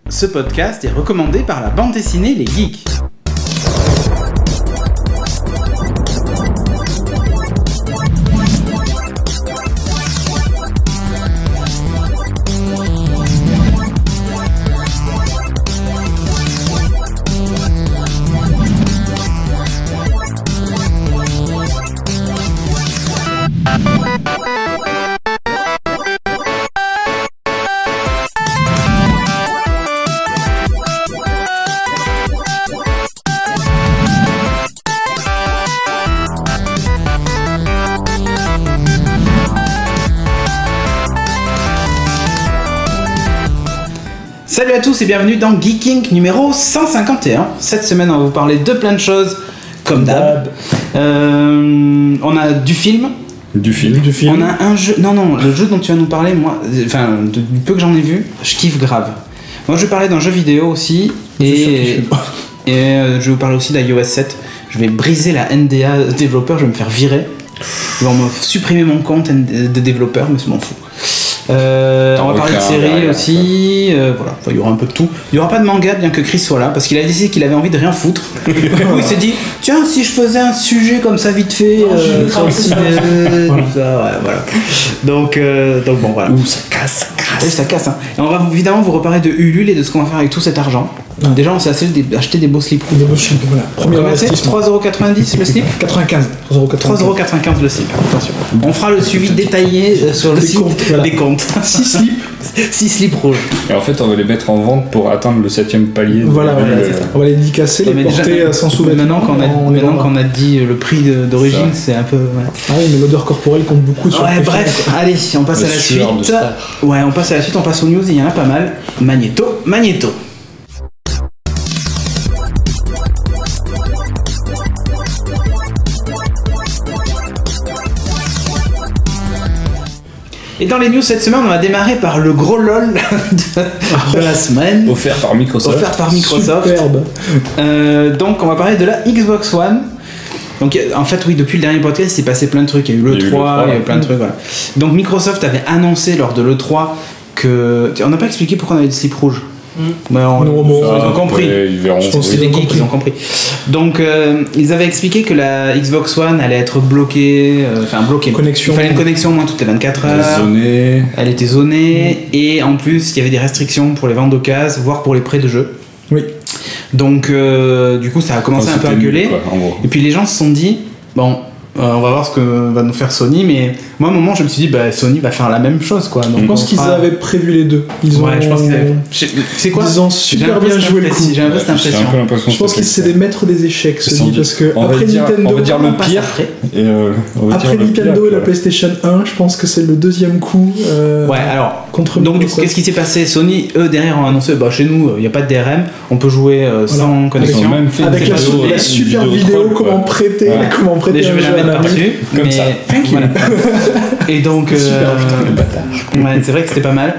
Ce podcast est recommandé par la bande dessinée Les Geeks. Salut à tous et bienvenue dans Geeking numéro 151. Cette semaine on va vous parler de plein de choses, comme d'hab. On a du film. On a un jeu. Non, le jeu dont tu vas nous parler, moi, enfin, du peu que j'en ai vu, je kiffe grave. Moi je vais parler d'un jeu vidéo aussi. Et je vais vous parler aussi d'iOS 7. Je vais briser la NDA développeur, je vais me faire virer. Ils vont me supprimer mon compte de développeur, mais c'est m'en fout. On va parler de séries aussi, voilà, enfin, il y aura un peu de tout. Il n'y aura pas de manga, bien que Chris soit là, parce qu'il a décidé qu'il avait envie de rien foutre. Il s'est dit, tiens, si je faisais un sujet comme ça vite fait, sur le ciné, voilà. Donc bon, voilà. Ouh, ça casse. Oui, ça casse. Hein. Et on va évidemment vous reparler de Ulule et de ce qu'on va faire avec tout cet argent. Déjà, on s'est acheté des beaux slips. Des beaux slips, voilà. Premier investissement. 3,90€ le slip 95. 3,95€ le slip, attention. On fera le suivi détaillé sur le site des comptes. 6 slips. 6 slips rouges. Et en fait, on va les mettre en vente pour atteindre le 7ème palier. Voilà, on va les dédicacer, les porter sans sous-vêtements. Maintenant qu'on a dit le prix d'origine, c'est un peu... Ouais. Ah oui, mais l'odeur corporelle compte beaucoup sur le bref, allez, on passe à la suite. Ouais, on passe à la suite, on passe aux news, il y en a pas mal. Magneto. Et dans les news cette semaine, on va démarrer par le gros LOL de la semaine. Offert par Microsoft. Superbe. Donc on va parler de la Xbox One. Donc en fait oui, depuis le dernier podcast, il s'est passé plein de trucs. Il y a eu l'E3, il y a eu plein de trucs, voilà. Donc Microsoft avait annoncé lors de l'E3 que... On n'a pas expliqué pourquoi on avait des slips rouges. Ils ont compris. Je pense que c'est des geeks qui ont compris. Donc ils avaient expliqué que la Xbox One allait être bloquée, connexion. Il fallait une connexion au moins toutes les 24 heures. Elle était zonée et en plus il y avait des restrictions pour les ventes d'occasion, voire pour les prêts de jeux. Oui. Donc du coup ça a commencé un peu à gueuler. Et puis les gens se sont dit bon. On va voir ce que va nous faire Sony, mais moi à un moment je me suis dit Sony va faire la même chose quoi. Donc, je pense qu'ils avaient prévu les deux. Je pense qu'ils avaient... C'est quoi? Ils ont super bien joué le coup. J'ai un peu cette impression. Je pense qu'ils c'est des maîtres des échecs Sony, parce que après Nintendo, on va dire le pire. Après Nintendo et la PlayStation 1, je pense que c'est le deuxième coup. Ouais, alors contre donc du coup qu'est-ce qui s'est passé? Sony eux derrière ont annoncé chez nous il n'y a pas de DRM, on peut jouer sans connexion. Avec la super vidéo comment prêter je vais la mettre par-dessus comme ça. Voilà. Et donc c'est vrai que c'était pas mal.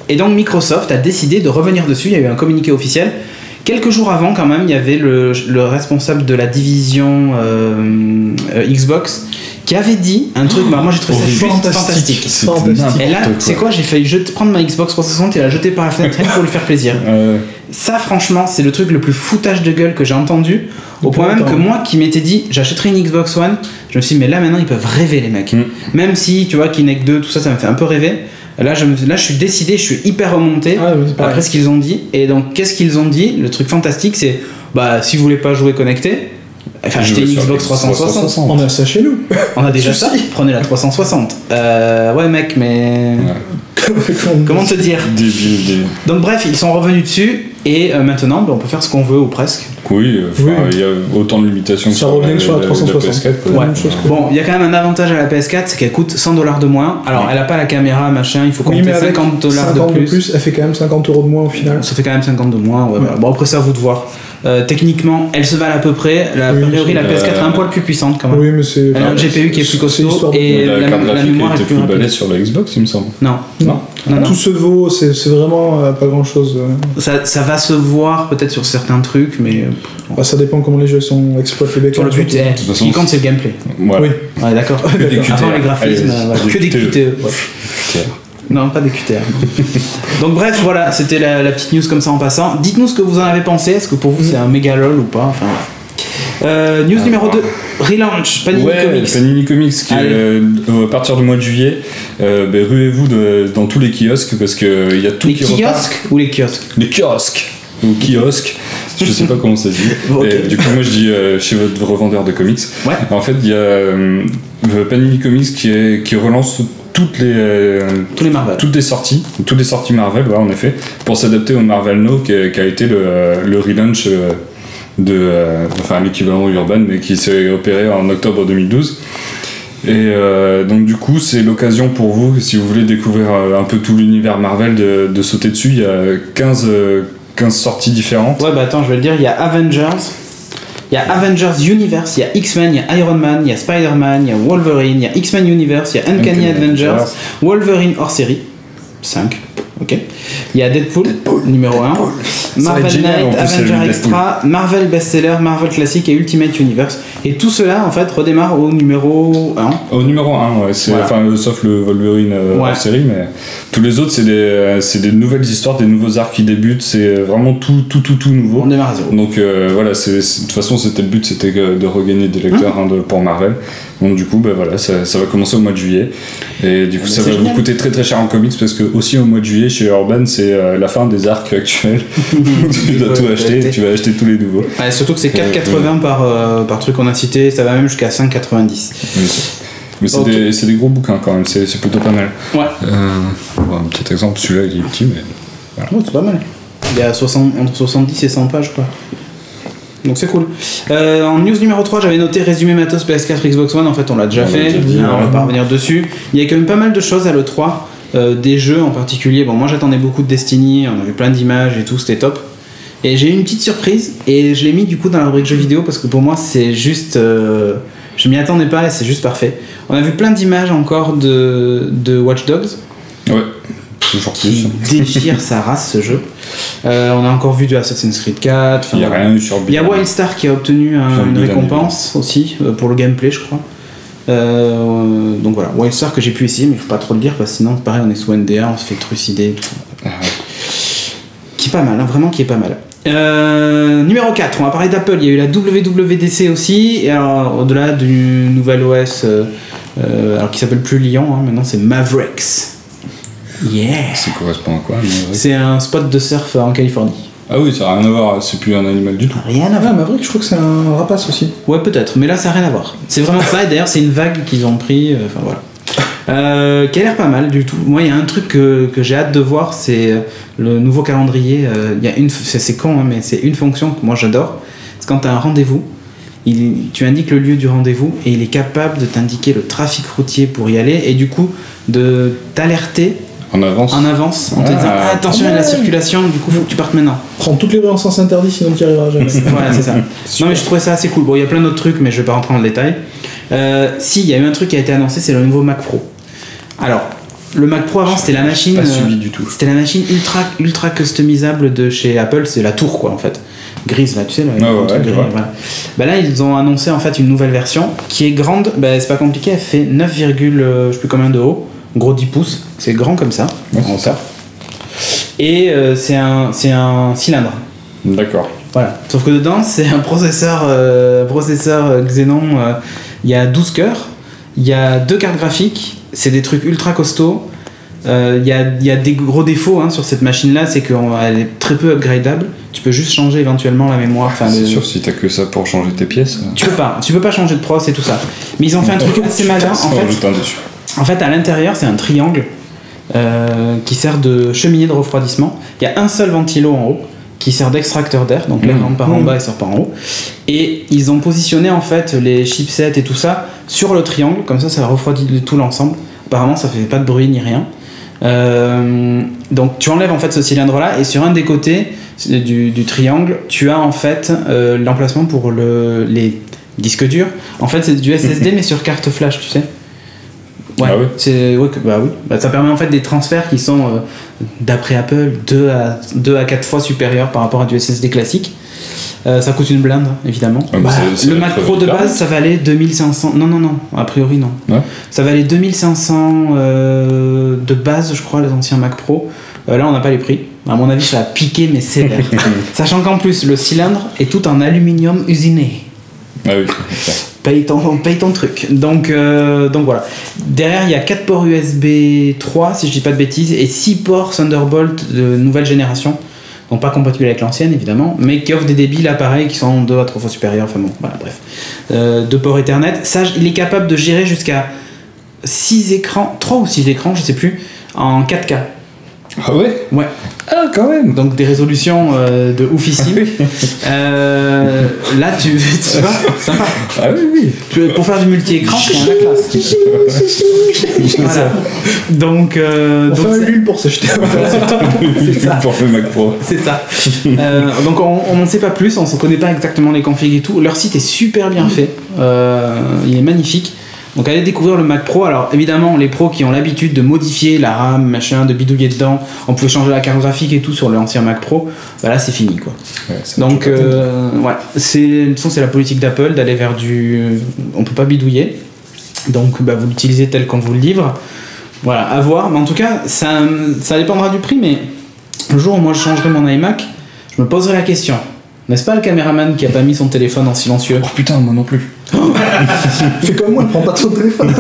Et donc Microsoft a décidé de revenir dessus. Il y a eu un communiqué officiel. Quelques jours avant quand même, il y avait le responsable de la division Xbox qui avait dit un truc, moi j'ai trouvé ça fantastique. Et là, c'est quoi, j'ai failli prendre ma Xbox 360 et la jeter par la fenêtre pour lui faire plaisir. Ça franchement, c'est le truc le plus foutage de gueule que j'ai entendu, au point même que moi qui m'étais dit j'achèterai une Xbox One, je me suis dit mais là maintenant ils peuvent rêver les mecs. Même si tu vois Kinect 2, tout ça me fait un peu rêver. Là je suis décidé, je suis hyper remonté après ce qu'ils ont dit. Et donc qu'est-ce qu'ils ont dit? Le truc fantastique c'est si vous voulez pas jouer connecté, achetez une Xbox 360. On a ça chez nous. On a déjà ça. Prenez la 360. Ouais mec, mais comment te dire? Donc bref, ils sont revenus dessus et maintenant on peut faire ce qu'on veut ou presque. Oui, il y a autant de limitations que ça revient sur la 360. Bon, il y a quand même un avantage à la PS4, c'est qu'elle coûte $100 de moins. Alors elle a pas la caméra machin, il faut compter $50 de plus. Elle fait quand même 50€ de moins au final. Ça fait quand même 50 de moins. Voilà. Bon après c'est à vous de voir. Techniquement, elle se valent à peu près. A priori, la PS4 est un poil plus puissante quand même. Oui, mais c'est. Elle a un GPU qui est plus costaud et la mémoire est plus balèze sur la Xbox, il me semble. Non. Tout se vaut, c'est vraiment pas grand chose. Ça va se voir peut-être sur certains trucs, mais. Ça dépend comment les jeux sont exploités. Sur le but, ce qui compte, c'est le gameplay. Ouais. Ouais, d'accord. Que des QTE. Avant les graphismes, que des QTE. Non, pas des QTR. Donc bref, voilà, c'était la petite news comme ça en passant. Dites-nous ce que vous en avez pensé. Est-ce que pour vous c'est un méga lol ou pas? Enfin, news numéro 2, relaunch, Panini Comics. Panini Comics qui est, à partir du mois de juillet, ruez-vous dans tous les kiosques parce qu'il y a tout les qui repart. Les kiosques ou les kiosques? Les kiosques ou kiosques, je sais pas comment ça se dit. Okay. Et du coup moi je dis chez votre revendeur de comics. Ouais. En fait il y a Panini Comics qui relance toutes les sorties Marvel, ouais, en effet, pour s'adapter au Marvel Now qui a été le relaunch enfin l'équivalent Urban, mais qui s'est opéré en octobre 2012. Et donc du coup c'est l'occasion pour vous, si vous voulez découvrir un peu tout l'univers Marvel, de sauter dessus. Il y a 15 sorties différentes. Ouais, bah attends, je vais le dire, il y a Avengers Universe, il y a X-Men, il y a Iron Man, il y a Spider-Man, il y a Wolverine, il y a X-Men Universe, il y a Uncanny Avengers, Wolverine hors série, 5, ok. Il y a Deadpool. Numéro 1, Marvel Knight, Avenger Extra, Marvel Bestseller, Marvel Classic et Ultimate Universe. Et tout cela en fait redémarre au numéro 1. Au numéro 1, ouais, voilà. Sauf le Wolverine hors série, mais tous les autres c'est des nouvelles histoires, des nouveaux arcs qui débutent, c'est vraiment tout nouveau. On démarre à zéro. Donc voilà, de toute façon c'était le but, c'était de regagner des lecteurs pour Marvel. Donc du coup ça va commencer au mois de juillet. Et du coup ça va vous coûter très très cher en comics parce que aussi au mois de juillet chez Urban c'est la fin des arcs actuels. Tu dois tout acheter, tu vas acheter tous les nouveaux. Ouais, surtout que c'est 4,80 par truc qu'on a cité, ça va même jusqu'à 5,90. Mais c'est des gros bouquins quand même, c'est plutôt pas mal. Ouais. Un petit exemple, celui-là il est petit, mais voilà. Oh, c'est pas mal. Il y a entre 70 et 100 pages quoi. Donc c'est cool. En news numéro 3, j'avais noté résumé matos PS4 Xbox One. En fait, on l'a déjà fait. On va pas revenir dessus. Il y a quand même pas mal de choses à l'E3. Des jeux en particulier. Bon, moi j'attendais beaucoup de Destiny. On avait plein d'images et tout. C'était top. Et j'ai eu une petite surprise. Et je l'ai mis du coup dans la rubrique jeux vidéo parce que pour moi c'est juste. Je m'y attendais pas et c'est juste parfait. On a vu plein d'images encore de Watch Dogs. Ouais. Toujours qui déchire sa race ce jeu. On a encore vu du Assassin's Creed 4. Il y a rien eu sur. Il y a Wildstar qui a obtenu une récompense aussi pour le gameplay, je crois. Donc voilà, Wildstar que j'ai pu essayer, mais il faut pas trop le dire parce que sinon, pareil, on est sous NDA, on se fait trucider. Qui est pas mal, hein, vraiment qui est pas mal. Numéro 4, on va parler d'Apple. Il y a eu la WWDC aussi, et alors au-delà du nouvel OS, alors qui s'appelle plus Lyon, hein, maintenant c'est Mavericks. Yeah. Ça correspond à quoi? C'est un spot de surf en Californie. Ah oui, ça n'a rien à voir, c'est plus un animal du tout. Rien à voir. Maverick, je crois que c'est un rapace aussi. Ouais, peut-être, mais là ça n'a rien à voir. C'est vraiment ça, et d'ailleurs c'est une vague qu'ils ont pris, enfin voilà. Qui a l'air pas mal du tout. Moi, il y a un truc que j'ai hâte de voir, c'est le nouveau calendrier. Il y a c'est con, hein, mais c'est une fonction que moi j'adore. C'est quand tu as un rendez-vous, tu indiques le lieu du rendez-vous et il est capable de t'indiquer le trafic routier pour y aller et du coup de t'alerter. En avance, en te disant attention, il y a de la circulation, du coup faut que tu partes maintenant. Prends toutes les voies en sens interdit, sinon tu n'y arriveras jamais. Voilà, c'est ça. Non, mais je trouvais ça assez cool. Bon, il y a plein d'autres trucs, mais je vais pas rentrer dans le détail. Si, il y a eu un truc qui a été annoncé, c'est le nouveau Mac Pro. Alors, le Mac Pro avant, c'était la machine. Pas suivi du tout. C'était la machine ultra customisable de chez Apple, c'est la tour quoi en fait. Grise là, tu sais, gris, voilà. Bah là, ils ont annoncé en fait une nouvelle version qui est grande, c'est pas compliqué, elle fait 9, je sais plus combien de haut. Gros 10 pouces, c'est grand comme ça, en hauteur. Et c'est un cylindre. D'accord. Voilà. Sauf que dedans, c'est un processeur Xenon. Il y a 12 cœurs, il y a 2 cartes graphiques, c'est des trucs ultra costauds. Il y a des gros défauts sur cette machine-là, c'est qu'elle est très peu upgradable. Tu peux juste changer éventuellement la mémoire. C'est sûr, si t'as que ça pour changer tes pièces. Tu peux pas changer de pros et tout ça. Mais ils ont fait un truc assez malin. En fait, à l'intérieur, c'est un triangle qui sert de cheminée de refroidissement. Il y a un seul ventilo en haut qui sert d'extracteur d'air, donc l'air rentre par en bas et sort par en haut. Et ils ont positionné en fait les chipsets et tout ça sur le triangle, comme ça refroidit tout l'ensemble. Apparemment, ça fait pas de bruit ni rien. Donc tu enlèves en fait ce cylindre là et sur un des côtés du triangle tu as en fait l'emplacement pour les disques durs. En fait c'est du SSD mais sur carte flash, tu sais. Ouais, ah oui. Ça permet en fait des transferts qui sont d'après Apple 2 à 4 fois supérieurs par rapport à du SSD classique. Ça coûte une blinde, évidemment. Le Mac Pro de base, ça valait 2500. Non, a priori non. Ouais. Ça valait 2500 de base, je crois, les anciens Mac Pro. Là, on n'a pas les prix. À mon avis, ça a piqué, mais sévère. Sachant qu'en plus, le cylindre est tout en aluminium usiné. Ah oui. Paye ton truc. Donc voilà. Derrière, il y a 4 ports USB 3, si je dis pas de bêtises, et 6 ports Thunderbolt de nouvelle génération. Donc pas compatible avec l'ancienne évidemment, mais qui offre des débits là pareil qui sont 2 à 3 fois supérieurs, enfin bon, voilà, bref. 2 ports Ethernet. Ça, il est capable de gérer jusqu'à 6 écrans, 3 ou 6 écrans, je sais plus, en 4K. Ah ouais? Ouais. Ah, quand même. Donc des résolutions de oufissime. Là, tu vois, sympa. Ah oui. Pour faire du multi-écran, c'est la classe. Voilà. Donc on fait un LUL pour se jeter. C'est ça. Pour le Mac Pro. C'est ça. Donc on n'en sait pas plus, on ne connaît pas exactement les configs et tout. Leur site est super bien fait. Il est magnifique. Donc allez découvrir le Mac Pro. Alors évidemment, les pros qui ont l'habitude de modifier la RAM, machin, de bidouiller dedans, on pouvait changer la carte graphique et tout sur l'ancien Mac Pro, bah là c'est fini quoi. Ouais, donc ouais, de toute façon c'est la politique d'Apple d'aller vers du... On peut pas bidouiller, donc bah, vous l'utilisez tel qu'on vous le livre. Voilà, à voir, mais en tout cas ça dépendra du prix, mais le jour où moi je changerai mon iMac, je me poserai la question. N'est-ce pas le caméraman qui a pas mis son téléphone en silencieux? Oh putain, moi non plus. Fais comme moi, prends pas ton téléphone.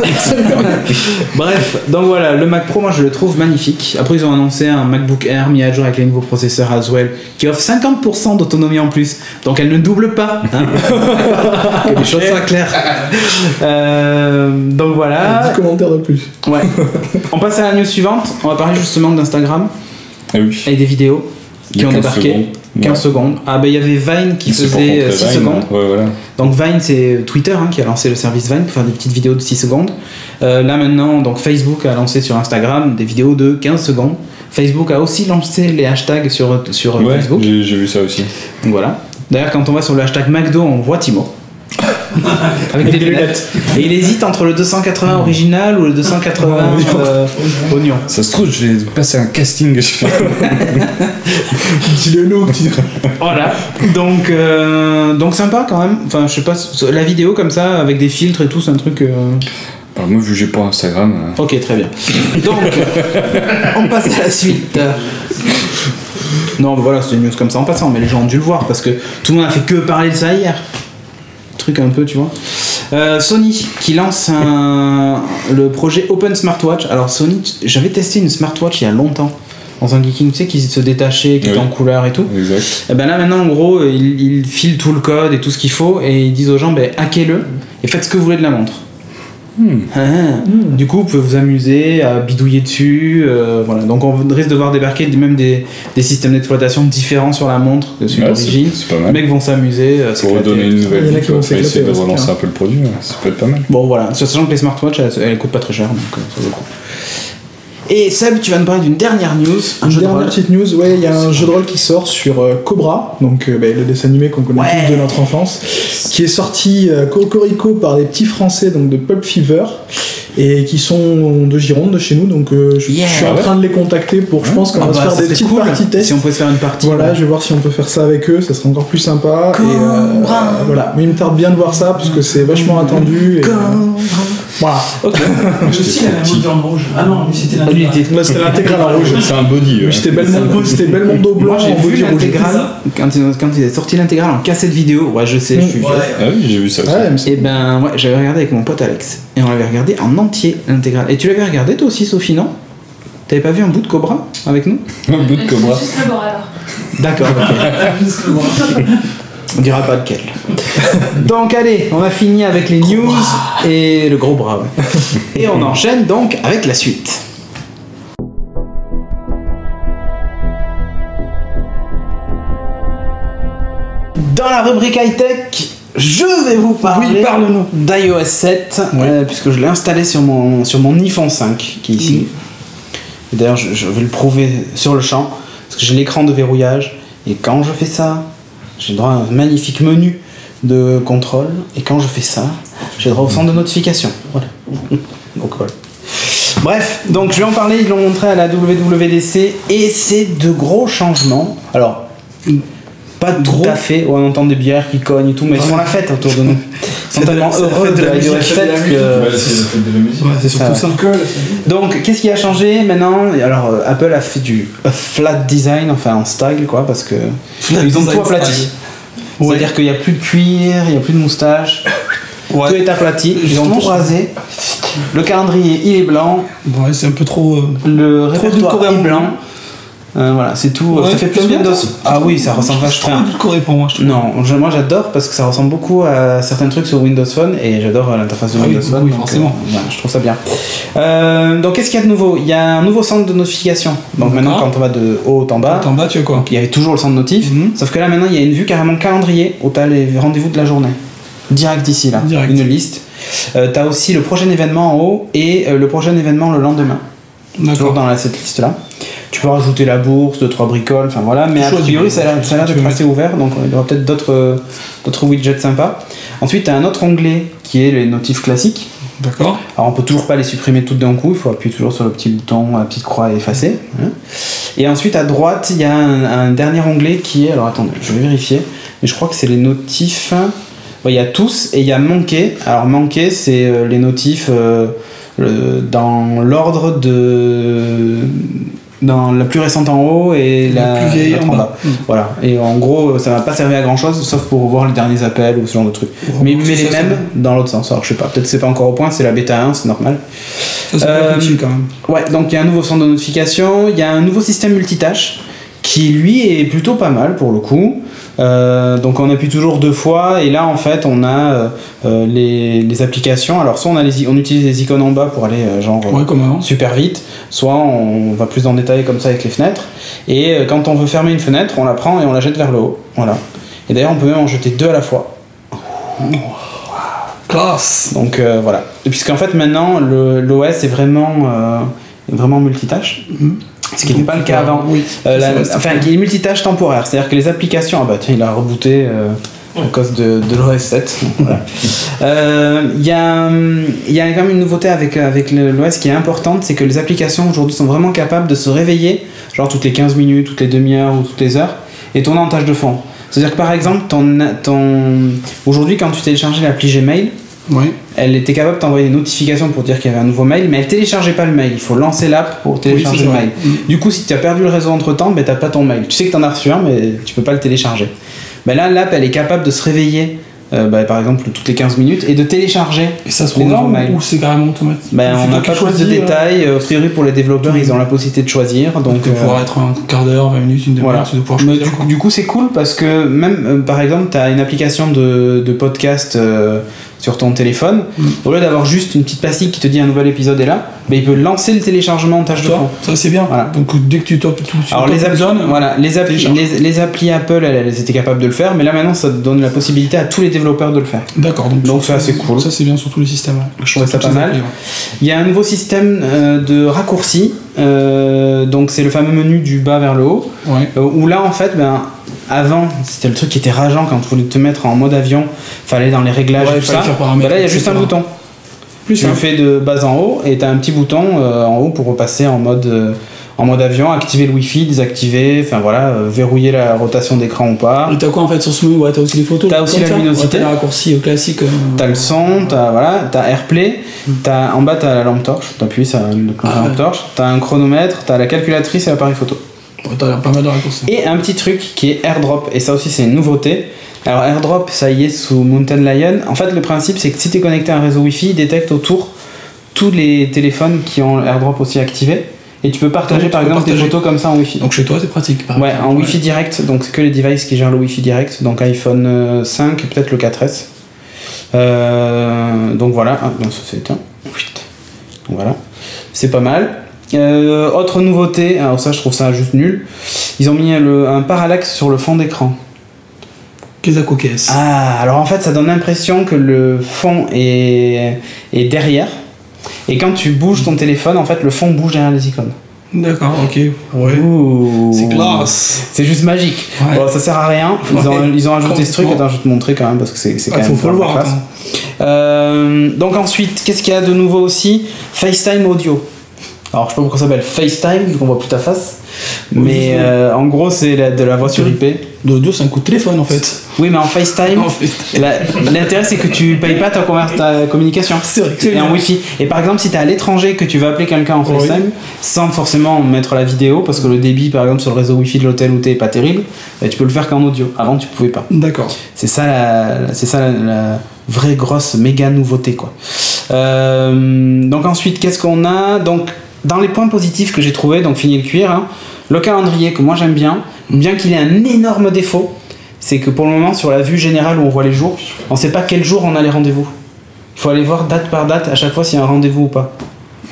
Bref, donc voilà, le Mac Pro, moi je le trouve magnifique. Après, ils ont annoncé un MacBook Air mis à jour avec les nouveaux processeurs Haswell qui offre 50% d'autonomie en plus. Donc elle ne double pas. Hein. Que les choses soient claires. Donc voilà. 10 commentaires de plus. Ouais. On passe à la news suivante. On va parler justement d'Instagram. Ah oui. Et des vidéos qui ont débarqué. 15 secondes. Ah ben il y avait Vine qui faisait 6 secondes. Ouais, voilà. Donc Vine c'est Twitter qui a lancé le service Vine pour faire des petites vidéos de 6 secondes. Là maintenant donc Facebook a lancé sur Instagram des vidéos de 15 secondes. Facebook a aussi lancé les hashtags sur ouais, Facebook. J'ai vu ça aussi. Donc voilà. D'ailleurs quand on va sur le hashtag McDo on voit Timo. Avec des lunettes. Et il hésite entre le 280 original ou le 280 oignon. Ça se trouve, je vais passer un casting. Dis-le nous. Voilà. Donc sympa quand même. Enfin, je sais pas, la vidéo comme ça, avec des filtres et tout, c'est un truc. Bah, moi, vu que j'ai pas Instagram. Ok, très bien. Donc, on passe à la suite. Non, bah voilà, c'était une news comme ça en passant, mais les gens ont dû le voir parce que tout le monde a fait que parler de ça hier. Un peu, tu vois. Sony qui lance le projet Open Smartwatch. Alors Sony, j'avais testé une smartwatch il y a longtemps dans un geeking, tu sais, qui se détachait, qui était en couleur et tout. Exact. Et ben là maintenant en gros ils filent tout le code et tout ce qu'il faut et ils disent aux gens hackez-le et faites ce que vous voulez de la montre. Du coup, vous pouvez vous amuser à bidouiller dessus. Voilà. Donc, on risque de voir débarquer même des systèmes d'exploitation différents sur la montre que celui d'origine. Les mecs vont s'amuser. Pour redonner une nouvelle vie, on va essayer de relancer un peu le produit. Ça peut être pas mal. Bon, voilà. Sachant que les smartwatches, elles coûtent pas très cher. Donc, ça vaut le coup. Et Seb, tu vas nous parler d'une dernière news. Une dernière petite news, ouais, il y a un jeu de rôle qui sort sur Cobra, donc le dessin animé qu'on connaît tous de notre enfance, qui est sorti cocorico par des petits français donc de Pulp Fever et qui sont de Gironde, de chez nous, donc je suis en train de les contacter pour, je pense qu'on va se faire des petites parties tests. Si on peut se faire une partie. Voilà, je vais voir si on peut faire ça avec eux, ça sera encore plus sympa. Et voilà, mais il me tarde bien de voir ça parce que c'est vachement attendu. Voilà. Ok. Aussi, il y a la mode en rouge. Ah non, lui c'était l'intégrale. C'était l'intégrale en rouge. C'est un body. C'était Belmondo blanc. Moi j'ai vu l'intégrale quand il est sorti l'intégrale en cassette vidéo. Ouais, je sais, je suis vieux. Ah oui, j'ai vu ça aussi. Et ben ouais, j'avais regardé avec mon pote Alex et on l'avait regardé en entier l'intégrale. Et tu l'avais regardé toi aussi, Sophie, non? T'avais pas vu un bout de Cobra avec nous? Un bout de Cobra. Juste le bord alors. D'accord. On dira pas lequel. Donc allez, on a fini avec les news et le gros bras. Ouais. Et on enchaîne donc avec la suite. Dans la rubrique high-tech, je vais vous parler d'iOS 7, puisque je l'ai installé sur mon iPhone 5 qui est ici. D'ailleurs, je vais le prouver sur le champ, parce que j'ai l'écran de verrouillage, et quand je fais ça, j'ai droit à un magnifique menu de contrôle, et quand je fais ça, j'ai droit au centre de notification. Voilà. Donc voilà. Bref, donc je vais en parler, ils l'ont montré à la WWDC, et c'est de gros changements. Alors, Pas tout à fait, on entend des bières qui cognent et tout, mais ils font la fête autour de nous. Ils sont tellement heureux de la fête que. C'est surtout ça. Donc, qu'est-ce qui a changé maintenant? Alors, Apple a fait du flat design, enfin en style, quoi, parce que ils ont tout aplati. C'est-à-dire qu'il n'y a plus de cuir, il n'y a plus de moustache, tout est aplati, ils ont tout rasé. Le calendrier, il est blanc. Ouais, c'est un peu trop. Le répertoire est blanc. Voilà, c'est tout. Ça fait plus Windows. Ah oui, ça ressemble vachement. C'est trop pour moi, je trouve. Non, moi j'adore parce que ça ressemble beaucoup à certains trucs sur Windows Phone et j'adore l'interface de Windows Phone. Oui, forcément. Je trouve ça bien. Donc qu'est-ce qu'il y a de nouveau? Il y a un nouveau centre de notification. Donc maintenant, quand on va de haut en bas, tu as quoi? Il y avait toujours le centre notif, sauf que là maintenant il y a une vue carrément calendrier où tu as les rendez-vous de la journée. Direct ici, là. Une liste. Tu as aussi le prochain événement en haut et le prochain événement le lendemain. Toujours dans cette liste-là. Tu peux rajouter la bourse, 2-3 bricoles, enfin voilà, mais a priori ça a l'air d'être assez ouvert, donc il y aura peut-être d'autres widgets sympas. Ensuite, tu as un autre onglet qui est les notifs classiques. D'accord. Alors on peut toujours pas les supprimer toutes d'un coup, il faut appuyer toujours sur le petit bouton, la petite croix et effacer. Et ensuite à droite, il y a un dernier onglet qui est, alors attendez, je vais vérifier, mais je crois que c'est les notifs. Il y a tous et il y a manqué. Alors manqué, c'est les notifs dans l'ordre dans la plus récente en haut et la plus vieille en bas. Voilà. Et en gros, ça m'a pas servi à grand chose sauf pour voir les derniers appels ou ce genre de trucs. Mais les mêmes dans l'autre sens. Alors je sais pas, peut-être c'est pas encore au point, c'est la bêta 1, c'est normal. Ça, c'est pas utile quand même. Ouais, donc il y a un nouveau centre de notification, il y a un nouveau système multitâche qui lui est plutôt pas mal pour le coup. Donc on appuie toujours 2 fois et là en fait on a les applications. Alors soit on utilise les icônes en bas pour aller super vite, soit on va plus en détail comme ça avec les fenêtres et quand on veut fermer une fenêtre on la prend et on la jette vers le haut, voilà. Et d'ailleurs on peut même en jeter 2 à la fois. Classe. Donc voilà, puisqu'en fait maintenant l'OS est vraiment multitâche. Ce qui n'est pas le cas avant. Oui, il est multitâche temporaire, c'est-à-dire que les applications. Ah bah tiens, il a rebooté à cause de l'OS 7. Voilà. Il y a quand même une nouveauté avec l'OS qui est importante, c'est que les applications aujourd'hui sont vraiment capables de se réveiller, genre toutes les 15 minutes, toutes les demi-heures ou toutes les heures, et tourner en tâche de fond. C'est-à-dire que par exemple, aujourd'hui quand tu téléchargeais l'appli Gmail, elle était capable de t'envoyer des notifications pour dire qu'il y avait un nouveau mail, mais elle téléchargeait pas le mail. Il faut lancer l'app pour télécharger le mail. Du coup, si tu as perdu le réseau entre temps, t'as pas ton mail. Tu sais que t'en as reçu un, mais tu peux pas le télécharger. Là, l'app, elle est capable de se réveiller, par exemple, toutes les 15 minutes et de télécharger les nouveaux mails. Ou c'est carrément automatique? On n'a pas plus de détails. A priori, pour les développeurs, ils ont la possibilité de choisir. Donc, pouvoir être un quart d'heure, 20 minutes, une demi-heure, tu dois pouvoir choisir. Du coup, c'est cool parce que même, par exemple, tu as une application de podcast sur ton téléphone. Au lieu d'avoir juste une petite pastille qui te dit un nouvel épisode est là, il peut lancer le téléchargement en tâche de fond. Ça, c'est bien. Voilà. Donc, dès que tu topes tout. Alors, les applis Apple, elles étaient capables de le faire, mais là maintenant, ça donne la possibilité à tous les développeurs de le faire. D'accord. Donc ça, c'est cool. Ça, c'est bien sur tous les systèmes. Je trouve ça pas mal. Il y a un nouveau système de raccourcis. Donc, c'est le fameux menu du bas vers le haut. Où là, en fait, avant, c'était le truc qui était rageant quand tu voulais te mettre en mode avion, fallait dans les réglages et tout ça. Là, il y a juste un bouton. Tu le fais de bas en haut et tu as un petit bouton en haut pour repasser en mode avion, activer le Wi-Fi, désactiver, verrouiller la rotation d'écran ou pas. Et t'as quoi en fait sur ce menu? T'as aussi les photos. T'as aussi la luminosité. T'as les raccourcis classiques. T'as le son, t'as AirPlay, en bas t'as la lampe torche, t'appuies sur la lampe torche, t'as un chronomètre, t'as la calculatrice et l'appareil photo. T'as pas mal de raccourcis. Et un petit truc qui est AirDrop, et ça aussi c'est une nouveauté. Alors AirDrop, ça y est sous Mountain Lion. En fait, le principe c'est que si tu es connecté à un réseau Wi-Fi, il détecte autour tous les téléphones qui ont AirDrop aussi activé. Et tu peux partager par exemple des photos comme ça en Wi-Fi. Donc chez toi c'est pratique. En Wi-Fi direct, donc c'est que les devices qui gèrent le Wi-Fi direct, donc iPhone 5 et peut-être le 4S. Donc voilà, ça c'est éteint. Donc voilà, c'est pas mal. Autre nouveauté, alors ça je trouve ça juste nul, ils ont mis un parallaxe sur le fond d'écran. Qu'est-ce que c'est? Alors en fait ça donne l'impression que le fond est derrière, et quand tu bouges ton téléphone, en fait le fond bouge derrière les icônes. D'accord, ok. C'est classe. C'est juste magique. Bon, ça sert à rien. Ils ont ajouté ce truc. Attends, je vais te montrer quand même parce que c'est quand même. Faut le voir. Donc ensuite, qu'est-ce qu'il y a de nouveau aussi? FaceTime audio. Alors je sais pas pourquoi ça s'appelle FaceTime, vu qu'on voit plus ta face. Mais en gros, c'est de la voix sur IP. De l'audio, c'est un coup de téléphone en fait. Oui, mais en FaceTime, l'intérêt c'est que tu payes pas ta communication. C'est vrai. Et en Wi-Fi. Et par exemple, si t'es à l'étranger que tu veux appeler quelqu'un en FaceTime, sans forcément mettre la vidéo, parce que le débit, par exemple, sur le réseau Wi-Fi de l'hôtel où t'es est pas terrible, tu peux le faire qu'en audio. Avant, tu pouvais pas. D'accord. C'est ça la vraie grosse méga nouveauté, quoi. Donc ensuite, qu'est-ce qu'on a? Donc, dans les points positifs que j'ai trouvé, donc fini le cuir, hein, le calendrier que moi j'aime bien qu'il ait un énorme défaut, c'est que pour le moment sur la vue générale où on voit les jours, on sait pas quel jour on a les rendez-vous. Il faut aller voir date par date à chaque fois s'il y a un rendez-vous ou pas.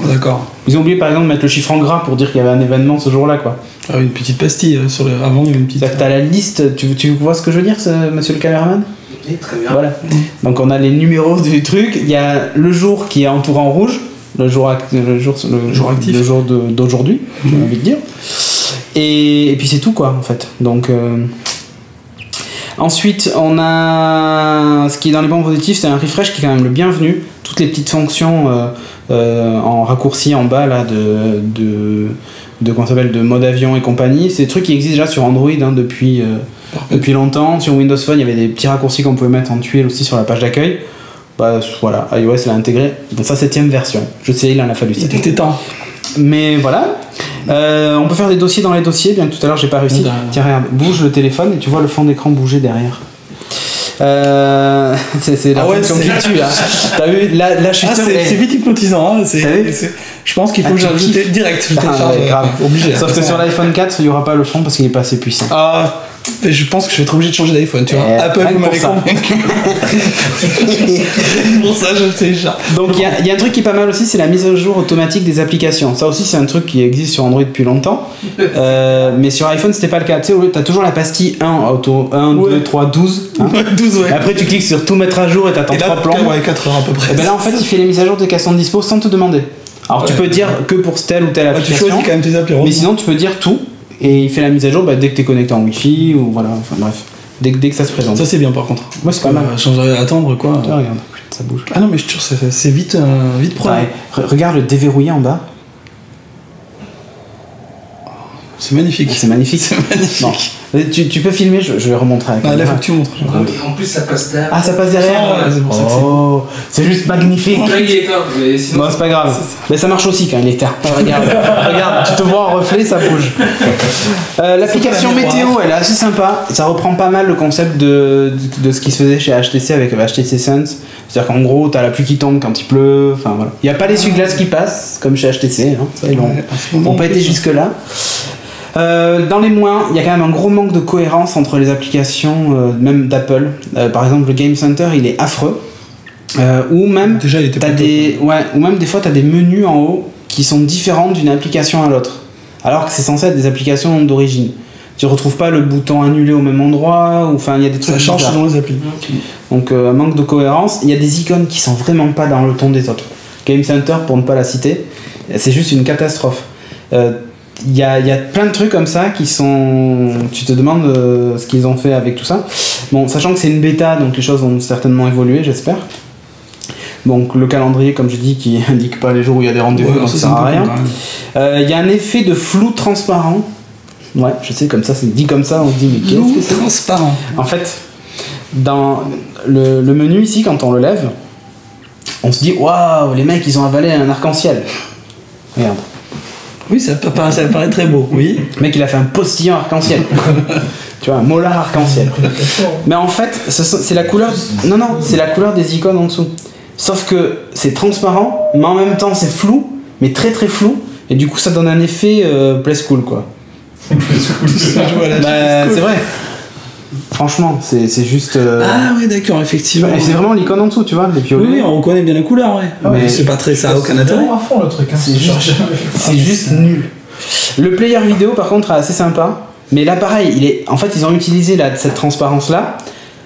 D'accord. Ils ont oublié par exemple de mettre le chiffre en gras pour dire qu'il y avait un événement ce jour-là, quoi. Ah, une petite pastille avant, il y a une petite. C'est-à-dire que t'as la liste, tu vois ce que je veux dire, monsieur le caméraman? Oui, très bien. Voilà. Donc on a les numéros du truc, il y a le jour qui est entouré en rouge, le jour actif, le jour d'aujourd'hui, j'ai envie de dire. Et puis c'est tout, quoi, en fait. Donc ensuite, on a ce qui est dans les points positifs, c'est un refresh qui est quand même le bienvenu. Toutes les petites fonctions en raccourci en bas là de comment ça s'appelle, de mode avion et compagnie, c'est des trucs qui existent déjà sur Android depuis longtemps. Sur Windows Phone, il y avait des petits raccourcis qu'on pouvait mettre en tuile aussi sur la page d'accueil. Bah voilà, iOS l'a intégré dans sa 7ème version. Je sais, il en a fallu 7 ans. C'était temps. Mais voilà. On peut faire des dossiers dans les dossiers, bien que tout à l'heure j'ai pas réussi. Tiens, regarde, bouge le téléphone et tu vois le fond d'écran bouger derrière. C'est la fonction qui tue, hein. T'as vu, là je suis sûr. C'est vite hypnotisant, hein. Je pense qu'il faut que j'ajoute direct. Grave. Obligé. Sauf que sur l'iPhone 4, il n'y aura pas le fond parce qu'il est pas assez puissant. Ah, je pense que je vais être obligé de changer d'iPhone, tu vois. Apple m'avait convaincu. Pour ça, je sais déjà. Donc il y a un truc qui est pas mal aussi, c'est la mise à jour automatique des applications. Ça aussi, c'est un truc qui existe sur Android depuis longtemps. Mais sur iPhone, c'était pas le cas. Tu sais, t'as toujours la pastille 1, 2, 3, 12. Hein. 12, ouais. Et après, tu cliques sur tout mettre à jour et t'attends 3 plombs. Ouais, 4 heures à peu près. Et ben là, en fait, il fait les mises à jour des questions de dispo sans te demander. Alors, tu peux dire que pour telle ou telle application. Tu choisis quand même tes applis. Mais sinon, tu peux dire tout. Et il fait la mise à jour dès que t'es connecté en Wi-Fi ou voilà. Enfin bref. Dès que ça se présente. Ça, c'est bien par contre. Moi, c'est pas mal. Changer à attendre quoi. Ah, regarde, ça bouge. Ah non, mais je te jure, c'est vite prenant. Regarde le déverrouillé en bas. C'est magnifique. C'est magnifique. C'est magnifique. Non. Tu peux filmer, je vais remontrer. Ah, là, faut que tu montres. En plus, ça passe derrière. Ah, ça passe derrière. Ouais, c'est pour ça que c'est juste magnifique. Là, il est éteint, mais sinon. Non, c'est pas grave. Mais ça marche aussi quand il est éteint. Regarde, tu te vois en reflet, ça bouge. L'application météo, elle est assez sympa. Ça reprend pas mal le concept de ce qui se faisait chez HTC avec HTC Sense. C'est-à-dire qu'en gros, t'as la pluie qui tombe quand il pleut. Enfin voilà. Il n'y a pas l'essuie-glace qui passe, comme chez HTC. Hein. Ça, ils n'ont pas été jusque-là. Dans les moins, il y a quand même un gros manque de cohérence entre les applications, même d'Apple. Par exemple, le Game Center, il est affreux. Ou même, déjà, il était ou même des fois, tu as des menus en haut qui sont différents d'une application à l'autre. Alors que c'est censé être des applications d'origine. Tu retrouves pas le bouton annulé au même endroit, ou enfin, il y a des trucs. Ça change dans les applis. Donc, un manque de cohérence. Il y a des icônes qui sont vraiment pas dans le ton des autres. Game Center, pour ne pas la citer, c'est juste une catastrophe. Il y a plein de trucs comme ça qui sont... Tu te demandes ce qu'ils ont fait avec tout ça. Bon, sachant que c'est une bêta, donc les choses vont certainement évoluer, j'espère. Donc le calendrier, comme je dis, qui indique pas les jours où il y a des rendez-vous, donc ça sert à rien. Il y a un effet de flou transparent. Ouais, je sais, comme ça, c'est dit comme ça, on se dit, mais qu'est-ce que c'est transparent. En fait, dans le menu ici, quand on le lève, on se dit, waouh, les mecs, ils ont avalé un arc-en-ciel. Regarde. Oui, ça paraît très beau, oui. Le mec, il a fait un postillon arc-en-ciel. Tu vois, un molar arc-en-ciel. Mais en fait, c'est la couleur... Non, c'est la couleur des icônes en dessous. Sauf que c'est transparent, mais en même temps, c'est flou, mais très très flou. Et du coup, ça donne un effet play school, quoi. C'est vrai. Franchement, c'est juste... Ah oui, d'accord, effectivement. Et c'est vraiment l'icône en dessous, tu vois, les piolets. Oui, on reconnaît bien la couleur, ouais. Mais c'est pas très... Ça a aucun intérêt. à fond le truc, hein. C'est juste nul. Le player vidéo, par contre, est assez sympa. Mais là, pareil, en fait, ils ont utilisé cette transparence-là.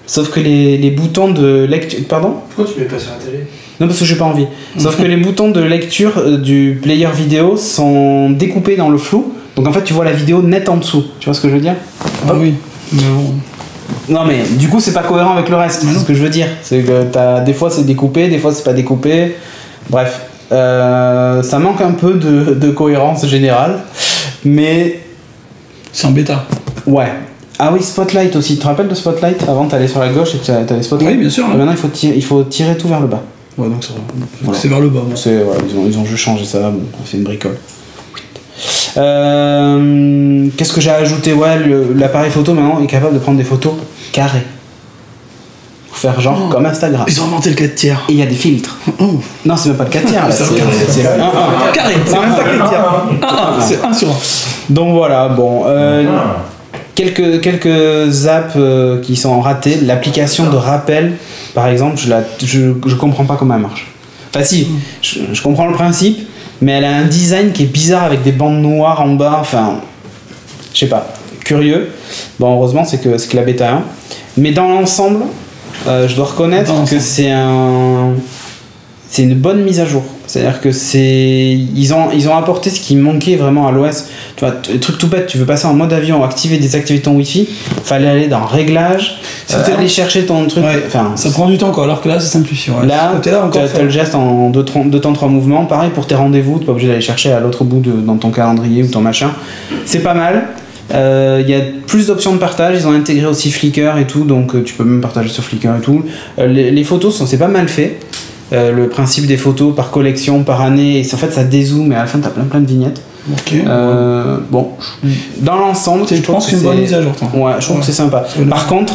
Sauf que les boutons de lecture... Pardon ? Pourquoi tu mets pas sur la télé ? Non, parce que j'ai pas envie. Sauf que les boutons de lecture du player vidéo sont découpés dans le flou. Donc en fait, tu vois la vidéo nette en dessous. Tu vois ce que je veux dire ? Ah oui. Mais bon... Non mais du coup c'est pas cohérent avec le reste, c'est ce que je veux dire. C'est que des fois c'est découpé, des fois c'est pas découpé. Bref. Ça manque un peu de cohérence générale, mais... C'est en bêta. Ouais. Ah oui, Spotlight aussi. Tu te rappelles de Spotlight? Avant, t'allais sur la gauche et t'avais Spotlight. Oui, bien sûr. Maintenant, il faut tirer tout vers le bas. Ouais, donc ça va. Voilà. C'est vers le bas. Voilà, ils ont juste changé ça. Bon, c'est une bricole. Qu'est-ce que j'ai ajouté? Ouais, l'appareil photo maintenant est capable de prendre des photos carrées. Pour faire genre comme Instagram. Ils ont inventé le 4 tiers. Et il y a des filtres. Non, c'est même pas le 4 tiers là. C'est carré. C'est même pas 4 tiers. C'est 1 sur 1. Donc voilà, bon. Quelques apps qui sont ratées. L'application de rappel, par exemple, je comprends pas comment elle marche. Enfin si, je comprends le principe, mais elle a un design qui est bizarre avec des bandes noires en bas, enfin, je sais pas, curieux. Bon, heureusement c'est que la bêta 1. Mais dans l'ensemble, je dois reconnaître que c'est une bonne mise à jour. C'est-à-dire que ils ont apporté ce qui manquait vraiment à l'OS. Tu vois, le truc tout bête, tu veux passer en mode avion, activer, désactiver ton Wi-Fi, fallait aller dans réglages, aller chercher ton truc. Ouais, ça prend du temps quoi, alors que là c'est simplifié. Ouais. Là, t'as le geste en 2 temps 3 mouvements. Pareil pour tes rendez-vous, t'es pas obligé d'aller chercher à l'autre bout dans ton calendrier ou ton machin. C'est pas mal. Il y a plus d'options de partage, ils ont intégré aussi Flickr et tout, donc tu peux même partager sur Flickr et tout. Les photos, c'est pas mal fait. Le principe des photos par collection, par année, et en fait ça dézoome et à la fin t'as plein de vignettes. Okay. Bon, dans l'ensemble, je pense que c'est une bonne mise à jour. Ouais, je trouve que c'est sympa. Par contre,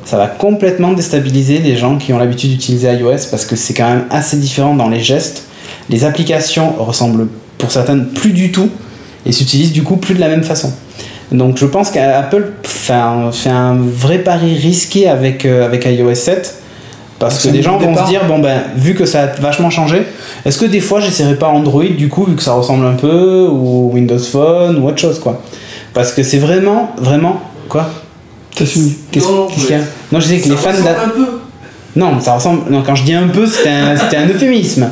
ça va complètement déstabiliser les gens qui ont l'habitude d'utiliser iOS parce que c'est quand même assez différent dans les gestes. Les applications ressemblent pour certaines plus du tout et s'utilisent du coup plus de la même façon. Donc je pense qu'Apple fait un vrai pari risqué avec iOS 7. Parce que des gens vont se dire, bon ben, vu que ça a vachement changé, est-ce que des fois j'essaierai pas Android du coup, vu que ça ressemble un peu, ou Windows Phone, ou autre chose quoi. Parce que c'est vraiment, quoi? T'as fini? Qu'est-ce qu'il y a? Non, je disais que les fans un peu. Non, ça ressemble. Non, quand je dis un peu, c'était un euphémisme.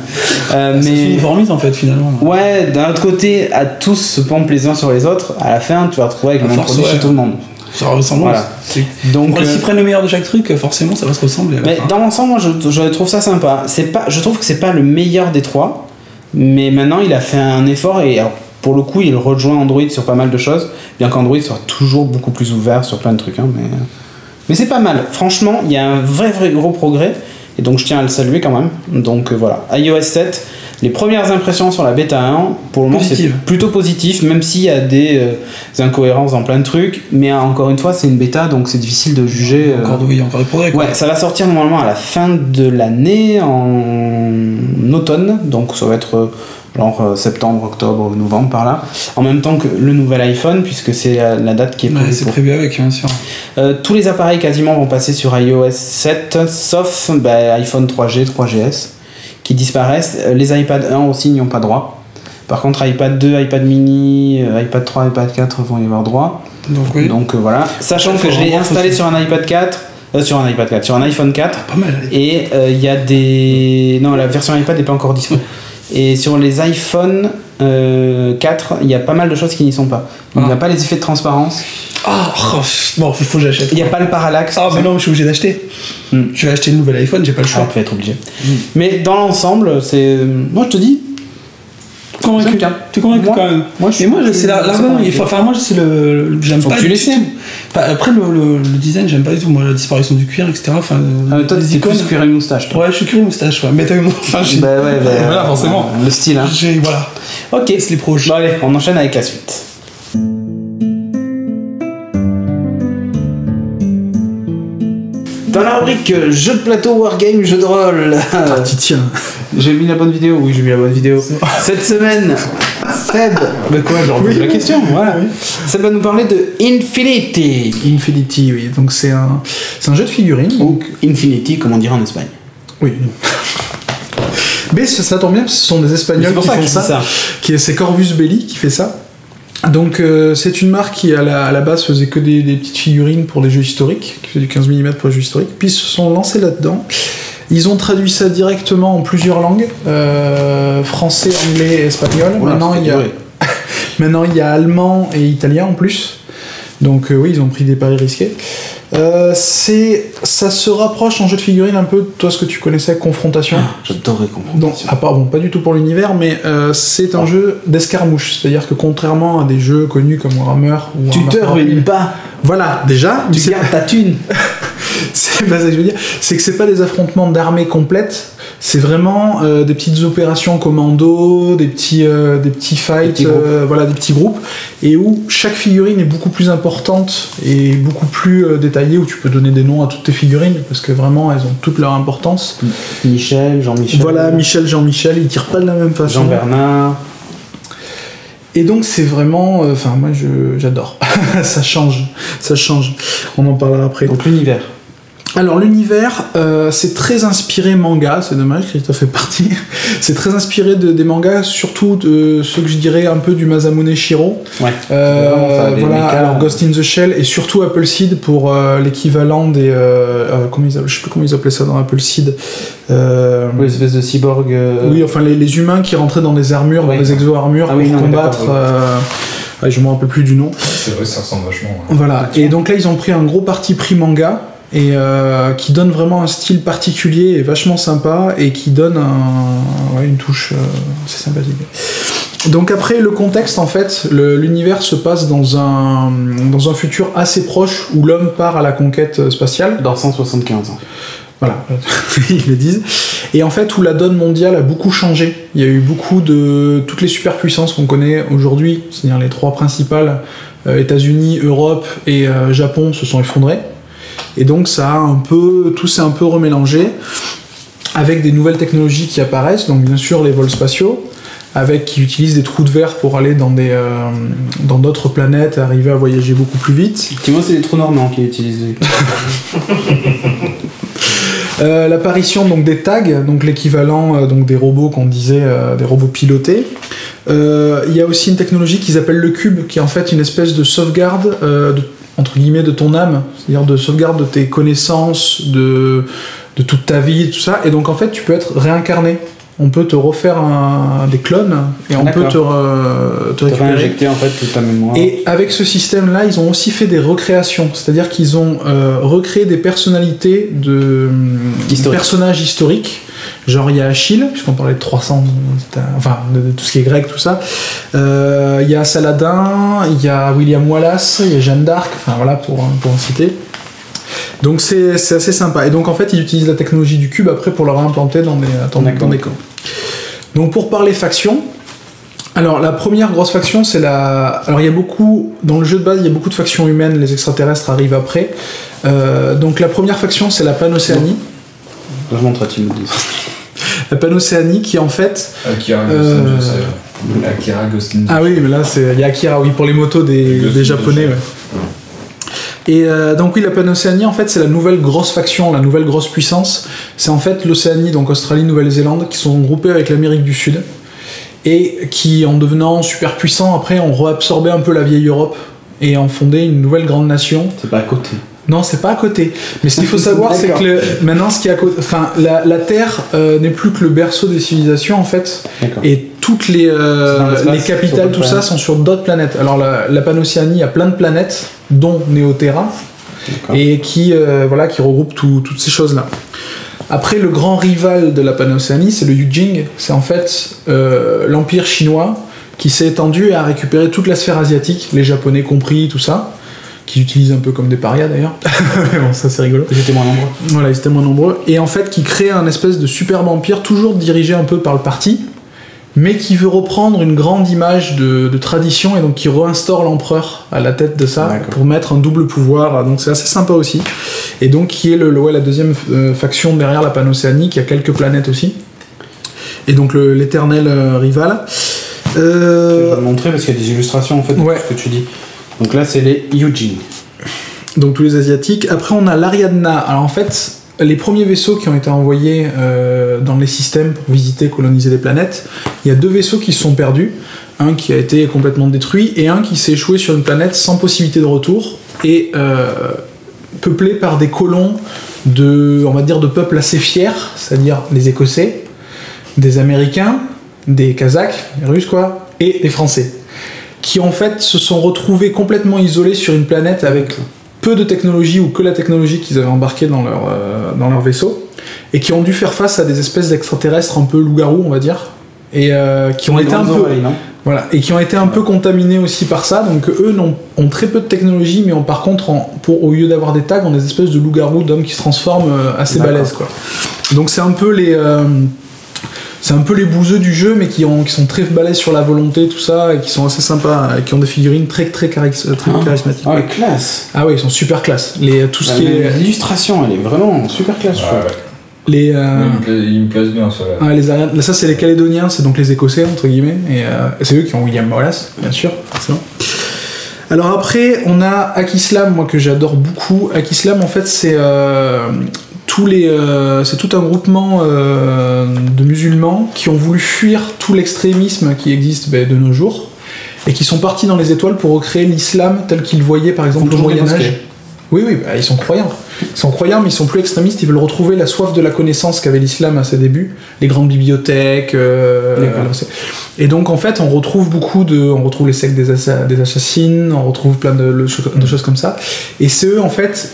Mais c'est uniformise en fait finalement. Ouais, d'un autre côté, à tous se pompent les uns sur les autres, à la fin tu vas te retrouver avec le même produit chez tout le monde. Ça ressemble. Voilà. Donc, s'ils prennent le meilleur de chaque truc, forcément, ça va se ressembler. Mais dans l'ensemble, moi, je trouve ça sympa. Je trouve que c'est pas le meilleur des trois, mais maintenant, il a fait un effort et alors, pour le coup, il rejoint Android sur pas mal de choses, bien qu'Android soit toujours beaucoup plus ouvert sur plein de trucs. Hein, mais c'est pas mal. Franchement, il y a un vrai gros progrès, et donc je tiens à le saluer quand même. Donc voilà, iOS 7. Les premières impressions sur la bêta 1, pour le moment, c'est plutôt positif, même s'il y a des incohérences dans plein de trucs. Mais encore une fois, c'est une bêta, donc c'est difficile de juger. Encore des progrès. Quoi. Ouais, ça va sortir normalement à la fin de l'année, en automne. Donc ça va être genre septembre, octobre, novembre, par là. En même temps que le nouvel iPhone, puisque c'est la date qui est prévue. C'est prévu avec, bien sûr. Tous les appareils quasiment vont passer sur iOS 7, sauf iPhone 3G, 3GS. Qui disparaissent. Les iPad 1 aussi n'y ont pas droit. Par contre, iPad 2, iPad mini, iPad 3, iPad 4 vont y avoir droit. Donc voilà. Sachant que je l'ai installé sur un iPad 4, sur un iPhone 4. Pas mal. Et il y a des. Non, la version iPad n'est pas encore disponible. Et sur les iPhone 4, il y a pas mal de choses qui n'y sont pas. Donc il n'y a pas les effets de transparence. Bon, faut que j'achète. Il n'y a pas le parallaxe. Ah, mais non, je suis obligé d'acheter. Je vais acheter le nouvel iPhone, j'ai pas le choix. Tu vas être obligé. Mais dans l'ensemble, c'est. Moi, je te dis. Convaincu. Tu es convaincu quand même. Moi, c'est l'argument. Enfin, moi, c'est le. J'aime pas du tout. Après, le design, j'aime pas du tout. Moi, la disparition du cuir, etc. Enfin, toi, t'es plus cuir et moustache. Ouais, je suis cuir et moustache. Ouais. Mais t'as eu voilà, forcément. Le style, hein. Voilà. Ok, c'est les proches. Bon, allez, on enchaîne avec la suite. Dans la rubrique jeu de plateau, wargame, jeu de rôle. Tu tiens. J'ai mis la bonne vidéo. Oui, j'ai mis la bonne vidéo. Cette semaine, Seb. Mais quoi, je repose la question. Voilà. Oui. Seb va nous parler de Infinity. Infinity, oui. Donc c'est un jeu de figurines. Ou Infinity, comme on dirait en Espagne. Oui. Mais ça tombe bien, ce sont des Espagnols qui font ça. C'est Corvus Belli qui fait ça. Donc c'est une marque qui à la base faisait que des petites figurines pour des jeux historiques, qui fait du 15 mm pour les jeux historiques, puis ils se sont lancés là-dedans. Ils ont traduit ça directement en plusieurs langues, français, anglais et espagnol. Maintenant il y a allemand et italien en plus. Donc oui, ils ont pris des paris risqués. Ça se rapproche en jeu de figurines un peu de toi ce que tu connaissais, Confrontation. J'adorais Confrontation. Donc, à part, bon, pas du tout pour l'univers, mais c'est un jeu d'escarmouche. C'est-à-dire que contrairement à des jeux connus comme Warhammer ou tu te ruines pas. Voilà, déjà. Tu gardes ta thune. C'est pas ça que je veux dire. C'est que c'est pas des affrontements d'armées complètes. C'est vraiment des petites opérations commando, des petits fights, voilà, des petits groupes, et où chaque figurine est beaucoup plus importante et beaucoup plus détaillée, où tu peux donner des noms à toutes tes figurines, parce que vraiment elles ont toute leur importance. Michel, Jean-Michel. Voilà, Michel, Jean-Michel, ils tirent pas de la même façon. Jean-Bernard. Et donc c'est vraiment, enfin moi j'adore. ça change. On en parlera après. Donc l'univers. Alors l'univers, c'est très inspiré manga, c'est dommage, Christophe fait partie. C'est très inspiré des mangas, surtout de ceux que je dirais un peu du Masamune Shirow. Ouais. Voilà, alors Ghost in the Shell et surtout Appleseed pour l'équivalent des, je sais plus comment ils appelaient ça dans Appleseed. Les espèces de cyborg. Oui, enfin les humains qui rentraient dans des armures, dans des exo-armures pour combattre. Je me rappelle plus du nom. C'est vrai, ça ressemble vachement. Voilà. Et donc là ils ont pris un gros parti pris manga. Et qui donne vraiment un style particulier et vachement sympa, et qui donne une touche assez sympathique. Donc après, le contexte, en fait, l'univers se passe dans un futur assez proche où l'homme part à la conquête spatiale. Dans 175 ans. Voilà, ils le disent. Et en fait, où la donne mondiale a beaucoup changé. Il y a eu beaucoup de... Toutes les superpuissances qu'on connaît aujourd'hui, c'est-à-dire les trois principales, États-Unis, Europe et Japon, se sont effondrées. Et donc tout s'est un peu remélangé avec des nouvelles technologies qui apparaissent, donc bien sûr les vols spatiaux, qui utilisent des trous de verre pour aller dans d'autres planètes et arriver à voyager beaucoup plus vite. Effectivement, c'est les trous normands qui utilisent. L'apparition donc des tags, donc l'équivalent donc des robots qu'on disait, des robots pilotés. Il y a aussi une technologie qu'ils appellent le cube, qui est en fait une espèce de sauvegarde entre guillemets de ton âme, c'est-à-dire de sauvegarde de tes connaissances, de toute ta vie, tout ça, et donc en fait tu peux être réincarné. On peut te refaire des clones et on peut te récupérer. Réinjecter en fait toute ta mémoire. Et avec ce système-là, ils ont aussi fait des recréations, c'est-à-dire qu'ils ont recréé des personnalités de personnages historiques. Genre il y a Achille, puisqu'on parlait de 300, enfin de tout ce qui est grec, tout ça. Il y a Saladin, il y a William Wallace, il y a Jeanne d'Arc, enfin voilà pour en citer. Donc c'est assez sympa. Et donc en fait ils utilisent la technologie du cube après pour le réimplanter dans des camps. Donc pour parler factions, alors la première grosse faction c'est alors il y a beaucoup, dans le jeu de base il y a beaucoup de factions humaines, les extraterrestres arrivent après. Donc la première faction c'est la Panocéanie. Je montre à Timothy. La Panocéanie qui en fait... Akira Ghost in the Shell. Ah oui, mais là il y a Akira, oui, pour les motos des Japonais. Ouais. Et donc oui, la Panocéanie en fait c'est la nouvelle grosse faction, la nouvelle grosse puissance. C'est en fait l'Océanie, donc Australie, Nouvelle-Zélande, qui sont groupés avec l'Amérique du Sud et qui en devenant super puissants après ont réabsorbé un peu la vieille Europe et ont fondé une nouvelle grande nation. C'est pas à côté. Non, c'est pas à côté. Mais ce qu'il faut savoir, c'est que maintenant, ce qui est à côté, enfin, la Terre n'est plus que le berceau des civilisations en fait, et toutes les capitales, tout ça, sont sur d'autres planètes. Alors la Panocéanie a plein de planètes, dont Néoterra, et qui regroupe toutes ces choses-là. Après, le grand rival de la Panocéanie, c'est le Yujing. C'est en fait l'empire chinois qui s'est étendu et a récupéré toute la sphère asiatique, les Japonais compris, tout ça. Qui utilisent un peu comme des parias d'ailleurs. Mais bon, ça c'est rigolo. Ils étaient moins nombreux. Voilà, ils étaient moins nombreux. Et en fait, qui crée un espèce de superbe empire, toujours dirigé un peu par le parti, mais qui veut reprendre une grande image de tradition et donc qui réinstaure l'empereur à la tête de ça pour mettre un double pouvoir. Donc c'est assez sympa aussi. Et donc qui est la deuxième faction derrière la Panocéanie, qui a quelques planètes aussi. Et donc l'éternel rival. Je vais vous montrer parce qu'il y a des illustrations en fait de ce que tu dis. Donc là, c'est les Yujing. Donc tous les Asiatiques. Après, on a l'Ariadna. Alors en fait, les premiers vaisseaux qui ont été envoyés dans les systèmes pour visiter, coloniser les planètes, il y a 2 vaisseaux qui se sont perdus. Un qui a été complètement détruit et un qui s'est échoué sur une planète sans possibilité de retour et peuplé par des colons de peuples assez fiers, c'est-à-dire les Écossais, des Américains, des Kazakhs, les Russes quoi, et des Français. qui en fait se sont retrouvés complètement isolés sur une planète avec peu de technologie ou que la technologie qu'ils avaient embarquée dans leur vaisseau, et qui ont dû faire face à des espèces d'extraterrestres un peu loups-garous, on va dire, et qui ont été un peu... Voilà, et qui ont été un peu contaminés aussi par ça, donc eux ont très peu de technologie, mais ont par contre, au lieu d'avoir des tags, ont des espèces de loups-garous d'hommes qui se transforment assez balèzes, quoi. Donc c'est un peu les bouseux du jeu, mais qui sont très balèzes sur la volonté, tout ça, et qui sont assez sympas, et qui ont des figurines très charismatiques. Ah ouais, classe. Ah ouais, ils sont super classe. L'illustration, elle est vraiment super classe, je trouve. Il me plaise bien ça. Là, ça c'est les Calédoniens, c'est donc les Écossais entre guillemets, et c'est eux qui ont William Wallace, bien sûr, forcément. Alors après, on a Akislam, moi que j'adore beaucoup. Akislam, en fait, c'est tout un groupement de musulmans qui ont voulu fuir tout l'extrémisme qui existe de nos jours, et qui sont partis dans les étoiles pour recréer l'islam tel qu'ils le voyaient par exemple au Moyen-Âge. Oui, ils sont croyants. Ils sont croyants, mais ils sont plus extrémistes. Ils veulent retrouver la soif de la connaissance qu'avait l'islam à ses débuts, les grandes bibliothèques. Et donc, en fait, on retrouve les sectes des assassines, on retrouve plein de choses comme ça. Et c'est eux, en fait,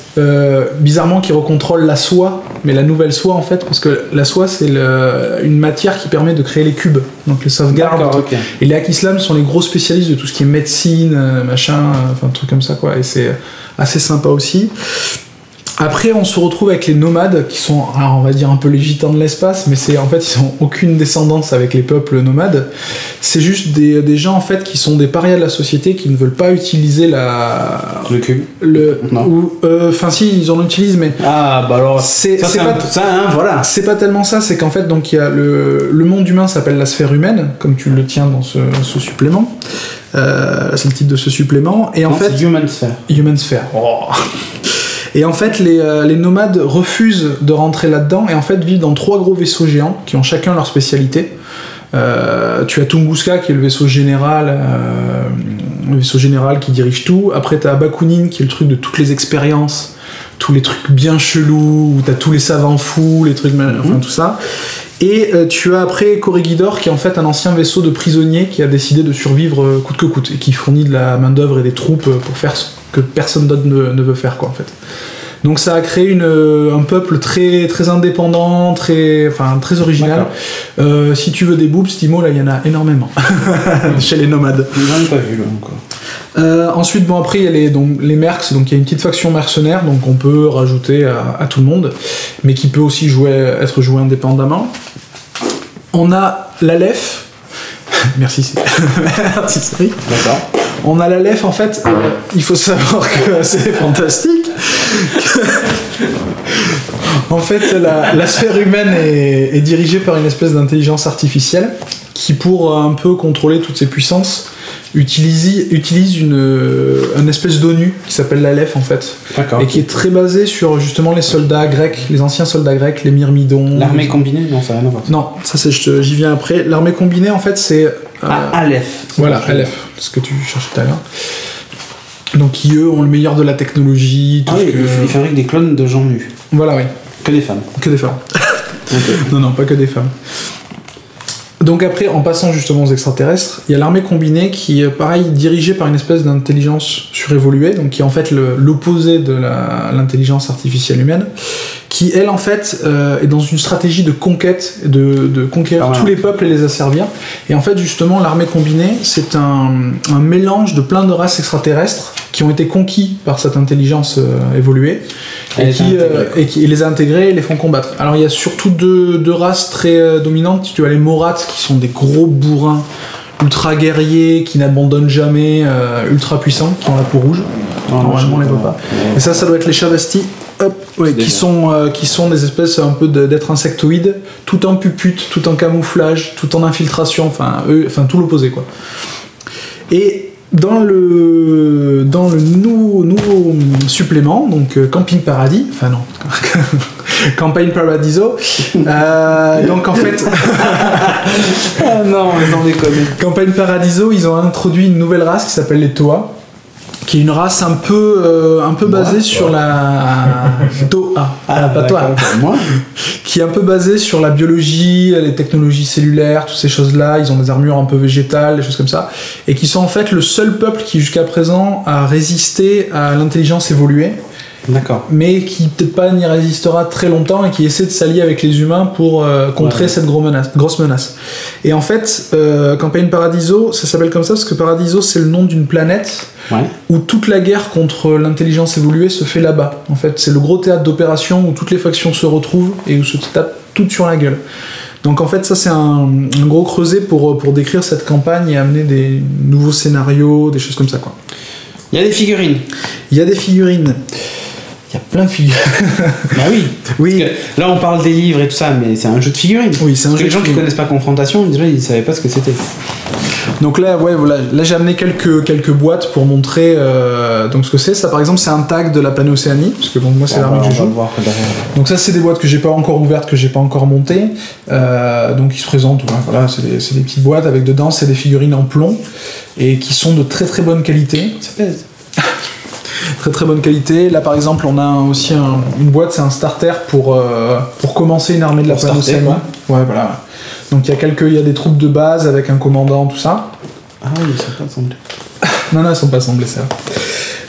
bizarrement, qui recontrôlent la soie, mais la nouvelle soie, en fait, parce que la soie, c'est une matière qui permet de créer les cubes, donc les sauvegardes. Okay. Et les Akislam sont les gros spécialistes de tout ce qui est médecine, trucs comme ça, quoi. Et c'est assez sympa aussi. Après, on se retrouve avec les nomades, qui sont, alors on va dire un peu les gitans de l'espace, mais ils n'ont aucune descendance avec les peuples nomades. C'est juste des gens, en fait, qui sont des parias de la société, qui ne veulent pas utiliser le cube. Si, ils en utilisent, mais... Ah, bah alors... voilà. C'est pas tellement ça, c'est qu'en fait, donc, il y a le monde humain s'appelle la sphère humaine, comme tu le tiens dans ce supplément. C'est le titre de ce supplément. Et en fait, c'est Human Sphere. Human Sphere. Oh. Et en fait, les nomades refusent de rentrer là-dedans et en fait vivent dans 3 gros vaisseaux géants qui ont chacun leur spécialité. Tu as Tunguska qui est le vaisseau général qui dirige tout. Après, tu as Bakunin qui est le truc de toutes les expériences, tous les trucs bien chelous, où tu as tous les savants fous, les trucs, tout ça. Et tu as après Corregidor qui est en fait un ancien vaisseau de prisonniers qui a décidé de survivre coûte que coûte et qui fournit de la main d'œuvre et des troupes pour faire ce que personne d'autre ne veut faire, quoi, en fait. Donc ça a créé un peuple très, très indépendant, très original. Si tu veux des boobs, Stimo, là il y en a énormément chez les nomades. J'en ai pas vu là encore. Ensuite, après il y a les mercs, donc il y a une petite faction mercenaire, donc on peut rajouter à tout le monde, mais qui peut aussi être joué indépendamment. On a l'Aleph. Merci. Merci, Cédric. D'accord. On a l'Aleph, en fait, il faut savoir que c'est fantastique. En fait, la sphère humaine est dirigée par une espèce d'intelligence artificielle qui, pour un peu contrôler toutes ses puissances, utilise une espèce d'ONU qui s'appelle l'Aleph, en fait. D'accord. Et qui est très basée sur justement les soldats grecs, les anciens soldats grecs, les myrmidons. L'armée combinée? Non, ça n'a rien à voir. Non, ça j'y viens après. L'armée combinée, en fait, c'est... Aleph. Voilà, Aleph, ce que tu cherchais tout à l'heure. Donc qui, eux, ont le meilleur de la technologie. Ils fabriquent des clones de gens nus. Voilà, oui. Que des femmes. Que des femmes. Okay. Non, pas que des femmes. Donc après, en passant justement aux extraterrestres, il y a l'armée combinée qui est pareil dirigée par une espèce d'intelligence surévoluée, donc qui est en fait l'opposé de l'intelligence artificielle humaine, qui elle en fait est dans une stratégie de conquête, de conquérir tous les peuples et les asservir. Et en fait justement l'armée combinée c'est un mélange de plein de races extraterrestres qui ont été conquis par cette intelligence évoluée et qui les a intégrés et les font combattre. Alors il y a surtout deux races très dominantes. Tu as les Morats qui sont des gros bourrins ultra guerriers qui n'abandonnent jamais, ultra puissants, qui ont la peau rouge. Normalement on les voit pas. Et ça doit être les Shavasti. Qui sont des espèces un peu d'êtres insectoïdes, tout en pupute, tout en camouflage, tout en infiltration, tout l'opposé, quoi. Et dans le nouveau supplément, donc Camping Paradis, Campagne Paradiso, donc en fait... non, mais sans déconner. Campagne Paradiso, ils ont introduit une nouvelle race qui s'appelle les Toa, qui est une race un peu basée sur la Toa. Pas toi. Moi. Qui est un peu basée sur la biologie, les technologies cellulaires, toutes ces choses-là. Ils ont des armures un peu végétales, des choses comme ça, et qui sont en fait le seul peuple qui jusqu'à présent a résisté à l'intelligence évoluée. D'accord. Mais qui peut-être pas n'y résistera très longtemps et qui essaie de s'allier avec les humains pour contrer cette grosse menace. Et en fait, Campagne Paradiso, ça s'appelle comme ça parce que Paradiso, c'est le nom d'une planète où toute la guerre contre l'intelligence évoluée se fait là-bas. En fait, c'est le gros théâtre d'opération où toutes les factions se retrouvent et où se tapent toutes sur la gueule. Donc en fait, ça c'est un gros creuset pour décrire cette campagne et amener des nouveaux scénarios, des choses comme ça, quoi. Il y a des figurines. Il y a des figurines. Il y a plein de figurines. Bah oui. Oui. Là, on parle des livres et tout ça, mais c'est un jeu de figurines. Oui, c'est un jeu. Les gens qui connaissent pas Confrontation, déjà, ils savaient pas ce que c'était. Donc là, voilà. Là, j'ai amené quelques boîtes pour montrer donc ce que c'est. Ça, par exemple, c'est un tag de la Panéocéanie, parce que bon, moi, c'est l'armée que je joue. Donc ça, c'est des boîtes que j'ai pas encore ouvertes, que j'ai pas encore montées. Donc ils se présentent. Voilà, c'est des petites boîtes avec dedans, c'est des figurines en plomb et qui sont de très très bonne qualité. Ça pèse. Très très bonne qualité. Là par exemple on a aussi une boîte, c'est un starter pour commencer une armée de la Panéocéanie. Ouais, voilà. Donc il y a des troupes de base avec un commandant, tout ça. Ah oui, ils sont pas assemblés. Non, ils sont pas assemblés, ça.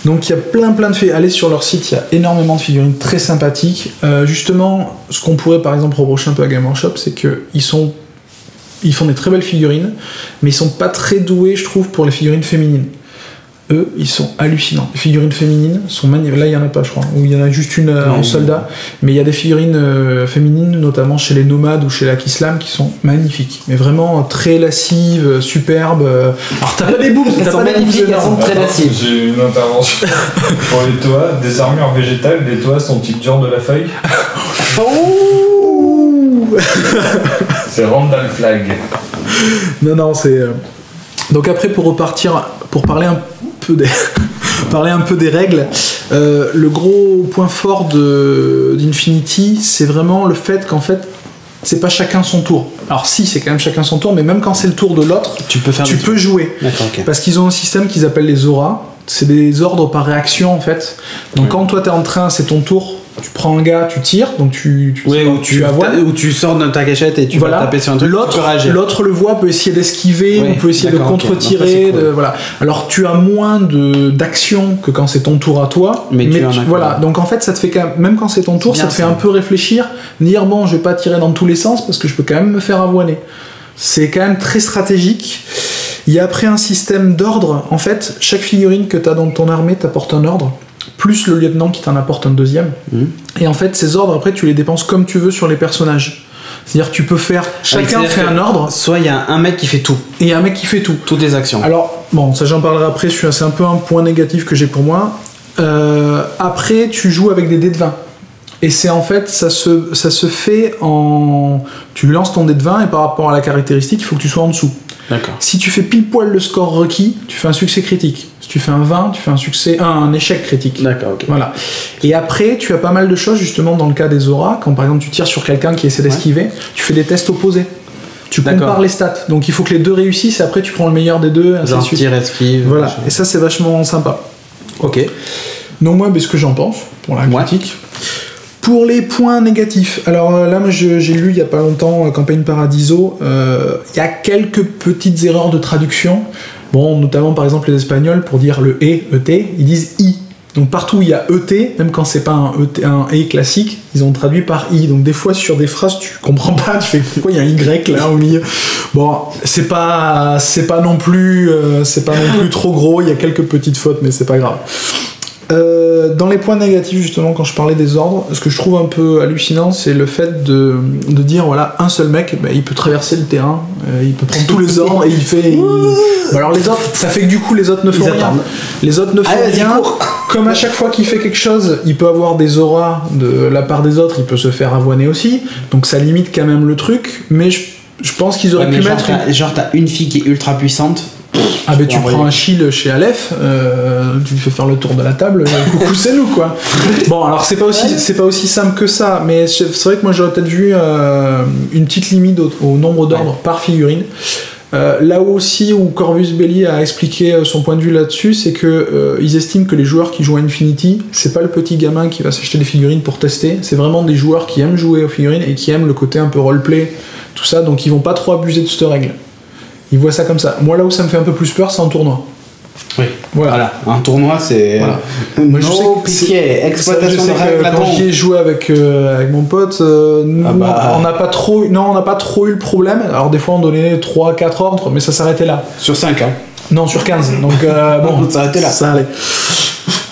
Donc il y a plein de figurines. Allez sur leur site, il y a énormément de figurines très sympathiques. Justement, ce qu'on pourrait par exemple reprocher un peu à Game Workshop, c'est qu'ils font des très belles figurines, mais ils sont pas très doués, je trouve, pour les figurines féminines. Eux, ils sont hallucinants. Les figurines féminines sont magnifiques. Là, il n'y en a pas, je crois. Ou il y en a juste une en soldat. Mais il y a des figurines féminines, notamment chez les nomades ou chez la Kislam, qui sont magnifiques. Mais vraiment très lascives, superbes. Alors, t'as pas des boobs, elles sont magnifiques, elles sont très lascives. J'ai une intervention pour les toits. Des armures végétales, les toits sont-ils durs de la feuille? C'est Randall Flag. Non, c'est... Donc après, pour parler un peu des règles, le gros point fort d'Infinity, c'est vraiment le fait qu'en fait, c'est pas chacun son tour. Alors si, c'est quand même chacun son tour, mais même quand c'est le tour de l'autre, tu peux jouer. D'accord, okay. Parce qu'ils ont un système qu'ils appellent les auras. C'est des ordres par réaction en fait. Donc quand toi t'es en train, c'est ton tour, tu prends un gars, tu tires, donc tu avoines. Ou tu sors de ta cachette et tu vas taper sur un truc. L'autre le voit, peut essayer d'esquiver, ou peut essayer de contre-tirer. Okay. Voilà. Alors tu as moins d'actions que quand c'est ton tour à toi. Mais voilà. Donc en fait, ça te fait même quand c'est ton tour, ça te fait un peu réfléchir, dire bon, je vais pas tirer dans tous les sens parce que je peux quand même me faire avoiner. C'est quand même très stratégique. Il y a après un système d'ordre. En fait, chaque figurine que tu as dans ton armée t'apporte un ordre, plus le lieutenant qui t'en apporte un deuxième. Et en fait, ces ordres, après, tu les dépenses comme tu veux sur les personnages. C'est-à-dire que tu peux faire... Chacun fait un ordre. Soit il y a un mec qui fait tout. Et il y a un mec qui fait tout. Toutes les actions. Alors, bon, ça j'en parlerai après. C'est un peu un point négatif que j'ai pour moi. Après, tu joues avec des dés de 20. Et c'est en fait, ça se fait en... Tu lances ton dé de 20 et par rapport à la caractéristique, il faut que tu sois en dessous. D'accord. Si tu fais pile poil le score requis, tu fais un succès critique. Si tu fais un 20, tu fais un échec critique. D'accord, ok. Voilà. Et après, tu as pas mal de choses, justement, dans le cas des auras. Quand par exemple tu tires sur quelqu'un qui essaie d'esquiver, tu fais des tests opposés. Tu compares les stats. Donc il faut que les deux réussissent et après tu prends le meilleur des deux. Genre tir, esquive. Voilà. Et ça, c'est vachement sympa. Ok. Donc moi, ce que j'en pense, pour la critique. Pour les points négatifs, alors là, moi j'ai lu il y a pas longtemps Campagne Paradiso, il y a quelques petites erreurs de traduction. Bon, notamment par exemple les Espagnols, pour dire le ET, ils disent I. Donc partout où il y a ET, même quand c'est pas un E classique, ils ont traduit par I. Donc des fois sur des phrases tu comprends pas, tu fais pourquoi il y a un Y là au milieu. Bon, c'est pas non plus trop gros, il y a quelques petites fautes, mais c'est pas grave. Dans les points négatifs, justement, quand je parlais des ordres, ce que je trouve un peu hallucinant, c'est le fait de dire, voilà, un seul mec, il peut traverser le terrain, il peut prendre tous les ordres et il fait... Alors les autres, ça fait que du coup, les autres ne font rien. Les autres ne font rien. Comme à chaque fois qu'il fait quelque chose, il peut avoir des auras de la part des autres, il peut se faire avoiner aussi. Donc ça limite quand même le truc, mais je pense qu'ils auraient pu mettre... Genre, t'as une fille qui est ultra puissante. Ah ben tu prends un shield chez Aleph, tu lui fais faire le tour de la table, coucou c'est nous quoi. Bon alors c'est pas aussi simple que ça, mais c'est vrai que moi j'aurais peut-être vu une petite limite au nombre d'ordres par figurine. Là aussi où Corvus Belli a expliqué son point de vue là-dessus, c'est que ils estiment que les joueurs qui jouent à Infinity, c'est pas le petit gamin qui va s'acheter des figurines pour tester, c'est vraiment des joueurs qui aiment jouer aux figurines et qui aiment le côté un peu roleplay, tout ça, donc ils vont pas trop abuser de cette règle. Ils voient ça comme ça. Moi, là où ça me fait un peu plus peur, c'est en tournoi. Oui, voilà. Un tournoi, c'est. Voilà. Moi, je sais que piquet, exploitation de règles. Quand j'y ai joué avec mon pote, nous, on n'a pas trop eu le problème. Alors, des fois, on donnait 3-4 ordres, mais ça s'arrêtait là. Sur 5, hein. Non, sur 15. Donc, bon, ça s'arrêtait là. Ça allait.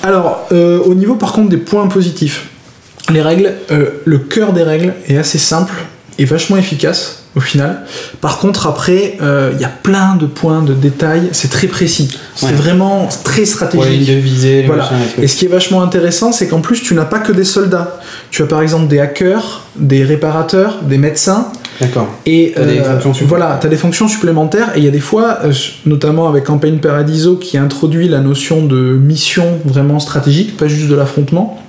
Alors, au niveau, par contre, des points positifs, les règles, le cœur des règles est assez simple et vachement efficace. Au final. Par contre, après, y a plein de points de détail, c'est très précis. C'est vraiment très stratégique. De viser, voilà. Et ce qui est vachement intéressant, c'est qu'en plus, tu n'as pas que des soldats. Tu as par exemple des hackers, des réparateurs, des médecins. D'accord. Et voilà, tu as des fonctions supplémentaires. Et il y a des fois, notamment avec Campaign Paradiso, qui introduit la notion de mission vraiment stratégique, pas juste de l'affrontement.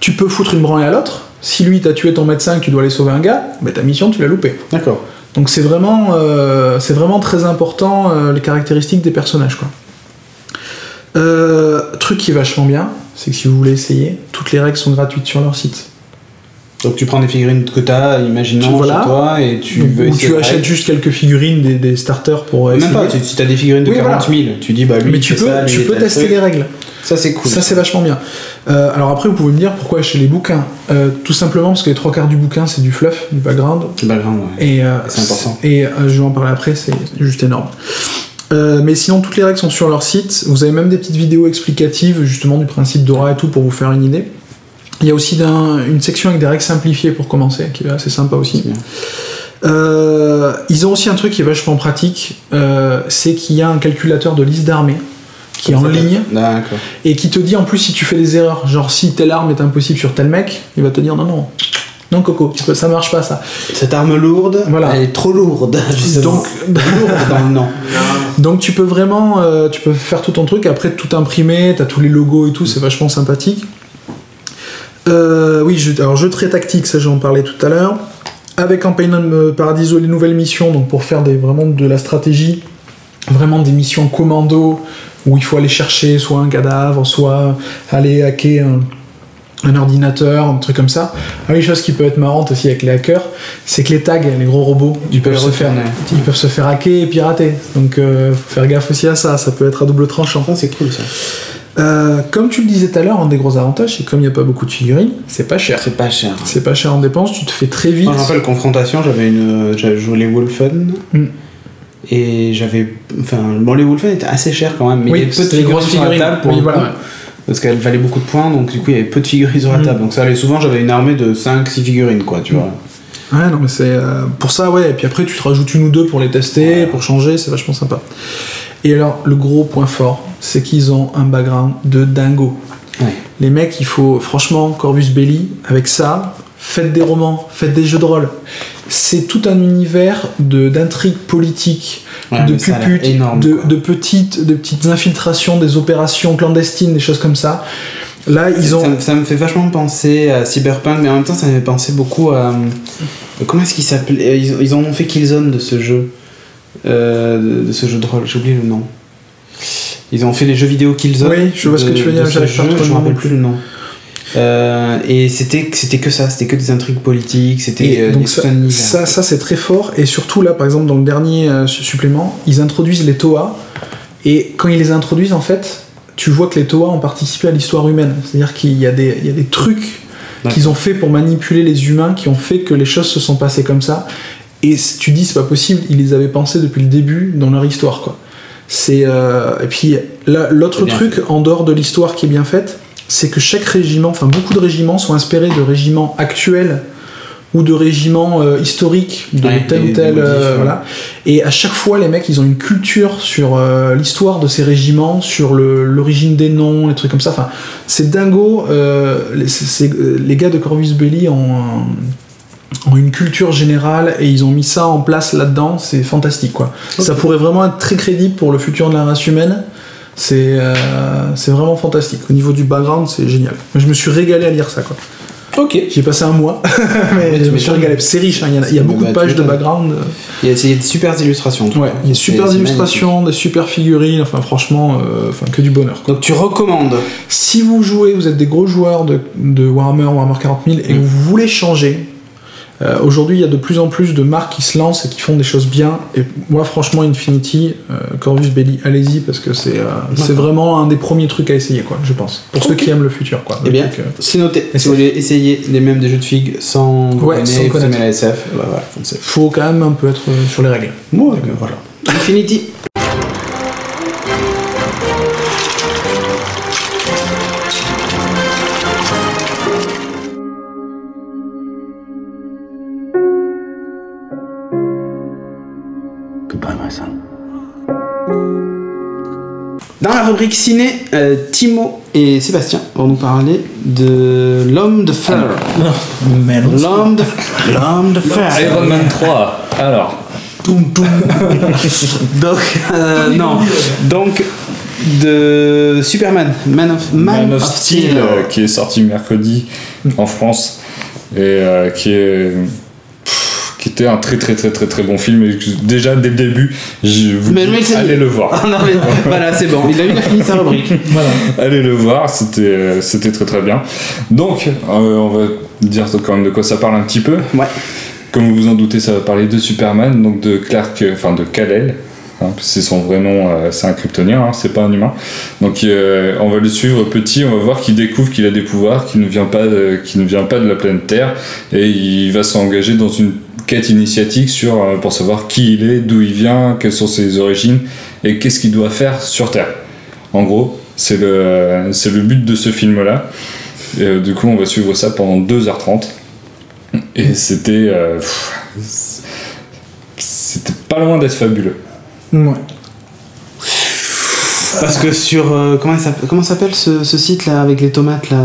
Tu peux foutre une branlée à l'autre. Si lui t'a tué ton médecin et que tu dois aller sauver un gars, bah ta mission tu l'as loupée. D'accord. Donc c'est vraiment très important les caractéristiques des personnages quoi. Truc qui est vachement bien, c'est que si vous voulez essayer, toutes les règles sont gratuites sur leur site. Donc tu prends des figurines que t'as, imaginons chez toi, et tu achètes juste quelques figurines, des starters pour essayer. Même pas, si t'as des figurines de 40 000, tu dis bah lui mais tu peux tester les règles. Ça c'est cool. Ça c'est vachement bien. Alors après vous pouvez me dire pourquoi acheter les bouquins. Tout simplement parce que les 3/4 du bouquin c'est du fluff, du background. Le background, ouais. Et c'est important. Et je vais en parler après, c'est juste énorme. Mais sinon toutes les règles sont sur leur site. Vous avez même des petites vidéos explicatives justement du principe d'aura et tout pour vous faire une idée. Il y a aussi une section avec des règles simplifiées pour commencer, qui est assez sympa aussi. Ils ont aussi un truc qui est vachement pratique, c'est qu'il y a un calculateur de liste d'armées qui est en ligne et qui te dit en plus si tu fais des erreurs, genre si telle arme est impossible sur tel mec, il va te dire non Coco, ça marche pas ça. Cette arme lourde, elle est trop lourde. Donc lourde dans le nom. Donc tu peux vraiment tu peux faire tout ton truc, après tout imprimer, t'as tous les logos et tout, c'est vachement sympathique. Alors jeu très tactique, ça j'en parlais tout à l'heure. Avec Campaign Paradiso, les nouvelles missions, donc pour faire vraiment de la stratégie, vraiment des missions commando, où il faut aller chercher soit un cadavre, soit aller hacker un ordinateur, un truc comme ça. Les choses qui peuvent être marrantes aussi avec les hackers, c'est que les tags, les gros robots, ils peuvent se faire hacker et pirater. Donc faut faire gaffe aussi à ça peut être à double tranchant. Ça c'est cool ça. Comme tu le disais tout à l'heure, un des gros avantages, c'est que comme il n'y a pas beaucoup de figurines, c'est pas cher. C'est pas cher. C'est pas cher en dépenses, tu te fais très vite. Moi, je me rappelle confrontation, j'avais joué les Wolfen. Et j'avais. Enfin, les Wolfen étaient assez chers quand même, mais il y avait peu de figurines sur la table pour parce qu'elles valaient beaucoup de points, donc du coup il y avait peu de figurines sur la table. Donc ça allait souvent, j'avais une armée de 5-6 figurines, quoi, tu vois. Ouais, non, mais c'est. Pour ça, ouais, et puis après tu te rajoutes une ou deux pour les tester, pour changer, c'est vachement sympa. Et alors, le gros point fort, c'est qu'ils ont un background de dingo. Ouais. Les mecs, il faut, franchement, Corvus Belli, avec ça, faites des romans, faites des jeux de rôle. C'est tout un univers d'intrigues politiques, de puputes, de petites infiltrations, des opérations clandestines, des choses comme ça. Là, ça me fait vachement penser à Cyberpunk, mais en même temps, ça me fait penser beaucoup à. Comment est-ce qu'il s'appelait ? Ils en ont fait Killzone de ce jeu. De ce jeu de rôle, j'ai oublié le nom. Ils ont fait les jeux vidéo Killzone. Oui, je vois ce que tu veux dire, je me rappelle plus le nom. Et c'était que ça, c'était que des intrigues politiques, c'était donc ça c'est très fort. Et surtout là, par exemple, dans le dernier supplément, ils introduisent les Toa. Et quand ils les introduisent, en fait, tu vois que les Toa ont participé à l'histoire humaine. C'est-à-dire qu'il y a des trucs qu'ils ont fait pour manipuler les humains, qui ont fait que les choses se sont passées comme ça. Et tu dis c'est pas possible, ils les avaient pensés depuis le début dans leur histoire quoi. Et puis là, l'autre truc en dehors de l'histoire qui est bien faite, c'est que chaque régiment, enfin beaucoup de régiments sont inspirés de régiments actuels ou de régiments historiques de tel ou tel voilà. Et à chaque fois les mecs ils ont une culture sur l'histoire de ces régiments, sur l'origine des noms, les trucs comme ça. Enfin c'est dingo. Les gars de Corvus Belli ont une culture générale et ils ont mis ça en place là-dedans, c'est fantastique quoi. Okay. Ça pourrait vraiment être très crédible pour le futur de la race humaine. C'est vraiment fantastique. Au niveau du background, c'est génial. Je me suis régalé à lire ça quoi. Ok. J'ai passé un mois, mais je me suis régalé. C'est riche, hein. Il y a beaucoup de pages de background. Il y a de super illustrations. Ouais, il y a super illustrations, des super figurines, enfin franchement, que du bonheur. Donc tu recommandes? Si vous jouez, vous êtes des gros joueurs de Warhammer 40 000 et que vous voulez changer, aujourd'hui il y a de plus en plus de marques qui se lancent et qui font des choses bien, et moi franchement Infinity, Corvus Belli, allez-y parce que c'est vraiment un des premiers trucs à essayer, quoi, je pense, pour ceux qui aiment le futur, quoi. Eh bien, c'est noté. Si vous voulez essayer les mêmes des jeux de figues sans connaître la SF, voilà, faut quand même un peu être sur les règles. Bon, voilà. Infinity. Dans la rubrique ciné, Timo et Sébastien vont nous parler de L'Homme de Fer. L'Homme de Fer. Iron Man 3. Alors. Donc de Superman, Man of Steel, qui est sorti mercredi en France et qui était un très bon film, et déjà dès le début je vous dis allez le voir. Non, mais, voilà, c'est bon, il a fini sa rubrique. Voilà. Allez le voir, c'était très bien. Donc on va dire quand même de quoi ça parle un petit peu. Ouais. Comme vous vous en doutez, ça va parler de Superman, donc de Kal-El. C'est son vrai nom, c'est un kryptonien, hein, c'est pas un humain. Donc on va le suivre petit, on va voir qu'il découvre qu'il a des pouvoirs, qu'il ne vient pas de la planète Terre, et il va s'engager dans une quête initiatique pour savoir qui il est, d'où il vient, quelles sont ses origines et qu'est-ce qu'il doit faire sur Terre. En gros, c'est le but de ce film-là. Et, du coup, on va suivre ça pendant 2h30. Et c'était pas loin d'être fabuleux. Ouais. Parce que sur comment s'appelle ce site là avec les tomates là,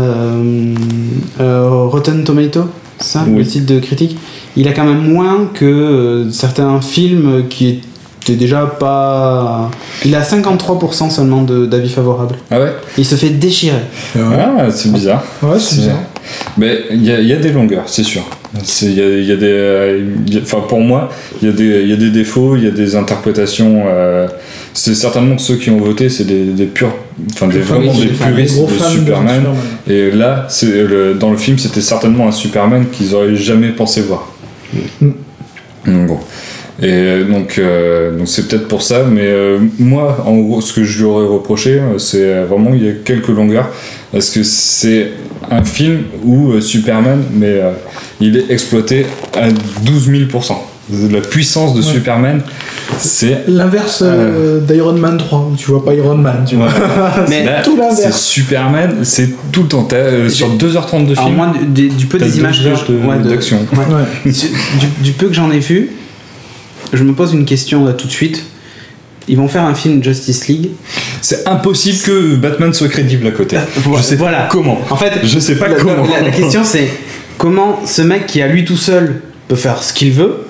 Rotten Tomato, ça, oui. Le site de critique, il a quand même moins que certains films qui étaient déjà pas. Il a 53% seulement d'avis favorables. Ah ouais. Il se fait déchirer. Ah, c'est bizarre. Ouais, c'est bizarre. Mais il y a des longueurs, c'est sûr. Enfin, pour moi, il y a des défauts, il y a des interprétations. C'est certainement que ceux qui ont voté, c'est des vraiment des puristes de Superman. Et là, dans le film, c'était certainement un Superman qu'ils auraient jamais pensé voir. Bon. Et donc c'est peut-être pour ça, mais moi, en gros, ce que je lui aurais reproché, c'est vraiment il y a quelques longueurs, parce que c'est un film où Superman, mais il est exploité à 12 000%. La puissance de Superman, c'est l'inverse d'Iron Man 3, où tu vois pas Iron Man, tu vois. Mais là, tout l'inverse. C'est Superman, c'est tout le temps. Sur 2h30 de film, moins du peu des images d'action. Ouais. Du peu que j'en ai vu, je me pose une question là tout de suite. Ils vont faire un film Justice League. C'est impossible que Batman soit crédible à côté. Je sais pas comment. En fait, je sais pas comment. La question c'est comment ce mec qui à lui tout seul peut faire ce qu'il veut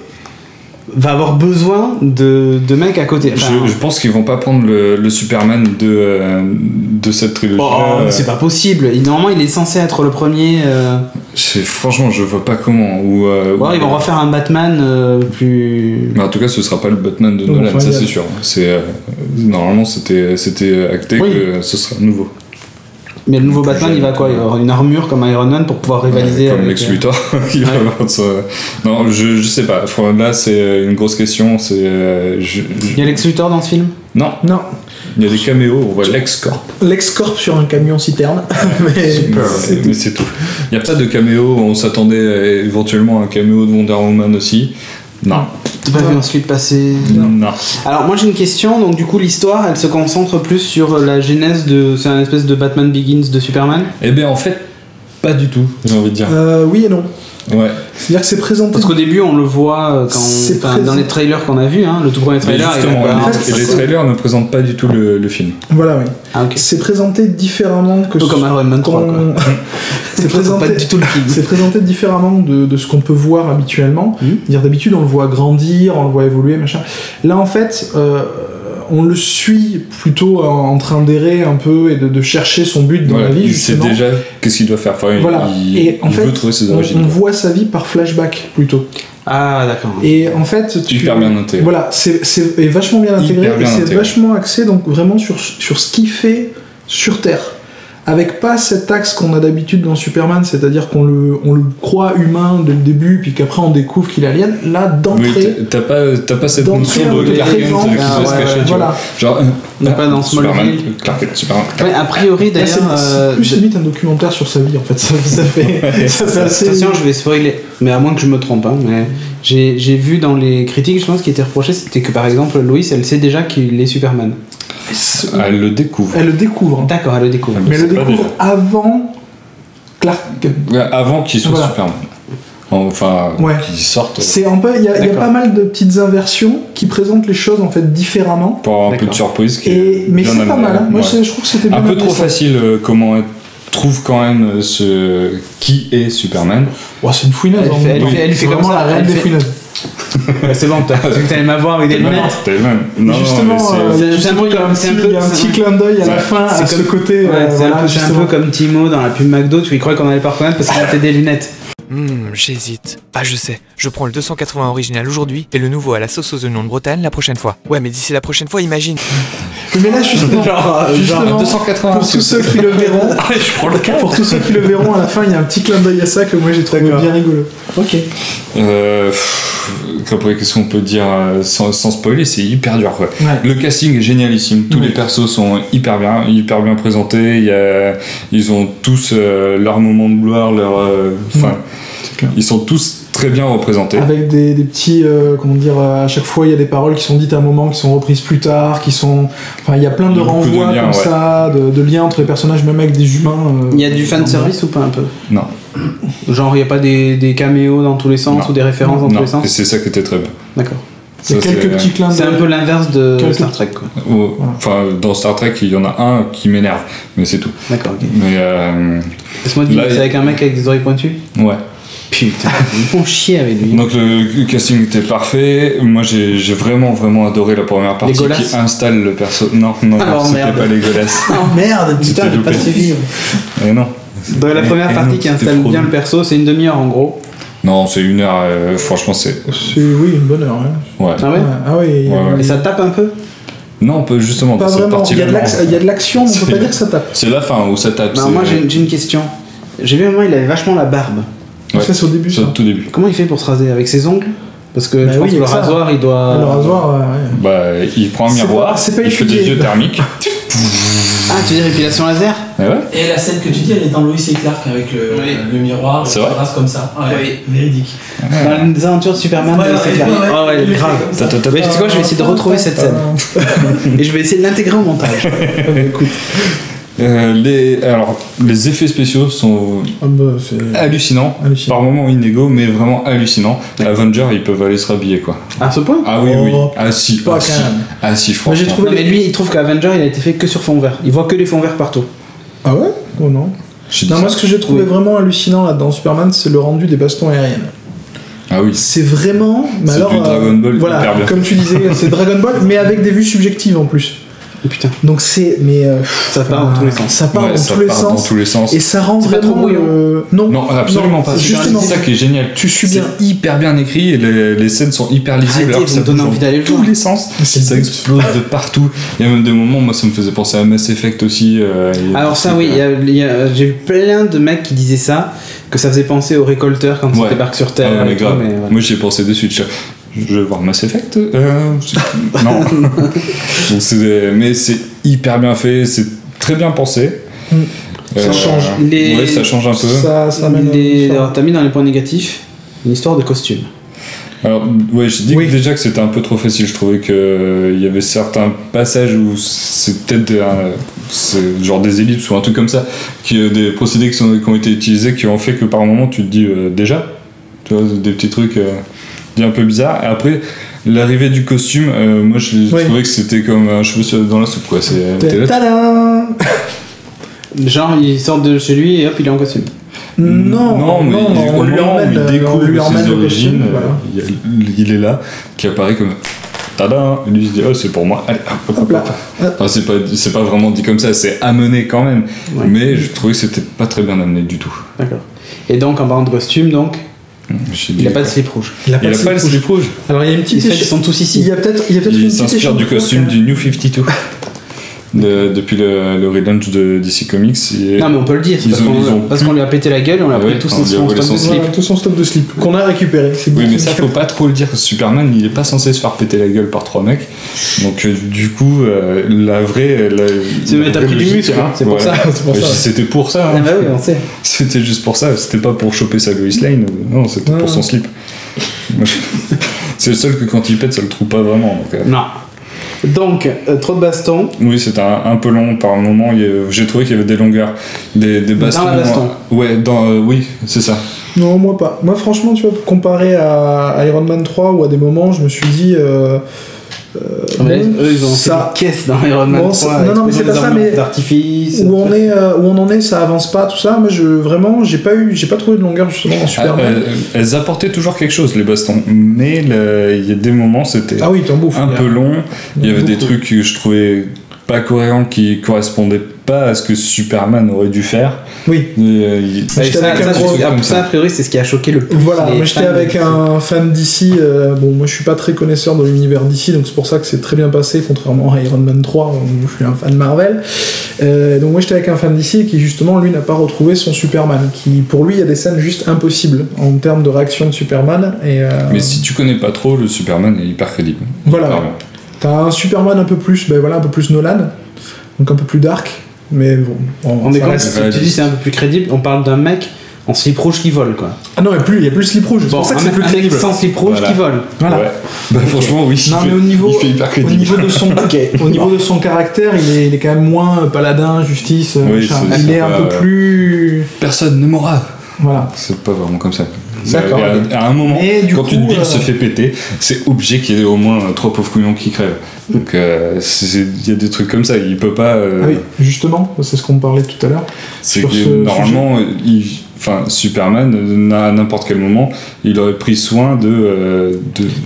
va avoir besoin de mecs à côté. Enfin, je pense qu'ils vont pas prendre le Superman de cette trilogie. C'est pas possible. Normalement, il est censé être le premier. Franchement, je vois pas comment. Ils vont refaire un Batman plus. Mais en tout cas, ce sera pas le Batman de Nolan, ça c'est sûr. Normalement, c'était acté que ce sera nouveau. Mais le nouveau Batman, il va quoi? Il va avoir une armure comme Iron Man pour pouvoir rivaliser comme Lex Luthor. Il va avoir ça. Non, je sais pas. Là, c'est une grosse question. Il y a Lex Luthor dans ce film? Non. Il y a des caméos. On voit LexCorp. LexCorp sur un camion citerne. mais c'est tout. Il n'y a pas de caméo. On s'attendait éventuellement à un caméo de Wonder Woman aussi. Non. T'as pas vu ensuite passer? Non. Alors moi j'ai une question, donc du coup l'histoire elle se concentre plus sur la genèse c'est un espèce de Batman Begins de Superman? Eh bien en fait, pas du tout, j'ai envie de dire. Oui et non. Ouais. C'est-à-dire que c'est présenté. Parce qu'au début on le voit dans les trailers qu'on a vus, hein, le tout premier trailer. Les trailers ne présentent pas du tout le film. Voilà, oui. Ah, okay. C'est présenté différemment que. Un peu comme Iron Man 3. C'est présenté pas du tout le film. C'est présenté différemment de ce qu'on peut voir habituellement. Dire d'habitude on le voit grandir, on le voit évoluer, machin. Là en fait. on le suit plutôt en train d'errer un peu et de chercher son but dans la vie. Il sait déjà qu'est-ce qu'il doit faire. Enfin, voilà. Et en fait, veut trouver ses origines. On voit sa vie par flashback plutôt. Ah, d'accord. Et en fait, hyper bien intégré. Voilà, c'est vachement bien intégré. Et c'est vachement axé donc vraiment sur ce qu'il fait sur Terre. Avec pas cet axe qu'on a d'habitude dans Superman, c'est-à-dire qu'on le croit humain dès le début, puis qu'après on découvre qu'il est alien. Là, d'entrée... Oui, t'as pas cette notion de Clark Kent qui doit se cacher, voilà. Genre... on n'est pas dans Smallville. Clark Kent, Superman. Ouais, a priori, d'ailleurs... c'est plus limite un documentaire sur sa vie, en fait. Ça fait assez... Attention, je vais spoiler, mais à moins que je me trompe, hein, mais j'ai vu dans les critiques, je pense, qui était reproché, c'était que, par exemple, Lois, elle sait déjà qu'il est Superman. Elle le découvre. Elle le découvre. D'accord, elle le découvre. Mais elle le découvre avant Clark Kent. Avant qu'il soit Superman. Enfin, qu'il sorte. C'est un peu, il y a pas mal de petites inversions qui présentent les choses en fait différemment. Pour avoir un peu de surprise. Mais c'est pas mal. Hein. Moi, je trouve que c'était bien. Un peu trop facile. Comment elle trouve quand même qui est Superman. C'est une fouineuse. Elle fait vraiment la reine des fouineuses. C'est bon, t'as cru que t'allais m'avoir avec des lunettes. Non, justement, c'est un petit clin d'œil à la fin à ce côté. C'est un peu comme Timo dans la pub McDo, tu y croyais qu'on allait pas reconnaître parce qu'il mettait des lunettes. J'hésite. Ah, je sais. Je prends le 280 original aujourd'hui et le nouveau à la sauce aux oignons de Bretagne la prochaine fois. Ouais, mais d'ici la prochaine fois, imagine. Mais là, justement, genre 280 pour tous ceux qui le verront, je prends le cas. Pour tous ceux qui le verront, à la fin, il y a un petit clin d'œil à ça que moi j'ai trouvé bien rigolo. Ok. Après, qu'est-ce qu'on peut dire sans spoiler, c'est hyper dur. Quoi. Ouais. Le casting est génialissime. Tous les persos sont hyper bien présentés. Ils ont tous leur moment de gloire, ils sont tous très bien représentés. Avec des petits, comment dire, à chaque fois il y a des paroles qui sont dites à un moment, qui sont reprises plus tard, il y a plein de renvois comme ça, de liens entre les personnages, même avec des humains. Il y a du fanservice ou pas un peu? Non. Genre il n'y a pas des caméos dans tous les sens ou des références dans tous les sens? Et c'est ça qui était très bien. D'accord. Il y a quelques petits clins d'œil. C'est un peu l'inverse de Star Trek, quoi. Enfin, dans Star Trek, il y en a un qui m'énerve, mais c'est tout. D'accord, ok. Mais laisse-moi dire, c'est avec un mec avec des oreilles pointues? Ouais. Putain, ils me font chier avec lui. Donc le casting était parfait. Moi j'ai vraiment adoré la première partie qui installe le perso. Non, c'était pas Legolas. Oh merde, putain, j'ai pas suivi. Et non. Dans la première partie qui installe bien le perso, c'est une demi-heure en gros. Non, c'est 1 heure, franchement c'est... Oui, une bonne heure. Ouais. Ah ouais? Ah oui. Et ça tape un peu? Non, justement, pas vraiment. Il y a de l'action, mais on peut pas dire que ça tape. C'est la fin où ça tape. Non, moi j'ai une question. J'ai vu un moment, il avait vachement la barbe. Ouais. Ça c'est au début. C'est au tout début. Comment il fait pour se raser? Avec ses ongles? Parce que je pense que le rasoir, il doit... Le rasoir, il prend un miroir, il fait des yeux thermiques. Ah, tu veux dire épilation laser? Ouais. Et la scène que tu dis, elle est dans Lois et Clark avec le miroir, c'est le rase comme ça. Ouais, véridique. Dans les aventures de Superman, c'est Clark. Ah ouais, grave. Mais tu sais quoi, je vais essayer de retrouver cette scène. Et je vais essayer de l'intégrer au montage. Écoute. Les effets spéciaux sont hallucinants, par moments inégaux, mais vraiment hallucinants. Avengers, ils peuvent aller se rhabiller, quoi. À ce point? Ah oui. Ah si, franchement. J'ai trouvé, mais lui, il trouve qu'Avenger, il a été fait que sur fond vert. Il voit que les fonds verts partout. Ah ouais? Oh non. Moi, ce que j'ai trouvé vraiment hallucinant là dans Superman, c'est le rendu des bastons aériennes. Ah oui. C'est vraiment. C'est du Dragon Ball. Voilà, hyper bien. comme tu disais, c'est Dragon Ball, mais avec des vues subjectives en plus. Oh, putain. Donc c'est. Ça part dans tous les sens. Ça part dans tous les sens. Et ça rend vraiment. Pas trop brouillon. Non, absolument pas. Justement, c'est ça qui est génial. Tu suis bien. C'est hyper bien écrit et les scènes sont hyper lisibles. Alors que ça donne envie d'aller le voir. Tous les sens. Ça explose de partout. Il y a même des moments, moi ça me faisait penser à Mass Effect aussi. Alors ça, oui, j'ai vu plein de mecs qui disaient ça, que ça faisait penser aux récolteurs quand ils débarquent sur Terre. Mais grave. Moi j'y ai pensé de suite. Je vais voir Mass Effect. Non. Mais c'est hyper bien fait, c'est très bien pensé. Ça change. Ça change un peu. Ça mène alors, t'as mis dans les points négatifs une histoire de costume. Alors, je dis déjà que c'était un peu trop facile. Je trouvais qu'il y avait certains passages où c'est peut-être genre des ellipses ou un truc comme ça, des procédés qui ont été utilisés qui ont fait que par moment tu te dis déjà, tu vois, des petits trucs un peu bizarres. Et après, l'arrivée du costume, moi je trouvais que c'était comme un cheveu dans la soupe, quoi. Tadam. Genre, il sort de chez lui et hop, il est en costume. Non, mais on lui emmène il découvre ses origines, voilà. il est là, qui apparaît comme tada, et lui il se dit oh c'est pour moi, allez hop là. Enfin, c'est pas vraiment dit comme ça, c'est amené quand même, mais je trouvais que c'était pas très bien amené du tout. D'accord. Et donc en parlant de costume, donc il a pas de slip rouge. Il a pas le slip rouge. Alors il y a une petite. Ils sont tous ici. Il y a peut-être il s'inspire du costume du New 52. Depuis le relaunch de DC Comics. Non mais on peut le dire, parce qu'on lui a pété la gueule et on lui a pris tout son stock de slip qu'on a récupéré. Oui mais ça faut pas trop le dire, Superman il est pas censé se faire péter la gueule par 3 mecs, donc du coup la vraie... C'est mettre à pris du muscle, c'est pour ça. C'était pour ça. Ah bah oui on sait. C'était juste pour ça, c'était pas pour choper sa Lois Lane, non c'était pour son slip. C'est le seul que quand il pète ça le trouve pas vraiment. Non. Donc, trop de bastons. Oui, c'était un peu long par moment. J'ai trouvé qu'il y avait des longueurs, des bastons. Dans la baston. Ouais, oui, c'est ça. Non, moi pas. Moi, franchement, tu vois, comparé à Iron Man 3, où à des moments, je me suis dit. Eux, ils ont ça caisse dans Iron Man 3. Non, mais c'est pas ça, mais où on en est, ça avance pas, tout ça. Moi, j'ai pas trouvé de longueur justement en Superman. Elles apportaient toujours quelque chose, les bastons, mais il y a des moments, c'était un peu long. Il y avait des trucs que je trouvais pas cohérents, qui correspondaient pas à ce que Superman aurait dû faire. Oui. Ça, a priori, c'est ce qui a choqué le plus. Voilà, moi j'étais avec un fan d'ici. Bon, moi je suis pas très connaisseur de l'univers d'ici, donc c'est pour ça que c'est très bien passé, contrairement à Iron Man 3, où je suis un fan Marvel. Donc moi j'étais avec un fan d'ici qui, justement, lui n'a pas retrouvé son Superman. Qui, pour lui, il y a des scènes juste impossibles en termes de réaction de Superman. Mais si tu connais pas trop, le Superman est hyper crédible. Voilà. T'as un Superman un peu plus Nolan, donc un peu plus dark. Mais bon, on est quand tu dis c'est un peu plus crédible, on parle d'un mec en slip rouge qui vole quoi. Ah non, il y a plus le slip rouge, c'est pour ça que c'est plus crédible. Sans slip rouge qui vole. Voilà. Ouais. Bah franchement oui. Non mais au niveau de son caractère, il est quand même moins paladin, justice, il est un peu plus personne ne mourra. Voilà. C'est pas vraiment comme ça. D'accord. À un moment, quand une ville se fait péter, c'est obligé qu'il y ait au moins 3 pauvres couillons qui crèvent. Donc il y a des trucs comme ça, il peut pas. Ah oui, justement, c'est ce qu'on parlait tout à l'heure. C'est que normalement, Superman, à n'importe quel moment, il aurait pris soin de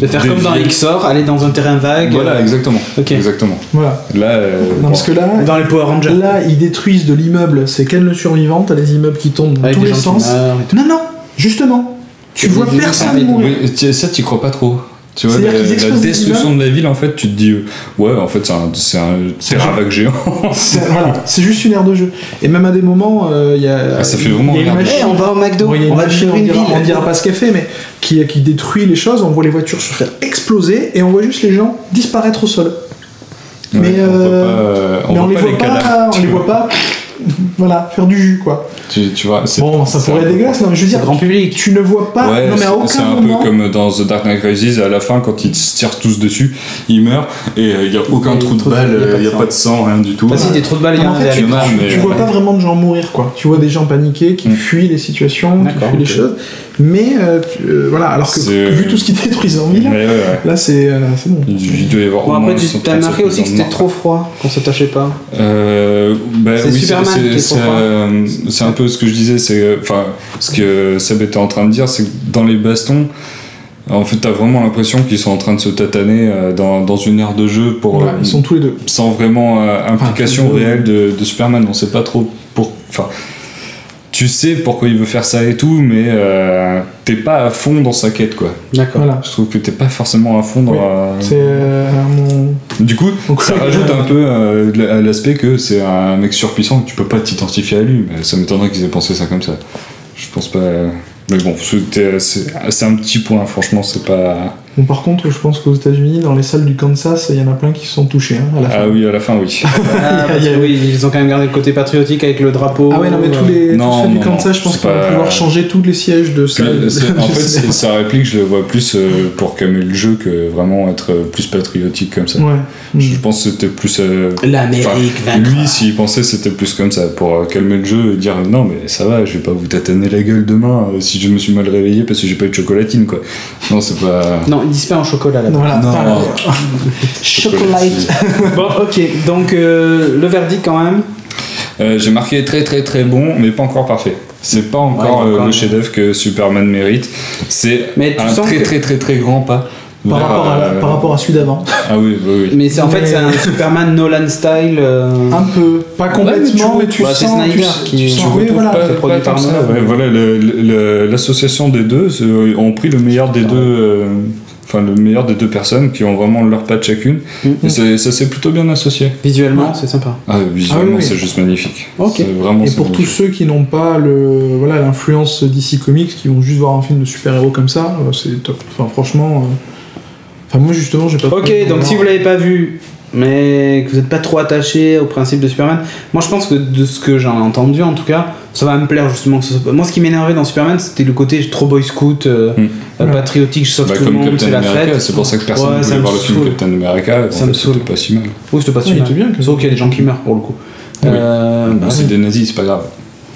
faire comme dans XOR, aller dans un terrain vague. Voilà, exactement. Okay. Exactement. Voilà. Là, parce que là, dans les Power Rangers. Là, ils détruisent de l'immeuble. C'est Ken le survivant, t'as les immeubles qui tombent dans tous les sens. Non, justement. Tu vois personne mourir. Oui, ça, t'y crois pas trop. Tu vois, la destruction de la ville, en fait, tu te dis, ouais, en fait, c'est un ravac géant. Voilà, c'est juste une aire de jeu. Et même à des moments, il y a. Ça fait vraiment une machine. On va au McDo, on va détruire une ville. On dira pas ce qu'elle fait, mais qui détruit les choses. On voit les voitures se faire exploser et on voit juste les gens disparaître au sol. Ouais, mais on les voit pas. Voilà, faire du jus quoi. Tu vois, bon, ça pourrait être dégueulasse, non mais je veux dire, grand public. Tu ne vois pas. Ouais, non mais à aucun c'est un moment... peu comme dans The Dark Knight Rises, à la fin quand ils se tirent tous dessus, ils meurent et il n'y a aucun trou de balle, il n'y a pas de sang, rien du tout. Ah si, des trous de balle, il y en a. Tu vois pas vraiment de gens mourir quoi. Tu vois des gens paniqués qui fuient les situations, qui fuient les choses. Mais voilà, alors que vu tout ce qui détruisait en ville, là c'est bon. Il doit y avoir. Bon, après, tu t'as remarqué aussi que c'était trop froid, qu'on s'attachait pas. C'est Superman qui est trop froid. C'est un peu ce que je disais, ce que Seb était en train de dire, c'est que dans les bastons, en fait, t'as vraiment l'impression qu'ils sont en train de se tataner dans une aire de jeu ils sont tous les deux. Sans vraiment implication réelle de Superman. On sait pas trop tu sais pourquoi il veut faire ça et tout, mais t'es pas à fond dans sa quête, quoi. D'accord. Voilà. Je trouve que t'es pas forcément à fond dans Du coup, ça rajoute un peu à l'aspect que c'est un mec surpuissant, que tu peux pas t'identifier à lui, mais ça m'étonnerait qu'ils aient pensé ça comme ça. Je pense pas... Mais bon, c'est un petit point, franchement, c'est pas... Bon, par contre, je pense qu'aux États-Unis, dans les salles du Kansas, il y en a plein qui se sont touchés à la fin. Ah oui, à la fin, oui. Oui, ils ont quand même gardé le côté patriotique avec le drapeau. Ah ouais, non, mais tous ceux du Kansas, je pense qu'ils vont pouvoir changer tous les sièges de salles. En fait, sa réplique, je le vois plus pour calmer le jeu que vraiment être plus patriotique comme ça. Ouais. Je pense que c'était plus... L'Amérique vaincra. Lui, s'il pensait, c'était plus comme ça, pour calmer le jeu et dire non, mais ça va, je vais pas vous tataner la gueule demain si je me suis mal réveillé parce que j'ai pas eu de chocolatine, quoi. Non, c'est pas... Non, ils disent pas en chocolat là-bas. Voilà. Non. Chocolate. Bon, ok, donc le verdict quand même. J'ai marqué très très très bon, mais pas encore parfait. C'est pas encore le chef-d'œuvre que Superman mérite. C'est un très très très très grand pas par rapport à celui d'avant. Ah oui, oui. Mais en fait, c'est un Superman Nolan style. Un peu, pas complètement, mais tu sens. C'est Snyder qui c'est produit par Nolan. Voilà, l'association des deux ont pris le meilleur des deux. Enfin, le meilleur des deux personnes qui ont vraiment leur patte chacune. Et ça s'est plutôt bien associé. Visuellement, c'est sympa. Visuellement, c'est juste magnifique. Okay. Et pour tous ceux qui n'ont pas l'influence DC Comics, qui vont juste voir un film de super-héros comme ça, c'est top. Enfin, franchement... moi, justement, j'ai pas... Ok, donc si vous l'avez pas vu, mais que vous n'êtes pas trop attaché au principe de Superman, moi je pense que de ce que j'en ai entendu, en tout cas, ça va me plaire justement. Moi, ce qui m'énervait dans Superman, c'était le côté trop boy scout, patriotique, je sauve tout le monde, c'est la fête. C'est pour ça que personne ne voulait voir le film Captain America. Ça me saoule. C'était pas si mal. Oui, c'était pas si mal. C'était bien, sauf qu'il y a des gens qui meurent pour le coup. C'est des nazis, c'est pas grave.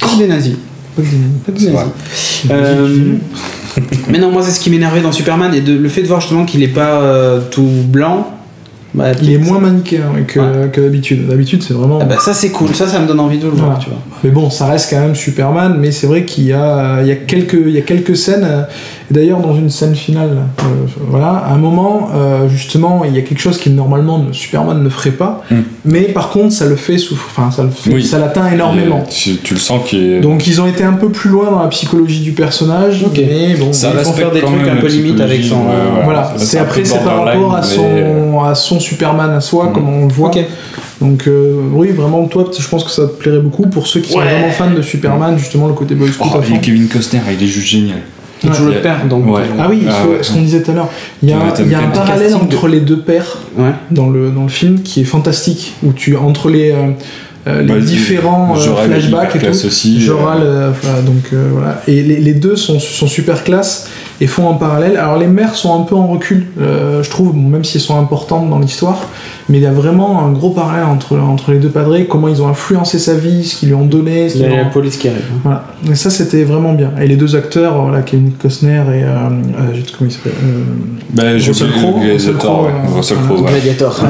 Pas des nazis. Pas des nazis. Mais non, moi c'est ce qui m'énervait dans Superman, et le fait de voir justement qu'il est pas tout blanc. Il est moins manichéen que d'habitude. D'habitude, c'est vraiment. Ça c'est cool, ça me donne envie de le voir, tu vois. Mais bon, ça reste quand même Superman, mais c'est vrai qu'il y a quelques scènes. D'ailleurs, dans une scène finale, à un moment, justement, il y a quelque chose qui normalement Superman ne ferait pas, mais par contre, ça le fait ça l'atteint énormément. Tu le sens qu'il est... Donc, ils ont été un peu plus loin dans la psychologie du personnage, mais bon, ça ils vont faire des trucs un peu limite avec son. C'est par rapport à son Superman à soi, comme on le voit. Donc oui, vraiment, toi, je pense que ça te plairait beaucoup pour ceux qui sont vraiment fans de Superman, justement le côté boy scout. Et Kevin Costner, il est juste génial. Il joue le père, donc. Ah oui, ce qu'on disait tout à l'heure. Il y a un parallèle entre les deux pères dans le film qui est fantastique, où entre les différents flashbacks et tout. Joral, et les deux sont super classe et font un parallèle. Alors les mères sont un peu en recul, je trouve, même si elles sont importantes dans l'histoire, mais il y a vraiment un gros parallèle entre les deux padrés, comment ils ont influencé sa vie, ce qu'ils lui ont donné. Il y a la police qui arrive. Voilà. Et ça, c'était vraiment bien. Et les deux acteurs, Kevin Costner et comment il s'appelle Russell Crowe. Gladiator.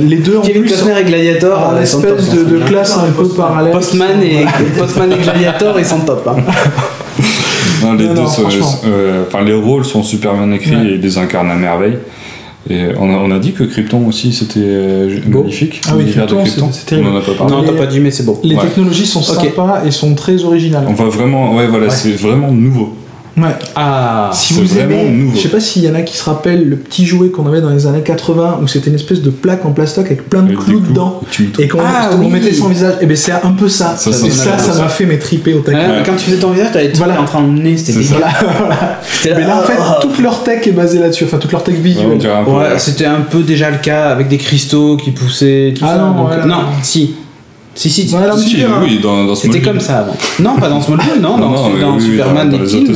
Les deux en Kevin plus, Costner et Gladiator, l'espèce de classe un peu parallèle. Postman et Gladiator, ils sont top. Non, les deux les rôles sont super bien écrits et ils les incarnent à merveille. Et on a dit que Krypton aussi c'était magnifique. Ah oui, Krypton, c'est terrible. On en a pas parlé. Non, t'as pas dit, mais c'est beau. Les technologies sont sympas et sont très originales. On va vraiment, c'est vraiment nouveau. Ouais. Si vous aimez, je sais pas s'il y en a qui se rappellent le petit jouet qu'on avait dans les années 80 où c'était une espèce de plaque en plastoc avec plein de clous dedans et qu'on mettait son visage. Et ben c'est un peu ça. Ça m'a fait triper au taquet. Quand tu faisais ton visage, t'avais tout en train de nez, c'était voilà. Mais là en fait toute leur tech est basée là-dessus, enfin toute leur tech visuelle. C'était un peu déjà le cas avec des cristaux qui poussaient. Non, si. Si, oui, dans c'était comme ça avant. Non, pas dans Smallville, dans Superman et Team.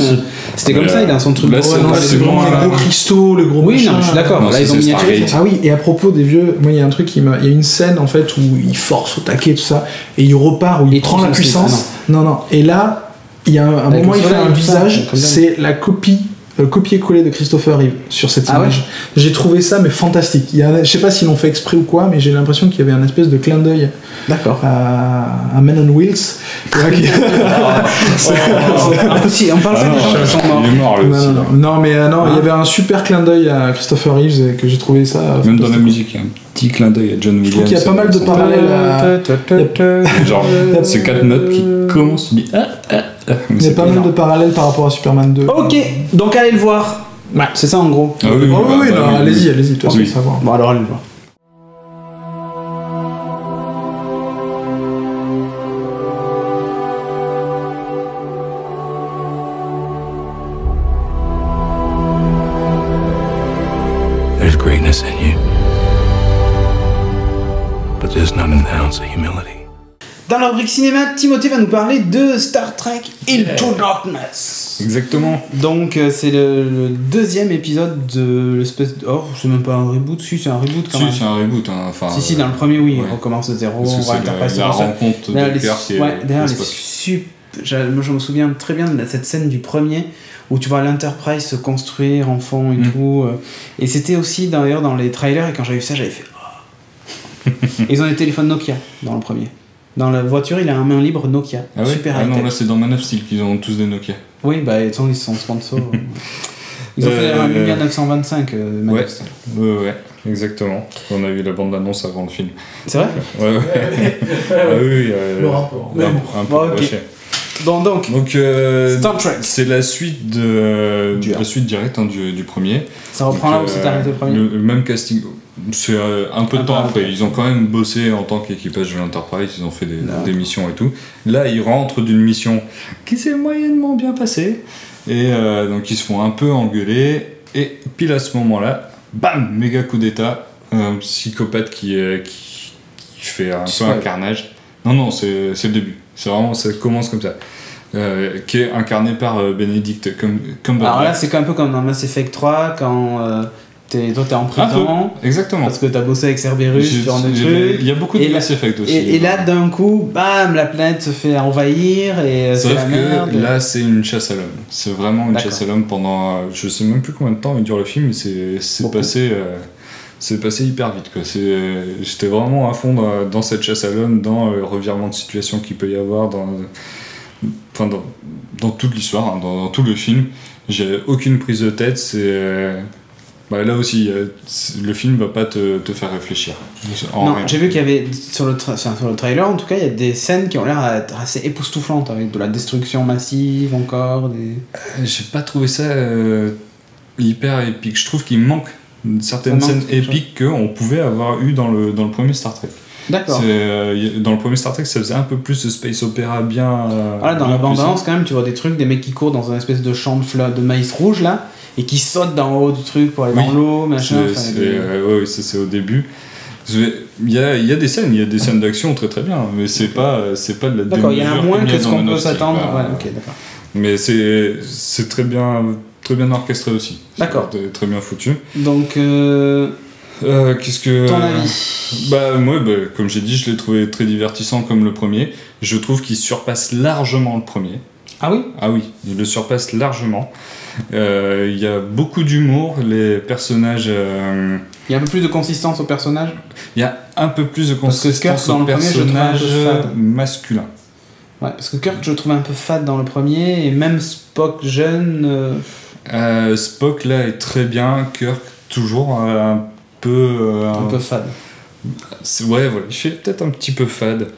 C'était comme ça, il a son truc. C'est vraiment les gros cristaux, les gros. Oui, non, je suis d'accord. Là, ils ont miniaturisé. Ah oui, et à propos des vieux, moi, il y a un truc il y a une scène en fait où il force au taquet, tout ça, et il repart, où il prend la puissance. Non. Et là, il y a un moment, il fait un visage, c'est la copier-coller de Christopher Reeve sur cette image. J'ai trouvé ça mais fantastique. Je sais pas s'ils l'ont fait exprès ou quoi, mais j'ai l'impression qu'il y avait un espèce de clin d'œil à Man on Wheels. On parle pas des gens qui sont morts. Non, mais il y avait un super clin d'œil à Christopher Reeves et que j'ai trouvé ça. Même dans la musique, il y a un petit clin d'œil à John Williams. Je trouve qu'il y a pas mal de parallèles. Genre, c'est 4 notes qui commencent. Il y a pas mal de parallèles par rapport à Superman 2. Ok, donc allez le voir. C'est ça en gros. Allez-y, de toute façon, savoir. Bon, alors allez le voir. There's greatness in you, but there's not an ounce of humility. Dans la rubrique cinéma, Timothée va nous parler de Star Trek Into Darkness. Exactement. Donc c'est le deuxième épisode de l'espèce de... Oh, c'est même pas un reboot. Si, c'est un reboot quand même. Si, c'est un reboot. Si, dans le premier, oui, il recommence de zéro. C'est la rencontre de Kirk et... D'ailleurs, moi je me souviens très bien de cette scène du premier où tu vois l'Enterprise se construire en fond et tout. Et c'était aussi d'ailleurs dans les trailers, et quand j'avais vu ça, j'avais fait... Ils ont des téléphones Nokia dans le premier. Dans la voiture, il a un main libre Nokia. Ah ouais. Super non, là c'est dans Man of Steel qu'ils ont tous des Nokia. Oui, ils sont sponsors. Ils ont fait un Lumière 925, ouais, exactement. On a vu la bande-annonce avant le film. C'est vrai? Ouais. Oui, le rapport. Un peu ok. Donc Star Trek. C'est la suite la suite directe du premier. Ça reprend là où s'est arrêté le premier. Le même casting. C'est un peu de temps après. Ils ont quand même bossé en tant qu'équipage de l'Enterprise. Ils ont fait des missions et tout. Là, ils rentrent d'une mission qui s'est moyennement bien passée. Et donc, ils se font un peu engueuler. Et pile à ce moment-là, bam, méga coup d'état. Un psychopathe qui fait un peu un carnage. Non, c'est le début. C'est vraiment, ça commence comme ça. Qui est incarné par Benedict Cumberbatch. Alors là, c'est un peu comme dans Mass Effect 3 quand t'es en prison. Exactement. Parce que t'as bossé avec Cerberus sur un truc. Il y a beaucoup de Mass Effect aussi. Et là, d'un coup, bam, la planète se fait envahir et c'est la merde. Sauf que là, c'est une chasse à l'homme. C'est vraiment une chasse à l'homme pendant. Je sais même plus combien de temps il dure le film, mais c'est passé. C'est passé hyper vite, quoi. J'étais vraiment à fond dans cette chasse à l'homme, dans le revirement de situation qu'il peut y avoir, dans toute l'histoire, hein, dans tout le film. J'ai aucune prise de tête. Là aussi, le film va pas te faire réfléchir. Non, j'ai vu qu'il y avait sur le trailer, en tout cas, il y a des scènes qui ont l'air assez époustouflantes, avec de la destruction massive encore. J'ai pas trouvé ça hyper épique. Je trouve qu'il manque certaines scènes épiques qu'on pouvait avoir eu dans le premier Star Trek. D'accord. Dans le premier Star Trek, ça faisait un peu plus de space opéra bien. Voilà, dans la bande-annonce, quand même, tu vois des trucs, des mecs qui courent dans une espèce de champ de maïs rouge là, et qui sautent d'en haut du truc pour aller dans l'eau, machin. Oui, c'est au début. Il y a des scènes d'action très très bien, mais c'est pas de la demi-mesure. D'accord, il y en a moins que ce qu'on peut s'attendre. Ouais, ok, d'accord. Mais c'est très bien orchestré aussi. D'accord. Très bien foutu. Donc, qu'est-ce que. Ton avis? Moi, comme j'ai dit, je l'ai trouvé très divertissant comme le premier. Je trouve qu'il surpasse largement le premier. Ah oui? Ah oui, il le surpasse largement. Il y a beaucoup d'humour, les personnages. Il y a un peu plus de consistance au personnage. Il y a un peu plus de consistance au personnage masculin. Ouais, parce que Kirk, je le trouve un peu fade dans le premier, et même Spock jeune. Spock là est très bien, Kirk toujours un peu fade. Ouais, voilà, il fait peut-être un petit peu fade.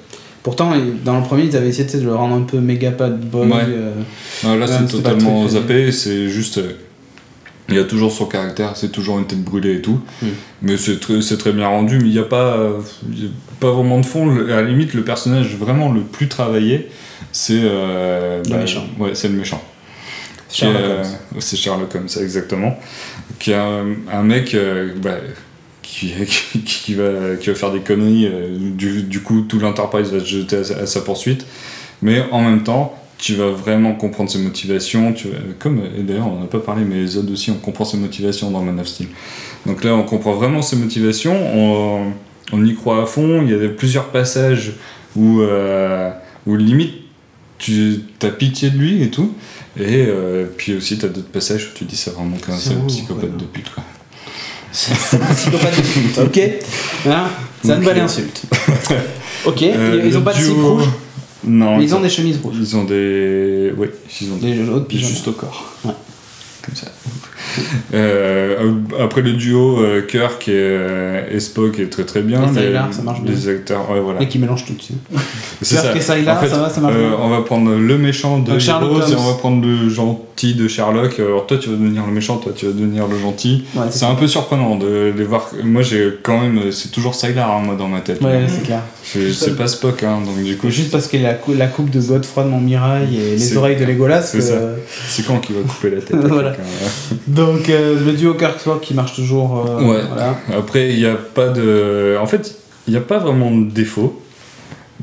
Pourtant, dans le premier, ils avaient essayé de le rendre un peu méga bad boy. Ouais. Non, là, c'est totalement zappé. C'est juste. Il y a toujours son caractère, c'est toujours une tête brûlée et tout. Mais c'est très bien rendu, mais il n'y a pas vraiment de fond. À la limite, le personnage vraiment le plus travaillé, c'est. le méchant. Ouais, c'est le méchant. C'est Sherlock Holmes, exactement. Qui est un mec. Qui va faire des conneries, du coup tout l'Enterprise va se jeter à sa poursuite, mais en même temps tu vas vraiment comprendre ses motivations, et d'ailleurs on n'a pas parlé, mais Zod aussi, on comprend ses motivations dans Man of Steel. Donc là on comprend vraiment ses motivations, on y croit à fond. Il y a plusieurs passages où limite tu as pitié de lui et tout, et puis aussi tu as d'autres passages où tu dis c'est vraiment qu'un seul psychopathe de pute, quoi. C'est un psychopathe de pute, ok, hein, ça ne valait insulte. Ok, ils ont pas de slip rouge. Non. Ils ont des chemises rouges. Ils ont des. Oui, ils ont des autres pyjamas. Juste au corps. Ouais. Comme ça. Après le duo Kirk et Spock est très très bien. Et Sylar, ça marche bien. Les acteurs, ouais, voilà. Et qui mélangent tout dessus. C'est Kirk ça. et Sylar, en fait, ça marche bien. On va prendre le méchant de Heroes et on va prendre le gentil de Sherlock. Alors toi tu vas devenir le méchant, toi tu vas devenir le gentil. Ouais, c'est un peu surprenant de les voir. Moi j'ai quand même, c'est toujours Sylar, hein, moi dans ma tête. Ouais, c'est clair. C'est pas Spock, hein, donc du coup. Juste parce qu'il a la coupe de Godefroy de Montmirail et les oreilles de Legolas. C'est ça. C'est quand qu'il va couper la tête. Voilà. Donc le duo Kirk-Spock qui marche toujours. Ouais. Voilà. Après il n'y a pas de. En fait il n'y a pas vraiment de défaut,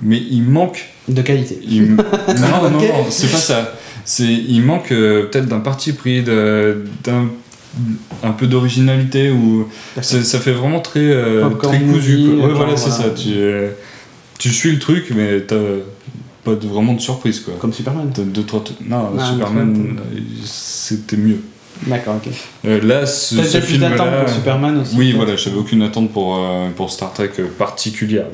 mais il manque de qualité. Non, c'est pas ça. Il manque peut-être d'un parti pris, un peu d'originalité, ou ça fait vraiment très cousu. Ouais, voilà, c'est ça. Tu suis le truc, mais t'as pas vraiment de surprise, quoi. Comme Superman. Non, Superman, c'était mieux. D'accord, ok. Là, ce film d'attente pour Superman aussi. Oui, voilà, j'avais aucune attente pour Star Trek particulière.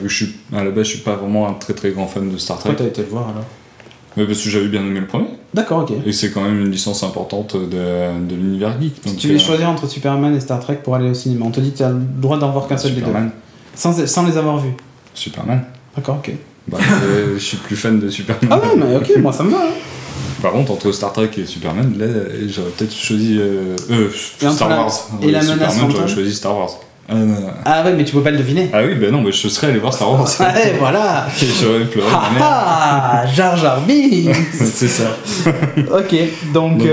À la base, je suis pas vraiment un très très grand fan de Star Trek. Pourquoi t'as été le voir alors? Mais parce que j'avais bien aimé le premier. D'accord, ok. Et c'est quand même une licence importante de l'univers geek. Donc, si tu veux choisir entre Superman et Star Trek pour aller au cinéma, on te dit que tu as le droit d'en voir qu'un seul des deux. Sans les avoir vus. Superman. D'accord, ok. Bah, je suis plus fan de Superman. Ah ouais, mais ok, moi ça me va. Hein. Par contre, entre Star Trek et Superman, là, j'aurais peut-être choisi Star Wars. Et la menace Superman, j'aurais choisi Star Wars. Ah ouais, mais tu peux pas le deviner. Ah oui, ben non, mais je serais allé voir Star Wars. Ouais, voilà. Et j'aurais pleuré. Ah, Jar Jar Binks. C'est ça. Ok, donc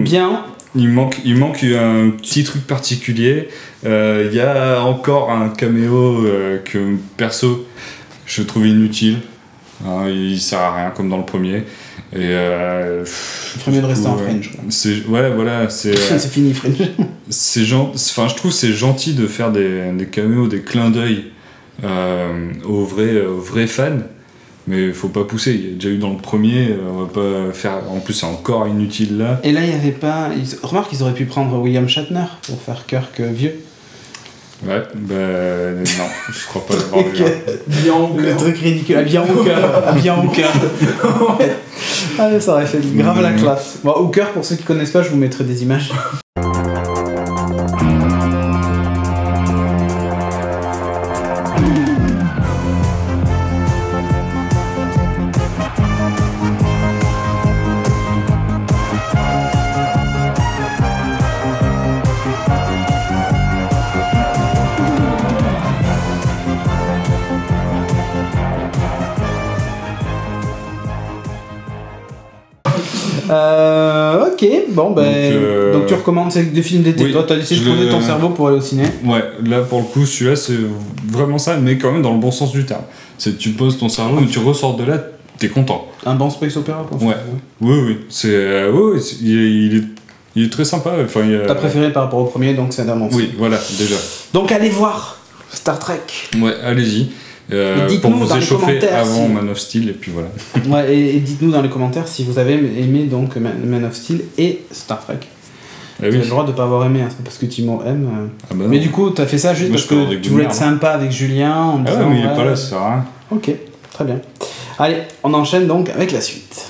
bien. Il manque un petit truc particulier. Il y a encore un caméo que perso je trouve inutile. Il sert à rien comme dans le premier. Et le premier de rester en Fringe. Ouais, voilà, c'est fini Fringe. Je trouve c'est gentil de faire des caméos, des clins d'œil aux vrais fans. Mais faut pas pousser, il y a déjà eu dans le premier, on va pas faire. En plus, c'est encore inutile là. Et là, il y avait pas. Remarque, ils auraient pu prendre William Shatner pour faire Kirk vieux. Ouais, non, je crois pas l'avoir vu. Le truc ridicule, habillé en Hooker. Ouais. Ah, ça aurait fait grave la classe. Bon, Hooker, pour ceux qui connaissent pas, je vous mettrai des images. Ok, bon donc tu recommandes ces deux films d'été. Oui, toi, t'as décidé de poser ton cerveau pour aller au ciné. Ouais, là pour le coup, celui-là c'est vraiment ça, mais quand même dans le bon sens du terme. C'est tu poses ton cerveau et tu ressors de là, t'es content. Un bon space opéra, quoi. Ouais, oui, il est très sympa. Enfin, t'as préféré par rapport au premier, donc c'est un Oui, voilà, déjà. Donc allez voir Star Trek. Ouais, allez-y. Pour vous échauffer avant Man of Steel et puis voilà. Ouais, et dites-nous dans les commentaires si vous avez aimé donc Man of Steel et Star Trek. Tu as le droit de pas avoir aimé, hein, c'est parce que Timo aime. Mais du coup, t'as fait ça juste parce que tu voulais être sympa avec Julien en disant, ouais, mais il est pas là, ça sert à rien. Ok, très bien. Allez, on enchaîne donc avec la suite.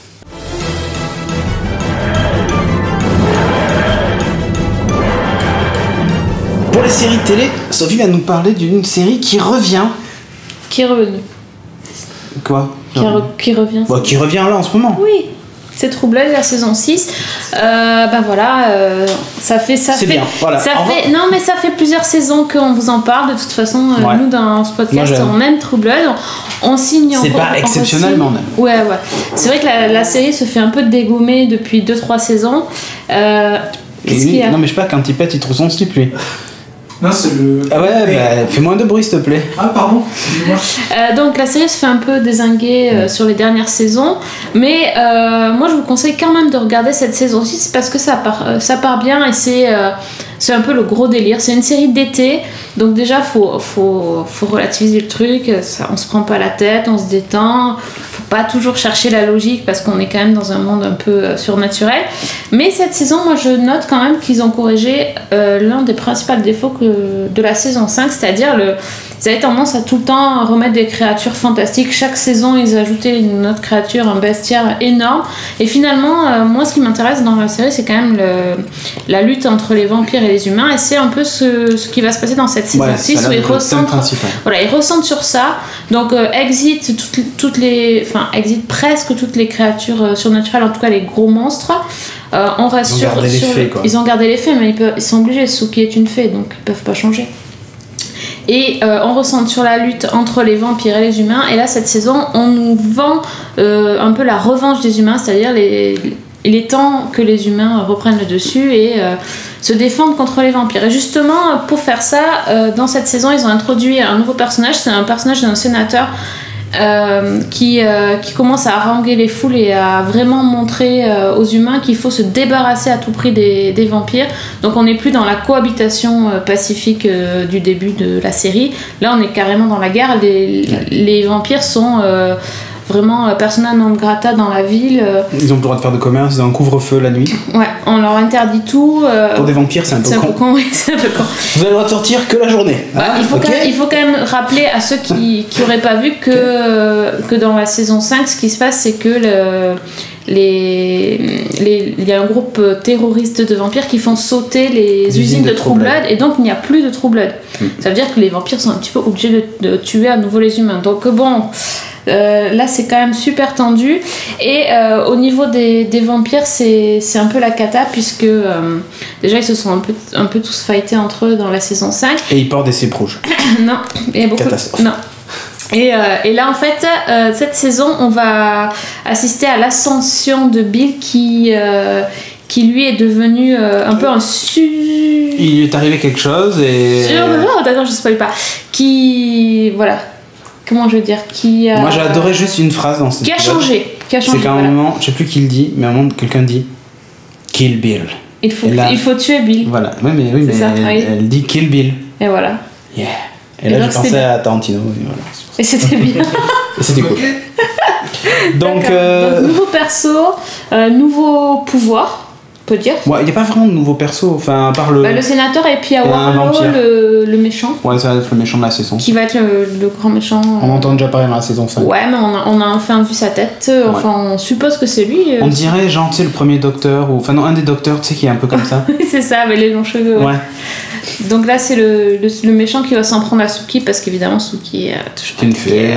Pour les séries de télé, Sophie va nous parler d'une série qui revient. Qui est revenu. Quoi qui revient. Bon, qui revient là en ce moment. Oui, c'est True Blood, la saison 6. Ça fait. Bien, voilà. Non, mais ça fait plusieurs saisons qu'on vous en parle. De toute façon, nous, dans ce podcast, on aime True Blood. On signe en. C'est pas exceptionnel, mais on aime. Ouais. C'est vrai que la série se fait un peu dégommer depuis 2-3 saisons. Qu'est-ce qu'il y a ? Non, mais je sais pas, quand il pète, il trouve son slip, lui. Non, c'est le. Ah ouais, fais moins de bruit s'il te plaît. Ah, pardon, excuse-moi. Donc la série se fait un peu dézinguer sur les dernières saisons, mais moi je vous conseille quand même de regarder cette saison 6 parce que ça part bien et c'est un peu le gros délire. C'est une série d'été, donc déjà faut relativiser le truc, on se prend pas la tête, on se détend, faut pas toujours chercher la logique parce qu'on est quand même dans un monde un peu surnaturel. Mais cette saison, moi je note quand même qu'ils ont corrigé l'un des principaux défauts de la saison 5, c'est-à-dire ils avaient tendance à tout le temps remettre des créatures fantastiques. Chaque saison, ils ajoutaient une autre créature, un bestiaire énorme. Et finalement, moi, ce qui m'intéresse dans la série, c'est quand même la lutte entre les vampires et les humains. Et c'est un peu ce qui va se passer dans cette saison 6 où ils recentrent sur ça. Donc, exit presque toutes les créatures surnaturelles, en tout cas les gros monstres. On reste ils ont gardé les faits, mais ils sont obligés. Suki est une fée, donc ils peuvent pas changer. Et on recentre sur la lutte entre les vampires et les humains. Et là, cette saison, on nous vend un peu la revanche des humains, c'est-à-dire il est temps que les humains reprennent le dessus et se défendent contre les vampires. Et justement, pour faire ça, dans cette saison, ils ont introduit un nouveau personnage. C'est un personnage d'un sénateur qui commence à haranguer les foules et à vraiment montrer aux humains qu'il faut se débarrasser à tout prix des vampires. Donc on n'est plus dans la cohabitation pacifique du début de la série. Là on est carrément dans la guerre. Les vampires sont vraiment persona non grata dans la ville. Ils ont le droit de faire de commerce, ils ont un couvre-feu la nuit. Ouais, on leur interdit tout. Pour des vampires, c'est un peu con. Oui, c'est un peu con. Vous avez le droit de sortir que la journée. Il faut quand même rappeler à ceux qui n'auraient pas vu que dans la saison 5, ce qui se passe, c'est que il y a un groupe terroriste de vampires qui font sauter les usines de True Blood, et donc il n'y a plus de True Blood. Ça veut dire que les vampires sont un petit peu obligés de tuer à nouveau les humains. Donc bon, là c'est quand même super tendu, et au niveau des vampires c'est un peu la cata, puisque déjà ils se sont un peu tous fightés entre eux dans la saison 5. Et ils portent des slips rouges. Non, il y a beaucoup. Catastrophe. Non. Et là en fait cette saison on va assister à l'ascension de Bill qui lui est devenu un peu un il lui est arrivé quelque chose et d'accord, je spoil pas, voilà, comment je veux dire, moi j'ai adoré juste une phrase dans ce qui a changé, c'est qu'à un moment, je sais plus qui le dit, mais à un moment quelqu'un dit Kill Bill, il faut tuer Bill, voilà. Oui, mais elle dit Kill Bill, et voilà, yeah. Et là, j'ai pensé à Tarantino. Et c'était bien. Et c'était cool. Donc, nouveau perso, nouveau pouvoir, on peut dire. Ouais, il n'y a pas vraiment de nouveau perso. Enfin, à part le sénateur et puis Warlow, le méchant. Ouais, ça va être le méchant de la saison. Qui va être le grand méchant. On entend déjà parler dans la saison 5. Ouais, mais on a enfin vu sa tête. Enfin, on suppose que c'est lui. On dirait, genre, tu sais, le premier docteur, enfin, non, un des docteurs, tu sais, qui est un peu comme ça. C'est ça, avec les longs cheveux. Ouais. Donc là, c'est le méchant qui va s'en prendre à Suki, parce qu'évidemment, Suki toujours une fée.